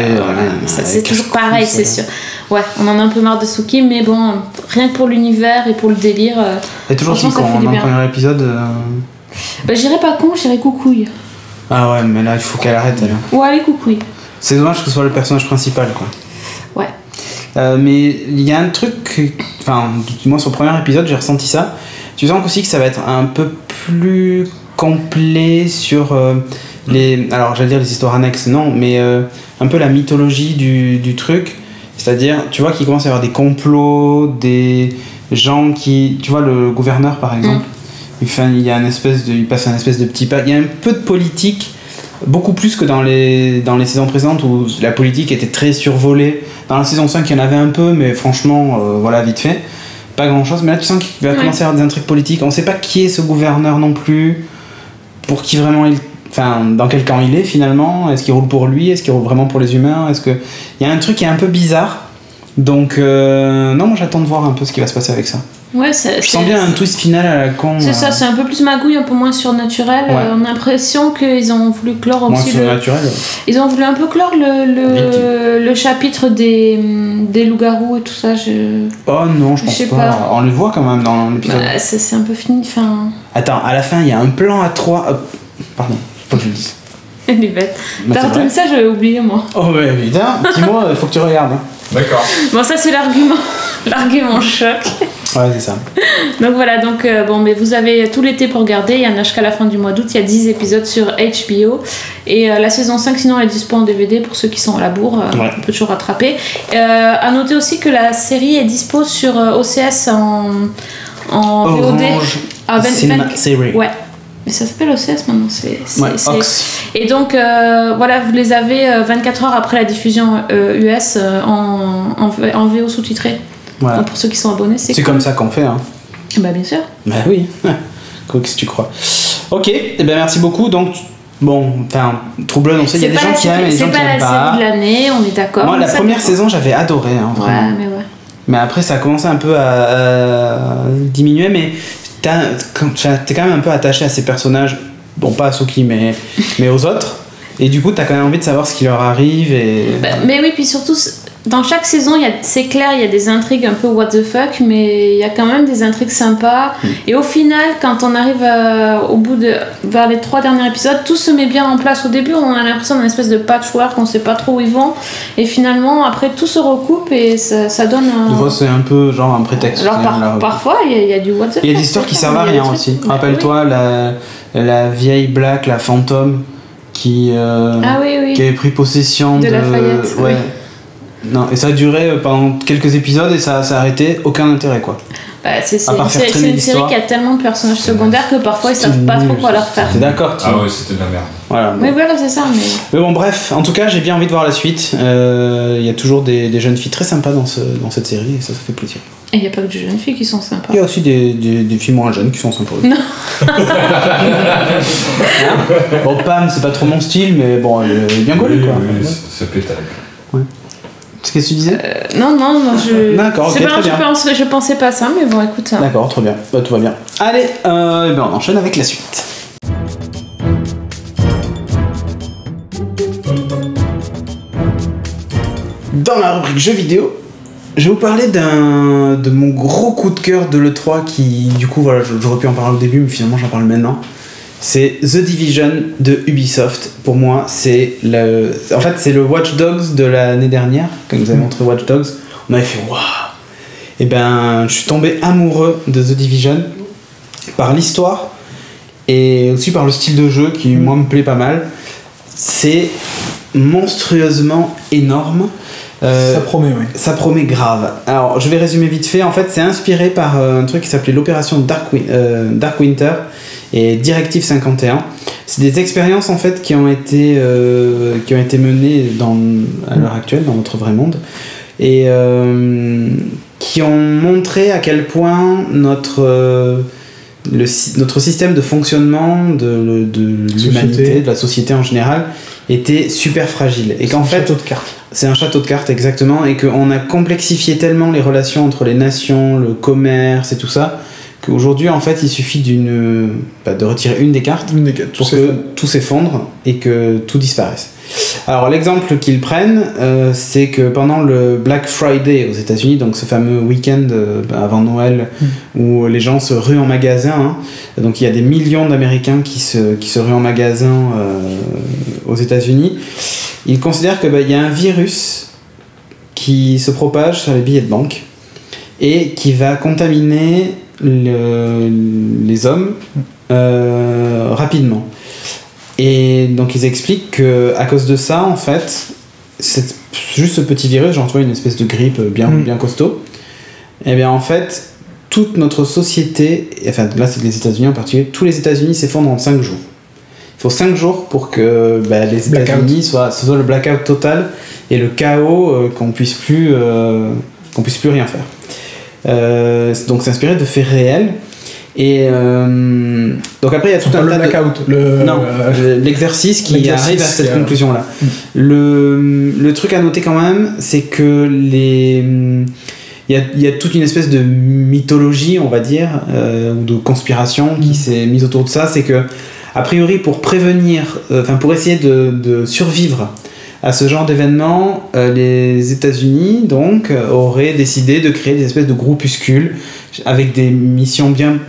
C'est toujours pareil, c'est sûr. Ouais, on en a un peu marre de Suki, mais bon, rien que pour l'univers et pour le délire. Et toujours si con, dans le premier épisode. J'irai pas con, j'irai coucouille. Ah ouais, mais là, il faut qu'elle arrête, elle. Ouais, elle est coucouille. C'est dommage que ce soit le personnage principal, quoi. Ouais. Mais il y a un truc, enfin, du moins sur le premier épisode, j'ai ressenti ça. Tu sens aussi que ça va être un peu plus complet sur alors j'allais dire les histoires annexes, non, mais un peu la mythologie du truc, c'est-à-dire tu vois qu'il commence à y avoir des complots, des gens qui, tu vois, le gouverneur par exemple, il passe un espèce de petit pas, il y a un peu de politique, beaucoup plus que dans les saisons précédentes où la politique était très survolée. Dans la saison 5 il y en avait un peu, mais franchement voilà, vite fait, pas grand chose. Mais là tu sens qu'il va commencer à avoir des intrigues politiques, on sait pas qui est ce gouverneur non plus, pour qui vraiment dans quel camp il est finalement, est-ce qu'il roule pour lui, est-ce qu'il roule vraiment pour les humains, il y a un truc qui est un peu bizarre, donc non, moi j'attends de voir un peu ce qui va se passer avec ça. Ouais, je sens bien un twist final à la con. C'est ça, c'est un peu plus magouille, un peu moins surnaturel. Ouais. On a l'impression qu'ils ont voulu clore moins aussi surnaturel. Ils ont voulu un peu clore le chapitre des loups-garous et tout ça. Oh non, je pense pas. On le voit quand même dans l'épisode. C'est un peu fini. Attends, à la fin, il y a un plan à 3. Pardon, faut que je le dise. Elle est bête. T'as retenu ça, j'avais oublié moi. Oh, ouais, évidemment. Dis-moi, il faut que tu regardes. D'accord. Bon, ça, c'est l'argument choc. Ouais, c'est ça. Donc voilà, mais vous avez tout l'été pour regarder. Il y en a jusqu'à la fin du mois d'août. Il y a 10 épisodes sur HBO. Et la saison 5, sinon, elle est dispo en DVD pour ceux qui sont à la bourre. On peut toujours rattraper. À noter aussi que la série est dispo sur OCS en VOD. Série. Ouais. Mais ça s'appelle OCS maintenant. Ox. Et donc, voilà, vous les avez 24 heures après la diffusion US en VO sous-titré. Voilà. Donc pour ceux qui sont abonnés, c'est cool. Comme ça qu'on fait, hein. Bah bien sûr. Bah oui. Qu'est-ce que tu crois. Ok, et ben merci beaucoup. Donc bon, True Blood, on sait, il y a des gens qui aiment et des gens qui n'aiment pas. C'est pas la série de l'année, on est d'accord. Moi, la première saison, j'avais adoré, hein, vraiment. Ouais, mais ouais. Mais après, ça a commencé un peu à diminuer, mais t'es quand même un peu attaché à ces personnages. Bon, pas à Suki, mais aux autres. Et du coup, t'as quand même envie de savoir ce qui leur arrive. Mais oui, puis surtout, dans chaque saison, c'est clair, il y a des intrigues un peu what the fuck, mais il y a quand même des intrigues sympas. Et au final, quand on arrive vers les 3 derniers épisodes, tout se met bien en place. Au début, on a l'impression d'une espèce de patchwork, on sait pas trop où ils vont. Et finalement, après, tout se recoupe et ça donne Tu vois, c'est un peu genre un prétexte. Alors parfois, il y a du what the fuck. Il y a des histoires qui servent à rien aussi. Rappelle-toi, la vieille Black, la fantôme, qui avait pris possession de Lafayette. Ouais. Non, et ça a duré pendant quelques épisodes et ça a arrêté, aucun intérêt quoi. c'est une série qui a tellement de personnages secondaires que parfois ils savent pas trop quoi leur faire. T'es d'accord? Ah ouais, c'était de la merde. Voilà. Mais voilà, c'est ça. Mais bon, bref, en tout cas, j'ai bien envie de voir la suite. Il y a toujours des jeunes filles très sympas dans cette série et ça fait plaisir. Et il n'y a pas que des jeunes filles qui sont sympas. Il y a aussi des filles moins jeunes qui sont sympas. Non. Bon, Pam, c'est pas trop mon style, mais bon, elle est bien gaulée, quoi. Oui, ça pétale. Ouais. Qu'est-ce que tu disais? Non, je. D'accord, ok, très bien. Je pensais pas ça, mais bon, écoute. D'accord, très bien. Bah, tout va bien. Allez, on enchaîne avec la suite. Dans la rubrique jeux vidéo, je vais vous parler de mon gros coup de cœur de l'E3 qui, du coup, voilà, j'aurais pu en parler au début, mais finalement j'en parle maintenant. C'est The Division de Ubisoft. Pour moi, c'est le Watch Dogs de l'année dernière. Quand vous avez montré Watch Dogs, on avait fait waouh. Et ben, je suis tombé amoureux de The Division par l'histoire et aussi par le style de jeu qui, moi, me plaît pas mal. C'est monstrueusement énorme. Ça promet, oui. Ça promet grave. Alors, je vais résumer vite fait. En fait, c'est inspiré par un truc qui s'appelait l'opération Dark Winter et Directive 51. C'est des expériences en fait qui ont été menées à l'heure actuelle dans notre vrai monde et qui ont montré à quel point notre système de fonctionnement de l'humanité, de la société en général, était super fragile. Et qu'en fait, château de cartes. C'est un château de cartes, exactement, et qu'on a complexifié tellement les relations entre les nations, le commerce et tout ça, qu'aujourd'hui, en fait, il suffit de retirer une des cartes pour que tout s'effondre et que tout disparaisse. Alors, l'exemple qu'ils prennent, c'est que pendant le Black Friday aux États-Unis, donc ce fameux week-end avant Noël où les gens se ruent en magasin, hein, donc il y a des millions d'Américains qui se ruent en magasin aux États-Unis, ils considèrent que y a un virus qui se propage sur les billets de banque et qui va contaminer les hommes rapidement. Et donc ils expliquent qu'à cause de ça, en fait, c'est juste ce petit virus, genre tu vois, une espèce de grippe bien costaud, et bien en fait, toute notre société, enfin là c'est les États-Unis en particulier, tous les États-Unis s'effondrent en 5 jours. Il faut 5 jours pour que les États-Unis ce soit le blackout total et le chaos qu'on puisse plus rien faire. Donc c'est inspiré de faits réels. Et donc après il y a tout un tas blackout, l'exercice qui arrive à cette conclusion là. Le truc à noter quand même, c'est que il y a toute une espèce de mythologie, on va dire, ou de conspiration qui s'est mise autour de ça. C'est que a priori pour essayer de survivre à ce genre d'événement, les États-Unis donc auraient décidé de créer des espèces de groupuscules avec des missions bien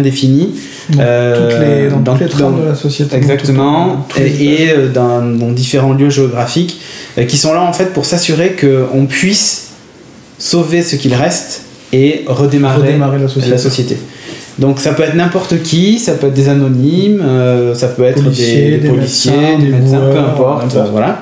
définies dans toutes les trames de la société. Exactement, dans différents lieux géographiques qui sont là en fait pour s'assurer qu'on puisse sauver ce qu'il reste et redémarrer la société. Donc ça peut être n'importe qui, ça peut être des anonymes, ça peut être des policiers, des médecins, peu importe, voilà.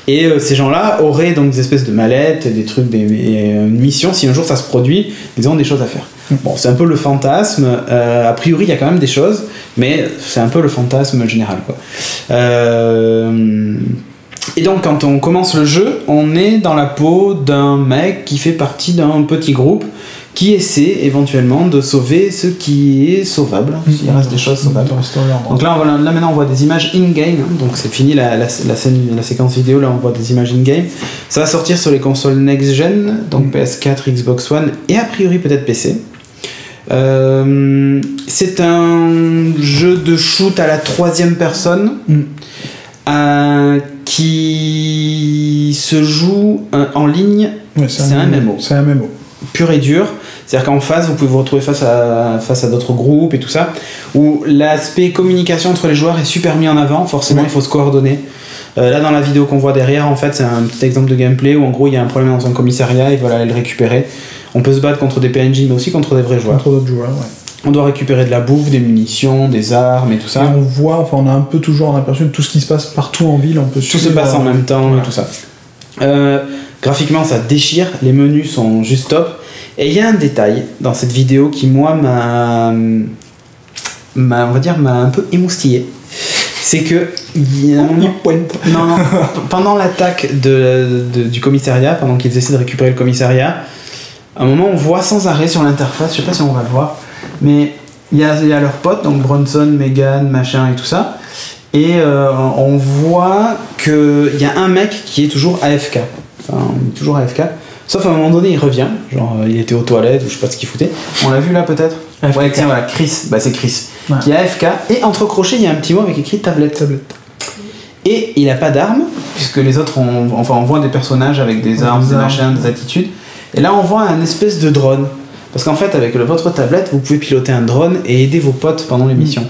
Et ces gens-là auraient donc des espèces de mallettes, des trucs, une mission, si un jour ça se produit, ils ont des choses à faire. Bon, c'est un peu le fantasme, a priori il y a quand même des choses, mais c'est un peu le fantasme général, quoi. Et donc quand on commence le jeu, on est dans la peau d'un mec qui fait partie d'un petit groupe qui essaie éventuellement de sauver ce qui est sauvable, s'il reste des choses sauvables. Donc là maintenant on voit des images in-game, hein, donc c'est fini la séquence vidéo, là on voit des images in-game. Ça va sortir sur les consoles next-gen, donc PS4, Xbox One et a priori peut-être PC. C'est un jeu de shoot à la 3e personne qui se joue en ligne. Ouais, c'est un MMO. C'est un MMO. Pur et dur, c'est-à-dire qu'en face vous pouvez vous retrouver face à d'autres groupes et tout ça, où l'aspect communication entre les joueurs est super mis en avant, forcément il faut se coordonner. Là dans la vidéo qu'on voit derrière, en fait c'est un petit exemple de gameplay où en gros il y a un problème dans un commissariat, il va aller le récupérer. On peut se battre contre des PNJ mais aussi contre des vrais joueurs. Contre d'autres joueurs, ouais. On doit récupérer de la bouffe, des munitions, des armes et tout ça. Et on a un peu toujours l'impression de tout ce qui se passe partout en ville, tout se passe en même temps et tout ça. Graphiquement ça déchire, les menus sont juste top Et il y a un détail dans cette vidéo qui, moi, m'a un peu émoustillé. C'est que pendant l'attaque du commissariat, pendant qu'ils essaient de récupérer le commissariat, à un moment on voit sans arrêt sur l'interface, je sais pas si on va le voir, mais il y a leurs potes, donc Bronson, Megan, machin et tout ça, et on voit qu'il y a un mec qui est toujours AFK, sauf à un moment donné il revient, genre il était aux toilettes ou je sais pas ce qu'il foutait, on l'a vu là peut-être. Ouais, tiens, voilà, Chris, c'est Chris, qui est AFK, et entre crochets il y a un petit mot avec écrit tablette. Et il a pas d'armes, puisque les autres on voit des personnages avec des armes, des machins, des attitudes, et là on voit un espèce de drone, parce qu'en fait avec votre tablette vous pouvez piloter un drone et aider vos potes pendant les missions.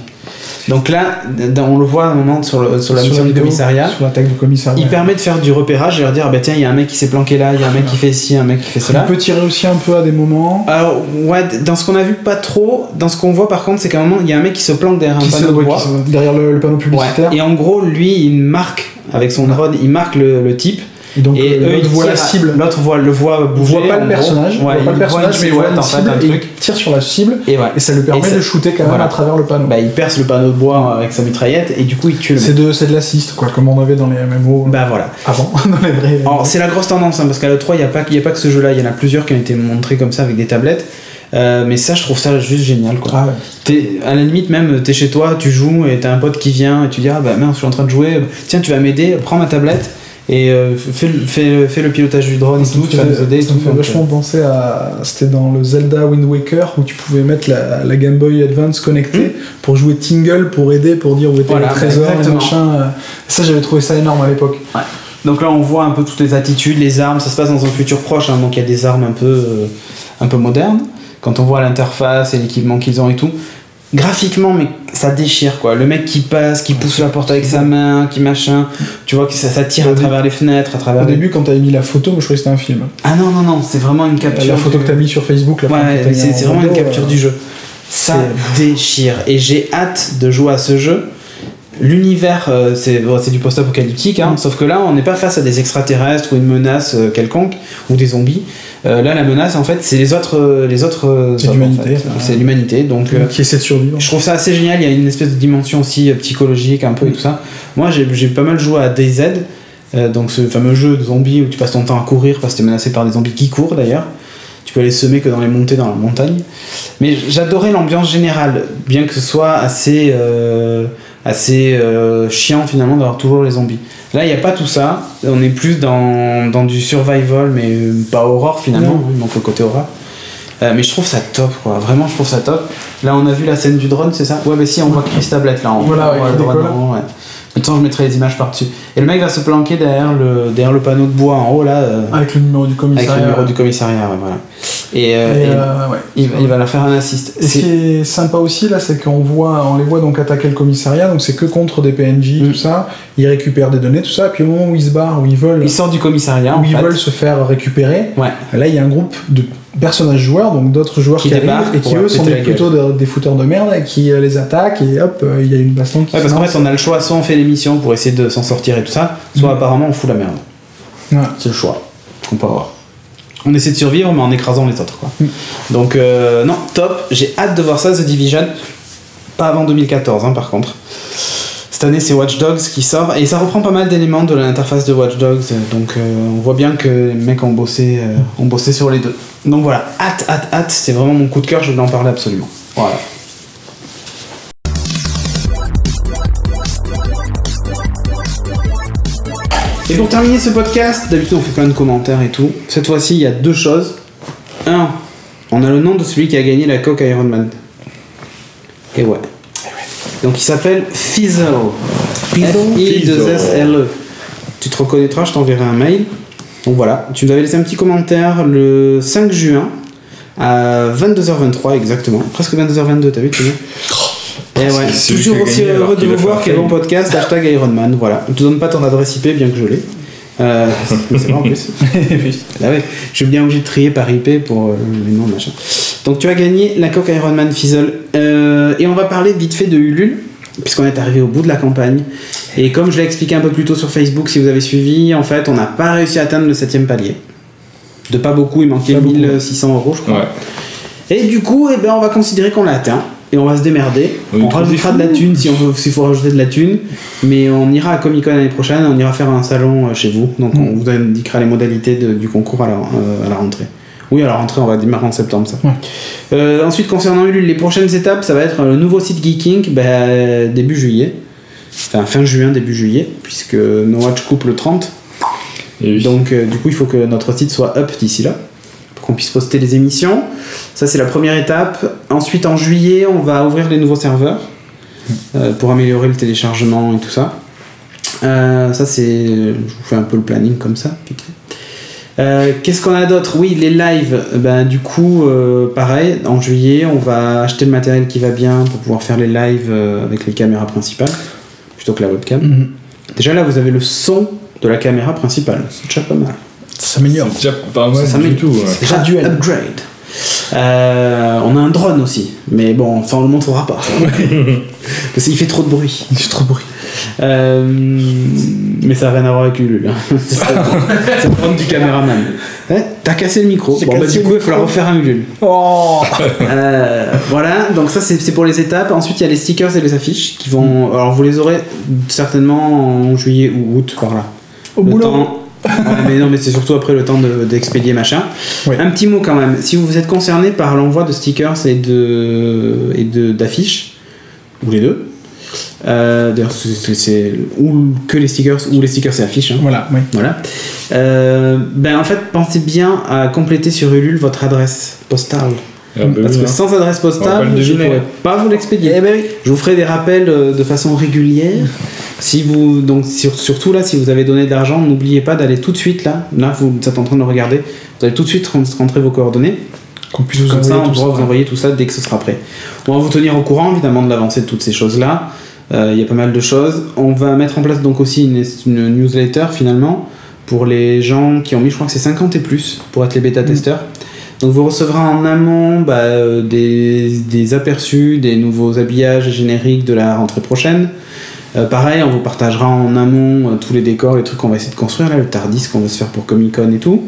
Donc là, on le voit à un moment sur la mission du commissariat. Sur l'attaque du commissariat. Il permet de faire du repérage et leur dire tiens, il y a un mec qui s'est planqué là, il y a un mec qui fait ci, un mec qui fait cela. Il peut tirer aussi un peu à des moments. Alors, ouais, dans ce qu'on a vu, pas trop. Dans ce qu'on voit par contre, c'est qu'à un moment, il y a un mec qui se planque derrière un panneau de bois. Derrière le panneau publicitaire. Ouais. Et en gros, lui, il marque, avec son drone, il marque le type. Et donc eux ils voient la cible. L'autre le voit bouger. On voit pas le personnage, mais il voit une cible et il tire sur la cible et ça lui permet de shooter quand même à travers le panneau. Il perce le panneau de bois avec sa mitraillette et du coup il tue le mec. C'est de l'assist quoi, comme on avait dans les MMO voilà. Avant, dans les vrais. Alors c'est la grosse tendance parce qu'à l'E3 il y a pas que ce jeu là, il y en a plusieurs qui ont été montrés comme ça avec des tablettes. Mais ça je trouve ça juste génial quoi. À la limite même t'es chez toi, tu joues et t'as un pote qui vient et tu dis mince je suis en train de jouer, tiens tu vas m'aider, prends ma tablette et fais le pilotage du drone et tout, tu vas nous aider. Ça me fait vachement penser à... C'était dans le Zelda Wind Waker où tu pouvais mettre la Game Boy Advance connectée pour jouer Tingle, pour aider, pour dire où était le trésor et machin. Ça j'avais trouvé ça énorme à l'époque. Ouais. Donc là on voit un peu toutes les attitudes, les armes, ça se passe dans un futur proche, donc il y a des armes un peu modernes. Quand on voit l'interface et l'équipement qu'ils ont et tout, graphiquement mais ça déchire quoi. Le mec qui passe, qui pousse la porte avec sa main, qui machin, tu vois que ça tire à travers les fenêtres, à travers. Au début quand t'as mis la photo, moi je croyais que c'était un film. Ah non, c'est vraiment une capture. La photo que t'as mis sur Facebook, c'est vraiment une capture du jeu. Ça déchire et j'ai hâte de jouer à ce jeu. L'univers, c'est du post-apocalyptique, sauf que là on n'est pas face à des extraterrestres ou une menace quelconque ou des zombies. Là la menace en fait c'est les autres c'est l'humanité, c'est l'humanité donc qui essaie de survivre. Je trouve ça assez génial, il y a une espèce de dimension aussi psychologique un peu et tout ça. Moi j'ai pas mal joué à DayZ, donc ce fameux jeu de zombies où tu passes ton temps à courir parce que t'es menacé par des zombies qui courent d'ailleurs. Tu peux aller semer que dans les montées dans la montagne, mais j'adorais l'ambiance générale, bien que ce soit assez chiant finalement d'avoir toujours les zombies. Là il n'y a pas tout ça, on est plus dans du survival mais pas horror finalement, donc le côté horreur. Mais je trouve ça top quoi, vraiment je trouve ça top. Là on a vu la scène du drone, c'est ça? Ouais mais si on voit Chris Tablette là, on voit le drone en haut, ouais. De toute façon je mettrai les images par dessus. Et le mec va se planquer derrière le panneau de bois en haut là. Avec le numéro du commissariat. Avec le numéro du commissariat, voilà. Et il va leur faire un assist. Et ce qui est sympa aussi là, c'est qu'on les voit donc attaquer le commissariat, donc c'est que contre des PNJ, tout ça. Ils récupèrent des données, tout ça. Et puis au moment où ils se barrent, où ils sortent du commissariat, où ils veulent se faire récupérer. Ouais. Là il y a un groupe de personnages joueurs, donc d'autres joueurs qui arrivent et qui eux sont plutôt des fouteurs de merde et qui les attaquent et hop, il y a une baston qui parce qu'en fait on a le choix, soit on fait l'émission pour essayer de s'en sortir et tout ça, soit apparemment on fout la merde. Ouais. C'est le choix qu'on peut avoir. On essaie de survivre mais en écrasant les autres quoi. Donc non, top, j'ai hâte de voir ça, The Division. Pas avant 2014 par contre. Cette année c'est Watch Dogs qui sort et ça reprend pas mal d'éléments de l'interface de Watch Dogs, donc on voit bien que les mecs ont bossé sur les deux. Donc voilà, hâte, c'est vraiment mon coup de cœur, je voulais en parler absolument. Voilà. Et pour terminer ce podcast, d'habitude on fait plein de commentaires et tout. Cette fois-ci il y a deux choses. Un, on a le nom de celui qui a gagné la coque Ironman. Et ouais. Donc il s'appelle Fizzle. F-I-2-S-L-E. Tu te reconnaîtras, je t'enverrai un mail. Donc voilà, tu nous avais laissé un petit commentaire le 5 juin à 22h23 exactement. Presque 22h22, t'as vu, tu vois. Et ouais, toujours aussi heureux de vous voir, quel bon podcast, hashtag Ironman, voilà. Je te donne pas ton adresse IP bien que je l'ai. C'est vrai en plus. Ah ouais, je suis bien obligé de trier par IP pour les noms machin. Donc tu as gagné la coque Ironman Fizzle. Et on va parler vite fait de Ulule, puisqu'on est arrivé au bout de la campagne. Et comme je l'ai expliqué un peu plus tôt sur Facebook, si vous avez suivi, en fait on n'a pas réussi à atteindre le 7ème palier. De pas beaucoup, il manquait 1600 €, je crois. Ouais. Et du coup, on va considérer qu'on l'a atteint. Et on va se démerder. On rajoutera de la thune s'il faut rajouter de la thune. Mais on ira à Comic Con l'année prochaine. On ira faire un salon chez vous. Donc on vous indiquera les modalités du concours à la rentrée. Oui, à la rentrée, on va démarrer en septembre, ça. Ouais. Ensuite, concernant Ulule, les prochaines étapes, ça va être le nouveau site Geeking début juillet. Enfin, fin juin, début juillet, puisque No Watch coupe le 30. Oui. Donc, du coup, il faut que notre site soit up d'ici là, pour qu'on puisse poster les émissions. Ça, c'est la première étape. Ensuite, en juillet, on va ouvrir les nouveaux serveurs pour améliorer le téléchargement et tout ça. Ça, c'est... Je vous fais un peu le planning comme ça. Qu'est-ce qu'on a d'autre? Oui, les lives. Du coup, pareil, en juillet, on va acheter le matériel qui va bien pour pouvoir faire les lives avec les caméras principales plutôt que la webcam. Déjà là, vous avez le son de la caméra principale. C'est déjà pas mal. Ça s'améliore. C'est déjà pas mal du tout. C'est déjà du upgrade. On a un drone aussi, mais bon, on le montrera pas. Parce qu'il fait trop de bruit. Il fait trop de bruit. Mais ça n'a rien à voir avec Ulule. C'est le drone du caméraman. T'as cassé le micro. Du coup, il va falloir refaire un Ulule. Voilà, donc ça c'est pour les étapes. Ensuite, il y a les stickers et les affiches qui vont. Alors, vous les aurez certainement en juillet ou août par là. Au boulot. Mais non, mais c'est surtout après le temps d'expédier machin. Oui. Un petit mot quand même. Si vous êtes concerné par l'envoi de stickers et d'affiches, ou les deux, d'ailleurs c'est ou que les stickers ou les stickers et affiches. Hein. Voilà. En fait, pensez bien à compléter sur Ulule votre adresse postale. Parce que sans adresse postale, je ne pourrais pas vous l'expédier. Je vous ferai des rappels de façon régulière. Si vous, donc surtout là, si vous avez donné de l'argent, n'oubliez pas d'aller tout de suite là vous êtes en train de le regarder, vous allez tout de suite rentrer vos coordonnées. Qu'on puisse vous Comme ça, on pourra vous envoyer tout ça dès que ce sera prêt. On va vous tenir au courant évidemment de l'avancée de toutes ces choses là. Il y a pas mal de choses. On va mettre en place donc aussi une newsletter finalement pour les gens qui ont mis, je crois que c'est 50 et plus pour être les bêta-testeurs. Donc vous recevrez en amont des aperçus, des nouveaux habillages et génériques de la rentrée prochaine. Pareil, on vous partagera en amont tous les décors, les trucs qu'on va essayer de construire, là, le Tardis qu'on va se faire pour Comic Con et tout.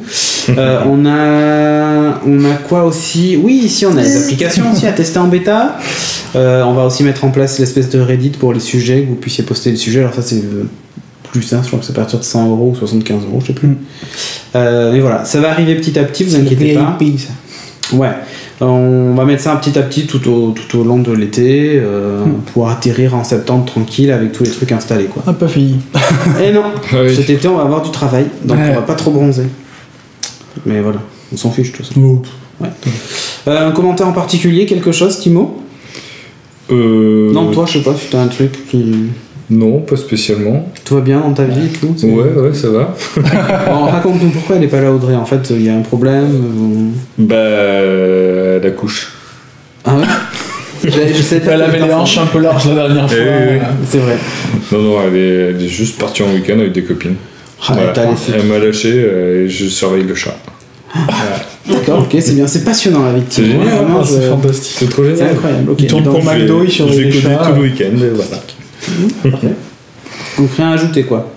On a quoi aussi? Oui, ici on a les applications aussi à tester en bêta. On va aussi mettre en place l'espèce de Reddit pour les sujets, que vous puissiez poster les sujets. Alors ça c'est plus, hein, je crois que c'est à partir de 100 € ou 75 €, je sais plus. Mais voilà, ça va arriver petit à petit, vous inquiétez pas. Ouais. On va mettre ça petit à petit tout au long de l'été pour atterrir en septembre tranquille avec tous les trucs installés quoi. Ah, pas fini. Et non, cet été on va avoir du travail donc on va pas trop bronzer. Mais voilà, on s'en fiche tout ça. Ouais. Un commentaire en particulier, quelque chose, Timo? Non, toi je sais pas si t'as un truc qui... Non, pas spécialement. Tout va bien dans ta vie et tout? Ouais, ça va. Alors, raconte-nous pourquoi elle est pas là, Audrey. En fait, il y a un problème elle accouche. Ah ouais? Je sais pas. Elle avait les hanches un peu larges la dernière fois. C'est vrai. Non, elle est juste partie en week-end avec des copines. Voilà. Elle m'a lâché et je surveille le chat. D'accord, ok, c'est bien, c'est passionnant la victime. C'est génial, c'est fantastique. C'est trop génial. C'est incroyable. Okay. Il tourne pour McDo, il surveille les chats. Je connais tout le week-end, et voilà. Donc rien à ajouter quoi.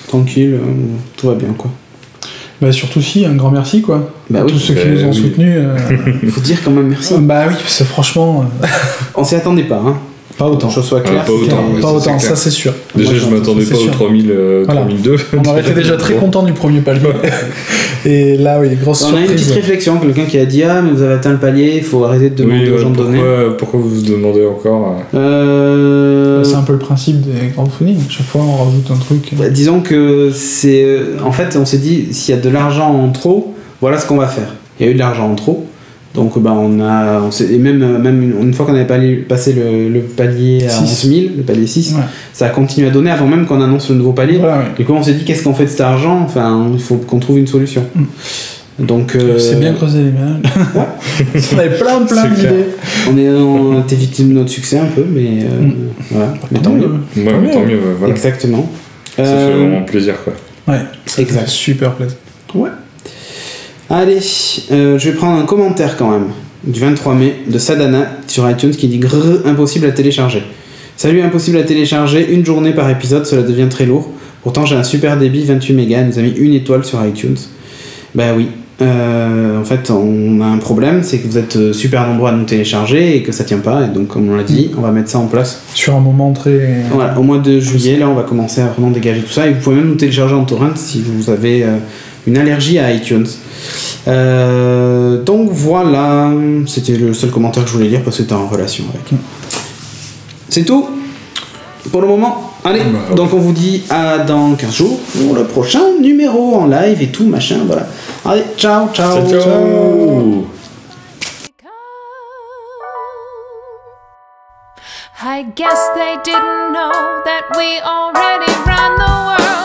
Tranquille, tout va bien quoi. Surtout si, un grand merci quoi. Tous ceux qui nous ont soutenus. Faut dire quand même merci. Oui, parce que franchement. On s'y attendait pas, hein. Pas autant. Que je sois clair. Pas autant, ça c'est sûr. Déjà, je m'attendais pas aux 3002. On aurait été déjà très content du premier palier. Et là, oui, grosse surprise. On a une petite réflexion, quelqu'un qui a dit mais vous avez atteint le palier, il faut arrêter de demander aux gens de donner. Pourquoi vous vous demandez encore C'est un peu le principe des crowdfunding. Chaque fois, on rajoute un truc. Disons que c'est. En fait, on s'est dit, s'il y a de l'argent en trop, voilà ce qu'on va faire. Il y a eu de l'argent en trop. Donc et même une fois qu'on avait passé le palier à 11 000, le palier 6, ça a continué à donner avant même qu'on annonce le nouveau palier. Du coup on s'est dit qu'est-ce qu'on fait de cet argent, enfin il faut qu'on trouve une solution. Donc c'est bien creusé les ménages. On avait plein d'idées. On était victime de notre succès un peu, mais voilà. Mais tant mieux. Tant mieux, voilà. Exactement. Ça fait vraiment plaisir quoi. Ouais, exact. Super plaisir. Ouais. Allez, je vais prendre un commentaire quand même du 23 mai de Sadana sur iTunes qui dit impossible à télécharger. Salut, impossible à télécharger, une journée par épisode, cela devient très lourd. Pourtant j'ai un super débit 28 mégas, elle nous a mis 1 étoile sur iTunes. Bah oui, en fait, on a un problème, c'est que vous êtes super nombreux à nous télécharger et que ça tient pas. Et donc, comme on l'a dit, on va mettre ça en place. Sur un moment très... Voilà, au mois de juillet, là, on va commencer à vraiment dégager tout ça. Et vous pouvez même nous télécharger en torrent si vous avez une allergie à iTunes. Donc voilà, c'était le seul commentaire que je voulais lire parce que c'était en relation avec. C'est tout pour le moment. Allez, donc on vous dit à dans 15 jours pour le prochain numéro en live et tout machin, voilà. Allez, ciao, ciao, ciao, ciao. I guess they didn't know that we already ran the world.